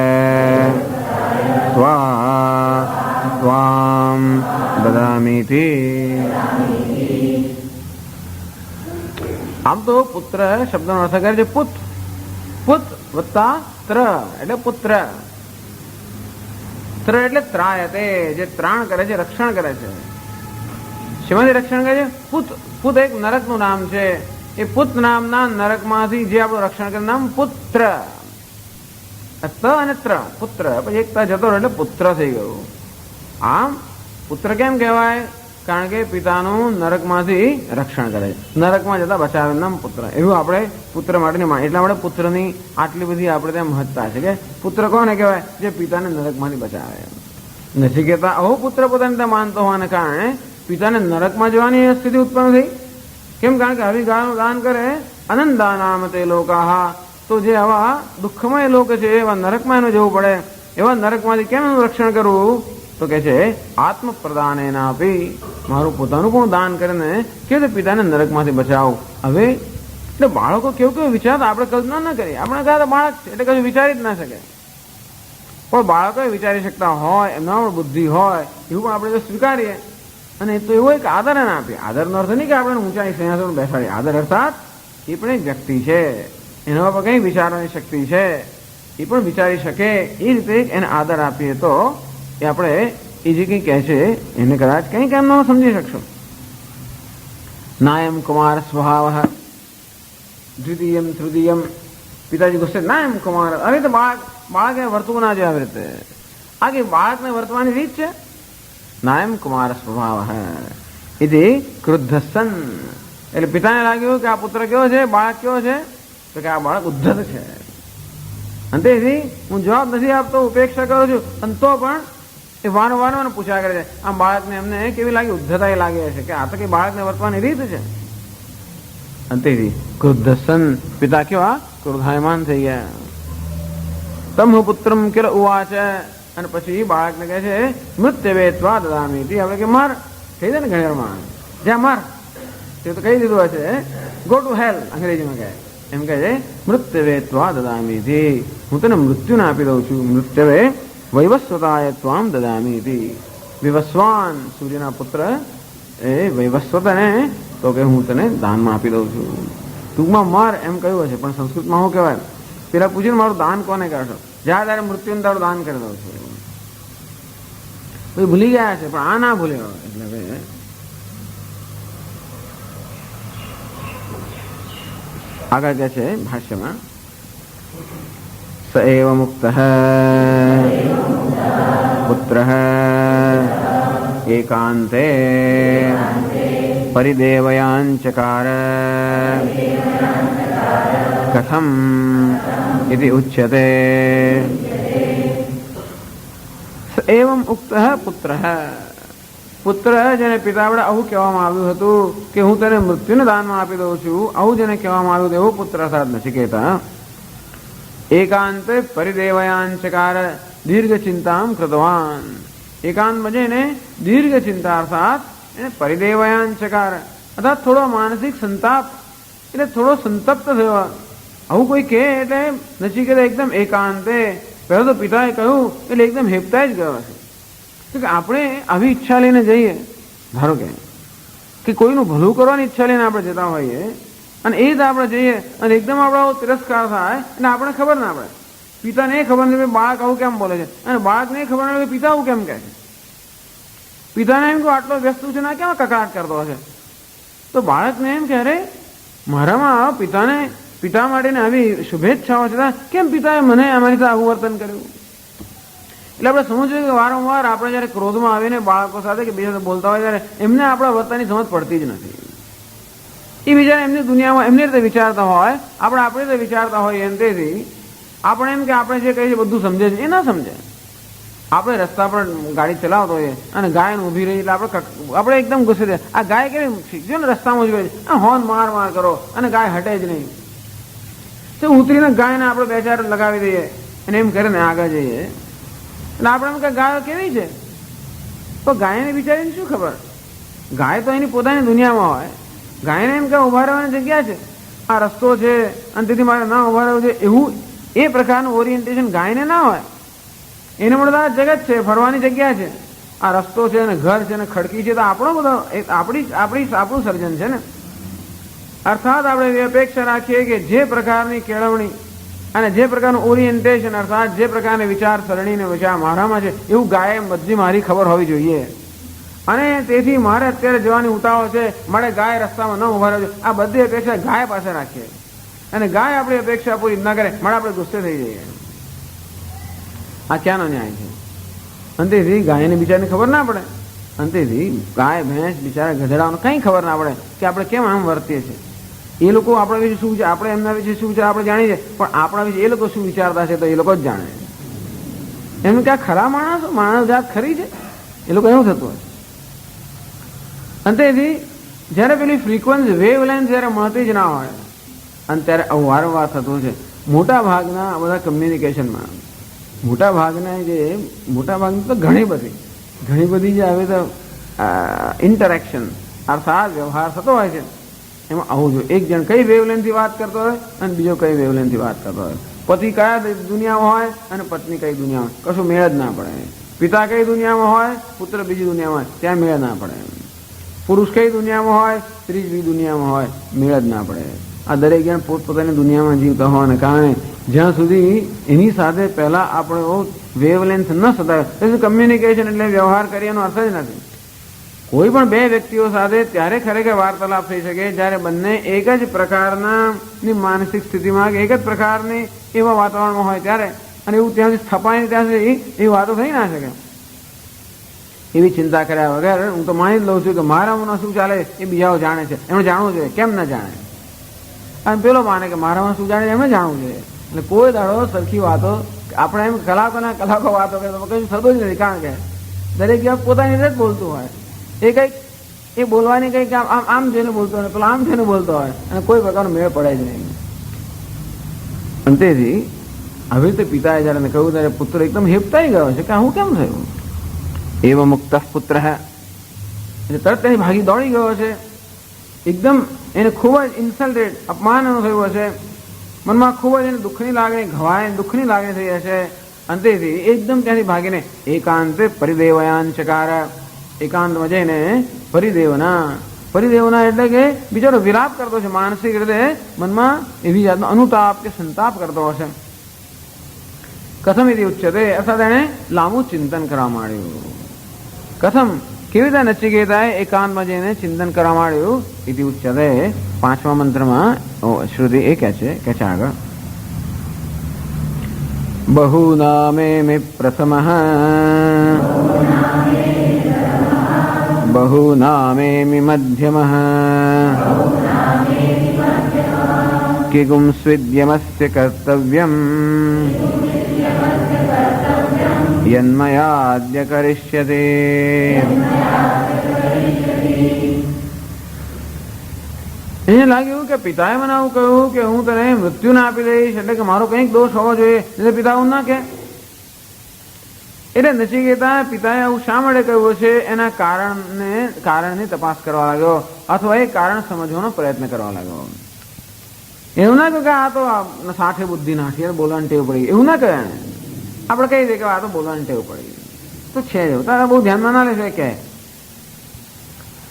ત્વામ દદામીતિ. આમ તો પુત્ર શબ્દનો અર્થ કરે છે પુત. પુત વત્તા ત્ર એટલે પુત્ર. ત્ર એટલે ત્રાયતે, જે ત્રાણ કરે છે, રક્ષણ કરે છે. શેમાંથી રક્ષણ કરે છે? પુત. પુત એક નરકનું નામ છે. એ પુત નામના નરકમાંથી જે આપણું રક્ષણ કરે નામ પુત્ર. ત અને ત્ર પુત્ર, પછી એક ત જતો એટલે પુત્ર થઈ ગયું. આમ પુત્ર કેમ કહેવાય? કારણ કે પિતાનું નરકમાંથી રક્ષણ કરે, નરકમાં જતા બચાવે નામ પુત્ર. એવું આપણે પુત્ર માટેની એટલા માટે પુત્રની આટલી બધી આપણે ત્યાં મહત્તા છે કે પુત્ર કોને કહેવાય? જે પિતાને નરકમાંથી બચાવે. નથી કહેતા આવો પુત્ર પોતાને ત્યાં માનતો હોવાને કારણે પિતાને નરકમાં જવાની સ્થિતિ ઉત્પન્ન થઈ. કેમ? કારણ કે આવી ગાળનું દાન કરે અનંદાનામ તે લોકાહ. તો જે આવા દુઃખમય લોક છે એવા નરકમાં એનું જવું પડે. એવા નરકમાંથી કેમ એનું રક્ષણ કરવું? તો કે છે આત્મ પ્રદાન એના આપી, મારું પોતાનું પણ દાન કરીને કેવી રીતે પિતાને નરકમાંથી બચાવ. હવે એટલે બાળકો કેવું કેવું વિચારતા આપણે કલ્પના ના કરીએ. આપણે કહેતા બાળક છે એટલે કશું વિચારી જ ના શકે, પણ બાળકો વિચારી શકતા હોય, એમના પણ બુદ્ધિ હોય, એવું પણ આપણે જો સ્વીકારીએ અને તો એવો એક આદર એને આપીએ. આદરનો અર્થ નહીં કે આપણે ઊંચાઈ સિંહાસન બેસાડીએ. આદર અર્થાત એ પણ એક વ્યક્તિ છે, એના પર કંઈ વિચારવાની શક્તિ છે, એ પણ વિચારી શકે. એ રીતે એને આદર આપીએ તો એ આપણે એ જે કંઈ કહે છે એને કદાચ કંઈક એમ ન સમજી શકશો. નાયમ કુમાર સ્વભાવ દ્વિતીયમ તૃતીયમ. પિતાજી ગુસ્સે નાયમ કુમાર. હવે તો બાળકે વર્તવું ના જોઈએ આવી રીતે. આ કે બાળકને વર્તવાની રીત છે. નાયમ કુમાર સ્વભાવ ઇતિ ક્રુદ્ધ સન. એટલે પિતાને લાગ્યું કે આ પુત્ર કેવો છે, બાળક કેવો છે? તો કે આ બાળક ઉદ્ધત છે. અને તેથી હું જવાબ નથી આપતો, ઉપેક્ષા કરું છું. અને તો પણ એ વારંવાર પૂછ્યા કરે છે. આમ બાળકને એમને કેવી લાગી? ઉદ્ધતા લાગે છે કે આ તો કઈ બાળકને વર્તવાની રીત છે. અને તેથી ક્રુદ્ધ સન. પિતા કેવા ક્રોધાયમાન થઈ ગયા. તમ પુત્રમ કિલ ઉવાચ. અને પછી બાળકને કહે છે મૃત્યવે ત્વા દદામી. હવે કે માર કહી દે ને ઘણીવારમાં, જ્યાં માર તે તો કહી દીધું હશે, ગો ટુ હેલ અંગ્રેજીમાં કહે. એમ કહે છે મૃત્યવે ત્વા દદામી, હું તને મૃત્યુને આપી દઉં છું. મૃત્યવે વૈવસ્વતાય ત્વામ દદામી. વિવસ્વાન સૂર્યના પુત્ર એ વૈવસ્વતને તો કે હું તને દાનમાં આપી દઉં છું. ટૂંકમાં માર એમ કહ્યું હશે, પણ સંસ્કૃતમાં શું કહેવાય? પેલા પૂછીને મારું દાન કોને કરશો? જ્યાં તારે મૃત્યુને તારું દાન કરી દઉં છું. ભૂલી ગયા છે, પણ આ ના ભૂલ્યો. એટલે આગળ કહે છે ભાષ્યમાં, સ એવ મુક્તઃ પુત્રઃ એકાંતે પરિદેવયાંચકાર કથમ ઇતિ ઉચ્યતે. એવમ ઉક્તઃ પુત્રઃ, પુત્ર જેને પિતા વડે આવું કહેવામાં આવ્યું હતું કે હું તને મૃત્યુને દાનમાં આપી દઉં છું, આવું જેને કહેવામાં આવ્યું તેવો પુત્ર અર્થાત નચિકેતા એકાંતે પરિદેવયાંચકાર દીર્ઘ ચિંતામ કૃતવાન. એકાંતમાં જઈને દીર્ઘ ચિંતા અર્થાત એને પરિદેવયાંચકાર અર્થાત થોડો માનસિક સંતાપ એટલે થોડો સંતપ્ત થયો. આવું કોઈ કહે એટલે નચિકેતા એકદમ એકાંતે, પહેલા તો પિતાએ કહ્યું એટલે એકદમ હેપતા જ ગયો છે કે આપણે આવી ઈચ્છા લઈને જઈએ, ધારો કે કોઈનું ભલું કરવાની ઈચ્છા લઈને આપણે જતા હોઈએ અને એ જ આપણે જઈએ અને એકદમ આપણો તિરસ્કાર થાય એટલે આપણે ખબર ના પડે, પિતાને ખબર નથી બાળક આવું કેમ બોલે છે, અને બાળકને ખબર નથી પિતા આવું કેમ કહે છે. પિતાને એમ કે આટલો વ્યસ્ત છે ને કેમ કકડાટ કરતો હશે, તો બાળકને એમ કહે રે મારામાં પિતા માટેને આવી શુભેચ્છાઓ છતાં કેમ પિતાએ મને અમારી સાથે આવું વર્તન કર્યું. એટલે આપણે સમજવું કે વારંવાર આપણે જયારે ક્રોધમાં આવીને બાળકો સાથે કે બીજા બોલતા હોય ત્યારે એમને આપણા વર્તનની સમજ પડતી જ નથી. એ બીજા એમની દુનિયામાં એમની રીતે વિચારતા હોય, આપણે આપણી રીતે વિચારતા હોઈએ એમ તેથી આપણે એમ કે આપણે જે કહીએ બધું સમજે છે એ ના સમજે. આપણે રસ્તા પર ગાડી ચલાવતો હોઈએ અને ગાય ઊભી રહી એટલે આપણે એકદમ ગુસ્સે થાય, આ ગાય કેવી શીખજો ને રસ્તામાં ઉભી રહી છે, હોર્ન માર કરો અને ગાય હટે જ નહીં, તો ઉતરીને ગાયને આપણે બે ચાર લગાવી દઈએ અને એમ કરીને આગળ જઈએ. એટલે આપણે એમ કે ગાયો કેવી છે, તો ગાયને બિચારીને શું ખબર, ગાય તો એની પોતાની દુનિયામાં હોય, ગાયને એમ કે ઉભા રહેવાની જગ્યા છે, આ રસ્તો છે અને તેથી મારે ના ઉભા રહેવું છે, એવું એ પ્રકારનું ઓરિએન્ટેશન ગાયને ના હોય. એને મળતા જગત છે, ફરવાની જગ્યા છે, આ રસ્તો છે અને ઘર છે અને ખડકી છે, તો આપણો બધો આપણું સર્જન છે ને. અર્થાત આપણે એવી અપેક્ષા રાખીએ કે જે પ્રકારની કેળવણી અને જે પ્રકારનું ઓરિએન્ટેશન અર્થાત જે પ્રકારની વિચારસરણી ને વિચાર મારામાં છે એવું ગાય બધી મારી ખબર હોવી જોઈએ. અને તેથી મારે અત્યારે જવાની ઉતાવળ છે, મારે ગાય રસ્તામાં ન ઉભા રહેજો, આ બધી અપેક્ષા ગાય પાસે રાખીએ અને ગાય આપણી અપેક્ષા પૂરી ન કરે મારે આપણે ગુસ્સે થઈ જઈએ. આ ક્યાંનો ન્યાય છે? અંતેથી ગાયને બિચારાને ખબર ના પડે, અંતેથી ગાય ભેંસ બિચારા ગધેડાઓને કંઈ ખબર ના પડે કે આપણે કેમ આમ વર્તીએ છીએ. એ લોકો આપણા વિશે શું છે, આપણે એમના વિશે શું છે આપણે જાણીએ છીએ, પણ આપણા વિશે એ લોકો શું વિચારતા છે તો એ લોકો જ જાણે. એમ કે આ ખરા માણસ જાત ખરી છે, એ લોકો એવું થતું હોય. અંતેથી જ્યારે પેલી ફ્રીક્વન્સી વેવલેન્થ જ્યારે મળતી જ ના હોય અને ત્યારે વારંવાર થતું છે. મોટા ભાગના બધા કમ્યુનિકેશનમાં મોટા ભાગની તો ઘણી બધી જે હવે તો ઇન્ટરેક્શન અર્થાત વ્યવહાર થતો હોય છે એમાં આવું જોઈએ. એક જણ કઈ વેવલેન્થથી વાત કરતો હોય અને બીજો કઈ વેવલેન્થથી વાત કરતો હોય, પતિ કયા દુનિયામાં હોય અને પત્ની કઈ દુનિયામાં, કશું મેળ જ ના પડે. પિતા કઈ દુનિયામાં હોય, પુત્ર બીજી દુનિયામાં હોય, ત્યાં મેળ ના પડે. પુરુષ કઈ દુનિયામાં હોય, સ્ત્રી બીજી દુનિયામાં હોય, મેળ જ ના પડે. આ દરેક જણ પોતપોતાની દુનિયામાં જીવતા હોવાને કારણે જ્યાં સુધી એની સાથે પહેલા આપણો વેવલેન્થ ન સદાય, કમ્યુનિકેશન એટલે વ્યવહાર કરીએનો અર્થ જ નથી. કોઈ પણ બે વ્યક્તિઓ સાથે ત્યારે ખરેખર વાર્તાલાપ થઈ શકે જ્યારે બંને એક જ પ્રકારની માનસિક સ્થિતિમાં એક જ પ્રકારની એવા વાતાવરણમાં હોય ત્યારે, અને એવું ત્યાંથી સ્થપાય ત્યાં સુધી એવી વાતો થઈ ના શકે. એવી ચિંતા કર્યા વગર હું તો માની જ લઉં છું કે મારામાં શું ચાલે એ બીજાઓ જાણે છે, એમણે જાણવું જોઈએ, કેમ ન જાણે. અને પેલો માને કે મારામાં શું જાણે એમણે જાણવું જોઈએ. એટલે કોઈ દાડો સરખી વાતો આપણે એમ કલાકો વાતો કરે તો કશું થતું જ નથી, કારણ કે દરેક વ્યક્તિ પોતાની રીતે જ બોલતું હોય. એ બોલવાની કંઈક આમ જઈને બોલતો હોય, પેલો આમ જઈને બોલતો હોય અને કોઈ પ્રકારનો મેળ પડે જ નહીં. અંતેથી આવી રીતે પિતાએ જયારે કહ્યું ત્યારે પુત્ર એકદમ હેપતાઈ ગયો છે કે આવું કેમ થયું. એવ મુક્ત પુત્ર એટલે તરત તેની ભાગી દોડી ગયો છે. એકદમ એને ખૂબ જ ઇન્સલ્ટેડ અપમાન થયું હશે, મનમાં ખૂબ જ એને દુઃખની લાગણી થઈ હશે. અંતેથી એકદમ ત્યાંથી ભાગીને એકાંતે પરિદેવયાંચકાર, એકાંતમાં જઈને પરિદેવના એટલે કે બિચારો વિલાપ કરતો છે, માનસિક રીતે મનમાં એવી જાતનો અનુતાપ કે સંતાપ કરતો હશે. કથમ ઇતિ ઉચ્યતે અર્થાત એને લાંબુ ચિંતન કરવા માંડ્યું. કથમ કેવી રીતે નચિકેતાએ એકાંતમાં જઈને ચિંતન કરવા માંડ્યું ઇતિ ઉચ્યતે. 5મા મંત્રમાં શ્રુતિ એ કહે છે આગળ બહુનામે પ્રથમઃ બહુનામે મધ્યમઃ કિગું સ્વિદ્યમસ્ય કર્તવ્યમ યન્મયાદ્ય કરિષ્યતે. એને લાગ્યું કે પિતાએ મને આવું કહ્યું કે હું તને મૃત્યુને આપી દઈશ, એટલે કે મારો કંઈક દોષ હોવો જોઈએ, એટલે પિતા આવું ના કે. એટલે નચિકેતા પિતાએ આવું શા માટે કહ્યું છે એના કારણની તપાસ કરવા લાગ્યો, અથવા એ કારણ સમજવાનો પ્રયત્ન કરવા લાગ્યો. એવું ના કહ્યું કે આ તો સાથે બુદ્ધિ નાખી બોલવાની ટેવ પડી, એવું ના કહે. આપણે કહી દઈએ કે આ તો બોલવાની ટેવ પડી તો છે જ, તારા બહુ ધ્યાનમાં ના લેશે કે.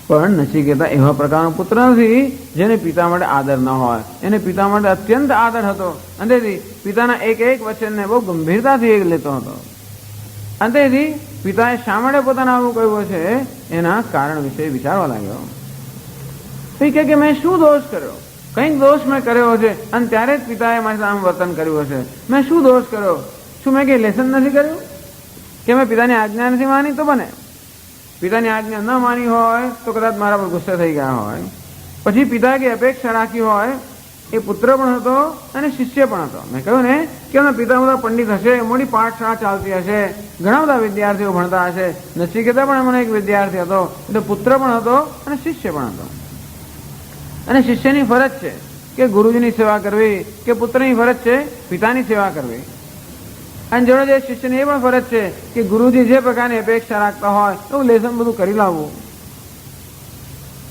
પણ નચિકેતા એવા પ્રકારનો પુત્ર નથી જેને પિતા માટે આદર ન હોય. એને પિતા માટે અત્યંત આદર હતો, અને તેથી પિતાના એક એક વચનને બહુ ગંભીરતાથી લેતો હતો. અને તેથી પિતાએ શા માટે પોતાને આવું કહ્યું છે એના કારણ વિશે વિચારવા લાગ્યો. એ કે મેં શું દોષ કર્યો, કંઈક દોષ મેં કર્યો છે, અને ત્યારે જ પિતાએ મારી સામે વર્તન કર્યું હશે. મેં શું દોષ કર્યો? શું મેં કંઈ લેસન નથી કર્યું? કે મેં પિતાની આજ્ઞા નથી માની? તો બને પિતાની આજ્ઞા ન માની હોય તો કદાચ મારા પર ગુસ્સે થઈ ગયા હોય. પછી પિતાએ કે અપેક્ષા રાખી હોય. એ પુત્ર પણ હતો અને શિષ્ય પણ હતો. મેં કહ્યું ને કે એમના પિતા બધા પંડિત હશે, મોટી પાઠશાળા ચાલતી હશે, ઘણા બધા વિદ્યાર્થીઓ ભણતા હશે. નચિકેતા પણ એમનો એક વિદ્યાર્થી હતો, એટલે પુત્ર પણ હતો અને શિષ્ય પણ હતો. અને શિષ્યની ફરજ છે કે ગુરુજીની સેવા કરવી, કે પુત્રની ફરજ છે પિતાની સેવા કરવી. અને જોડે જે શિષ્યની એ પણ ફરજ છે કે ગુરુજી જે પ્રકારની અપેક્ષા રાખતા હોય એવું લેસન બધું કરી લાવવું.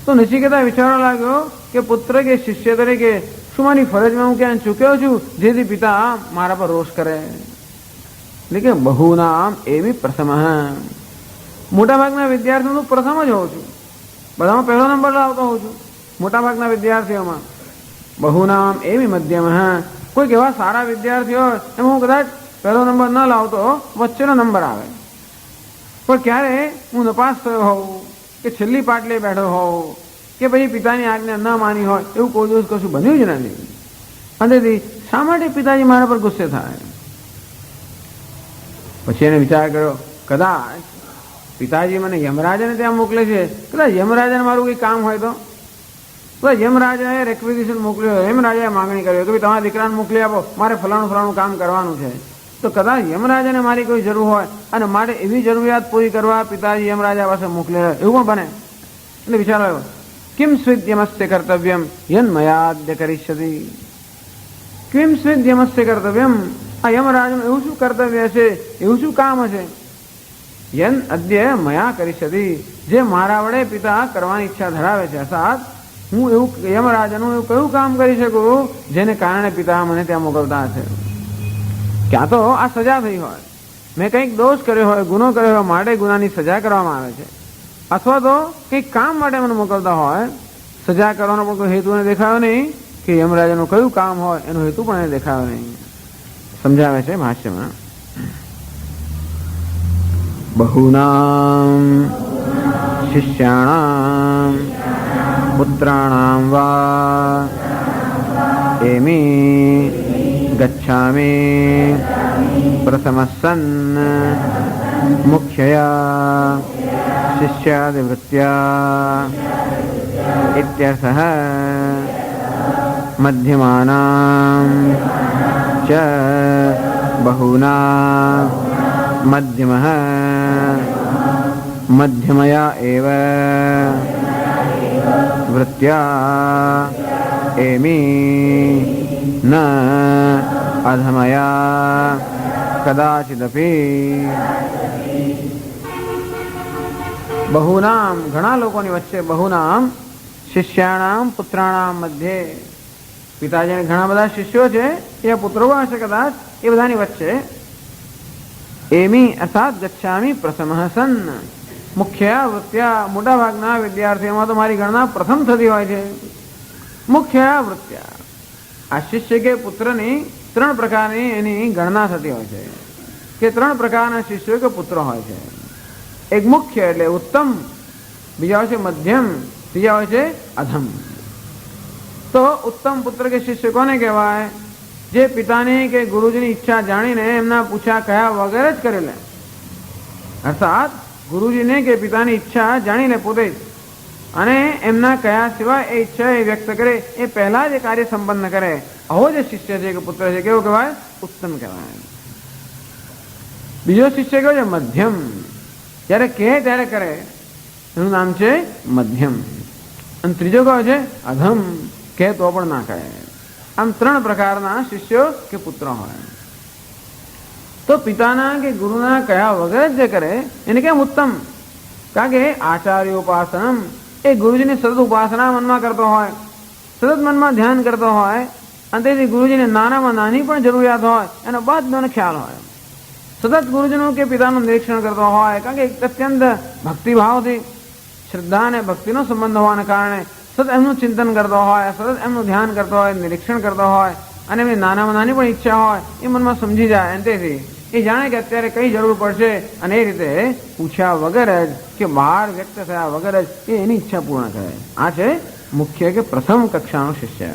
તો નચિકેતા વિચારવા લાગ્યો કે પુત્ર કે શિષ્ય તરીકે શું મારી ફરજમાં હું ક્યાં ચૂક્યો છું જેથી પિતા મારા પર રોષ કરે? એટલે કે બહુનામ એવી પ્રથમ, મોટાભાગના વિદ્યાર્થીઓ પ્રથમ જ હોઉં છું, બધામાં પહેલો નંબર લાવતો હોઉં છું મોટાભાગના વિદ્યાર્થીઓમાં. બહુનામ એવી મધ્યમ, કોઈક એવા સારા વિદ્યાર્થીઓ એમાં હું કદાચ પહેલો નંબર ન લાવતો, વચ્ચેનો નંબર આવે. પણ ક્યારે હું નપાસ થયો હોઉં, કે છેલ્લી પાટલે બેઠો હોઉં, કે પછી પિતાની આજ્ઞા ન માની હોય, એવું કોઈ દિવસ કશું બન્યું જ નથી. અને શા માટે પિતાજી મારા પર ગુસ્સે થાય? પછી એને વિચાર કર્યો, કદાચ પિતાજી મને યમરાજાને ત્યાં મોકલે છે, કદાચ યમરાજાને મારું કંઈ કામ હોય તો યમરાજાએ રેક્વિઝિશન મોકલ્યો, યમરાજાએ માંગણી કરી કે તમારા દીકરાને મોકલી આપો, મારે ફલાણું કામ કરવાનું છે. તો કદાચ યમરાજાને મારી કોઈ જરૂર હોય અને મારે એવી જરૂરિયાત પૂરી કરવા પિતાજી યમરાજા પાસે મોકલે, એવું પણ બને. એટલે વિચાર આવ્યો, કિમ સ્વિદ્યમસ્ય કર્તવ્યમ યન્મયાદ્ય કરિષ્યતિ. કિમ સ્વિદ્યમસ્ય કર્તવ્યમ, આ યમરાજનું એવું શું કર્તવ્ય છે, એવું શું કામ હશે? યન અદ્ય મયા કરિષ્યતિ, જે મારા વડે પિતા કરવાની ઈચ્છા ધરાવે છે. અર્થાત હું એવું યમરાજાનું એવું કયું કામ કરી શકું જેને કારણે પિતા મને ત્યાં મોકલતા હશે? ક્યાં તો આ સજા થઈ હોય, મેં કંઈક દોષ કર્યો હોય, ગુનો કર્યો હોય, માટે ગુનાની સજા કરવામાં આવે છે, અથવા તો કંઈક કામ માટે મને મોકલતા હોય. સજા કરવાનો પણ કોઈ હેતુ એને દેખાયો નહીં, કે યમરાજાનું કયું કામ હોય એનો હેતુ પણ એને દેખાયો નહીં. સમજાવે છે ભાષ્યમાં, બહુનામ શિષ્યાણામ પુત્રાણામ વા એમી ગચ્છામિ પ્રથમસન મુખ્યયા શિષ્યાદિવૃત્ત્યા ઇત્યર્થઃ. મધ્યમાનાં ચ બહૂનાં મધ્યમઃ મધ્યમયા એવ વૃત્ત્યા એમી ન અધમયા કદાચિદપી. બહુનામ ઘણા લોકોની વચ્ચે, બહુનામ શિષ્યાણામ પુત્રાણામ મધ્યે, પિતાજીને ઘણા બધા શિષ્યો છે, એ પુત્રો હશે કદાચ, એ બધાની વચ્ચે એમી અર્થાત ગચ્છામિ પ્રથમઃ સન મુખ્ય વૃત્ત્યા, મોટા ભાગના વિદ્યાર્થીઓમાં તો મારી ગણના પ્રથમ થતી હોય છે. મુખ્ય વૃત્ત્યા, આ શિષ્ય કે પુત્રની 3 પ્રકારની એની ગણના થતી હોય છે, કે 3 પ્રકારના શિષ્યો કે પુત્રો હોય છે. એક મુખ્ય એટલે ઉત્તમ બીજા હોય છે મધ્યમ, ત્રીજા હોય છે અધમ. તો ઉત્તમ પુત્ર કે શિષ્ય કોને કહેવાય? જે પિતાની કે ગુરુજીની ઈચ્છા જાણીને એમના પૂછ્યા કયા વગર જ કરી લે. અર્થાત ગુરુજીને કે પિતાની ઈચ્છા જાણી લે પોતે જ, અને એમના કયા સિવાય એ ઈચ્છા એ વ્યક્ત કરે એ પહેલા જ એ કાર્ય સંપન્ન કરે. આવો જે શિષ્ય છે કે પુત્ર છે કેવો કહેવાય? ઉત્તમ કહેવાય. બીજો શિષ્ય કયો છે? મધ્યમ. જ્યારે કહે ત્યારે કરે, એનું નામ છે મધ્યમ. અને ત્રીજો કયો છે? અધમ. કહે તો પણ ના કહે. આમ ત્રણ પ્રકારના શિષ્યો કે પુત્ર હોય. તો પિતાના કે ગુરુના કયા વગર જ જે કરે એને કેમ ઉત્તમ? કારણ કે આચાર્ય ઉપાસનમ, એ ગુરુજીની સતત ઉપાસના મનમાં કરતો હોય, સતત મનમાં ધ્યાન કરતો હોય, અને તેથી ગુરુજીને નાનામાં નાની પણ જરૂરિયાત હોય એનો બધાનો ખ્યાલ હોય. સતત ગુરુજીનું કે પિતાનું નિરીક્ષણ કરતો હોય, કારણ કે અત્યંત ભક્તિભાવથી શ્રદ્ધા અને ભક્તિનો સંબંધ હોવાને કારણે સતત એમનું ચિંતન કરતો હોય, સતત એમનું ધ્યાન કરતો હોય, નિરીક્ષણ કરતો હોય, અને એમની નાનામાં નાની પણ ઈચ્છા હોય એ મનમાં સમજી જાય. અને તેથી એ જાણે કે અત્યારે કઈ જરૂર પડશે, અને એ રીતે પૂછ્યા વગર જ કે બહાર વ્યક્ત થયા વગર જ એ એની ઈચ્છા પૂર્ણ કરે. આ છે મુખ્ય કે પ્રથમ કક્ષાનો શિષ્ય.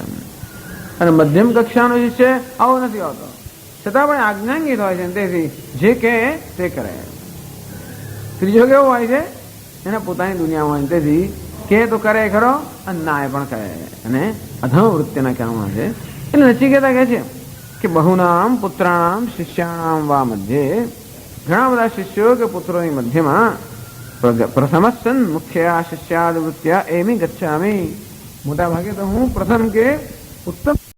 અને મધ્યમ કક્ષાનો શિષ્ય આવો નથી હોતો, છતાં પણ આજ્ઞાંગિત હોય છે, તેથી જે કહે તે કરે. ત્રીજો કેવો હોય છે? એને પોતાની દુનિયામાં હોય, તેથી કે તો કરે ખરો અને ના પણ કરે, અને અધમ વૃત્તિના કહેવામાં છે. એટલે નચિકેતા કહે છે કે બહુનામ પુત્રાણામ શિષ્યાણામ વા મધ્યે, ઘણા બધા શિષ્યો કે પુત્રોની મધ્યમાં પ્રથમસ્સન મુખ્ય શિષ્યાદ વૃત્યા એમી ગચ્છામી, મોટા ભાગે તો હું પ્રથમ કે ઉત્તમ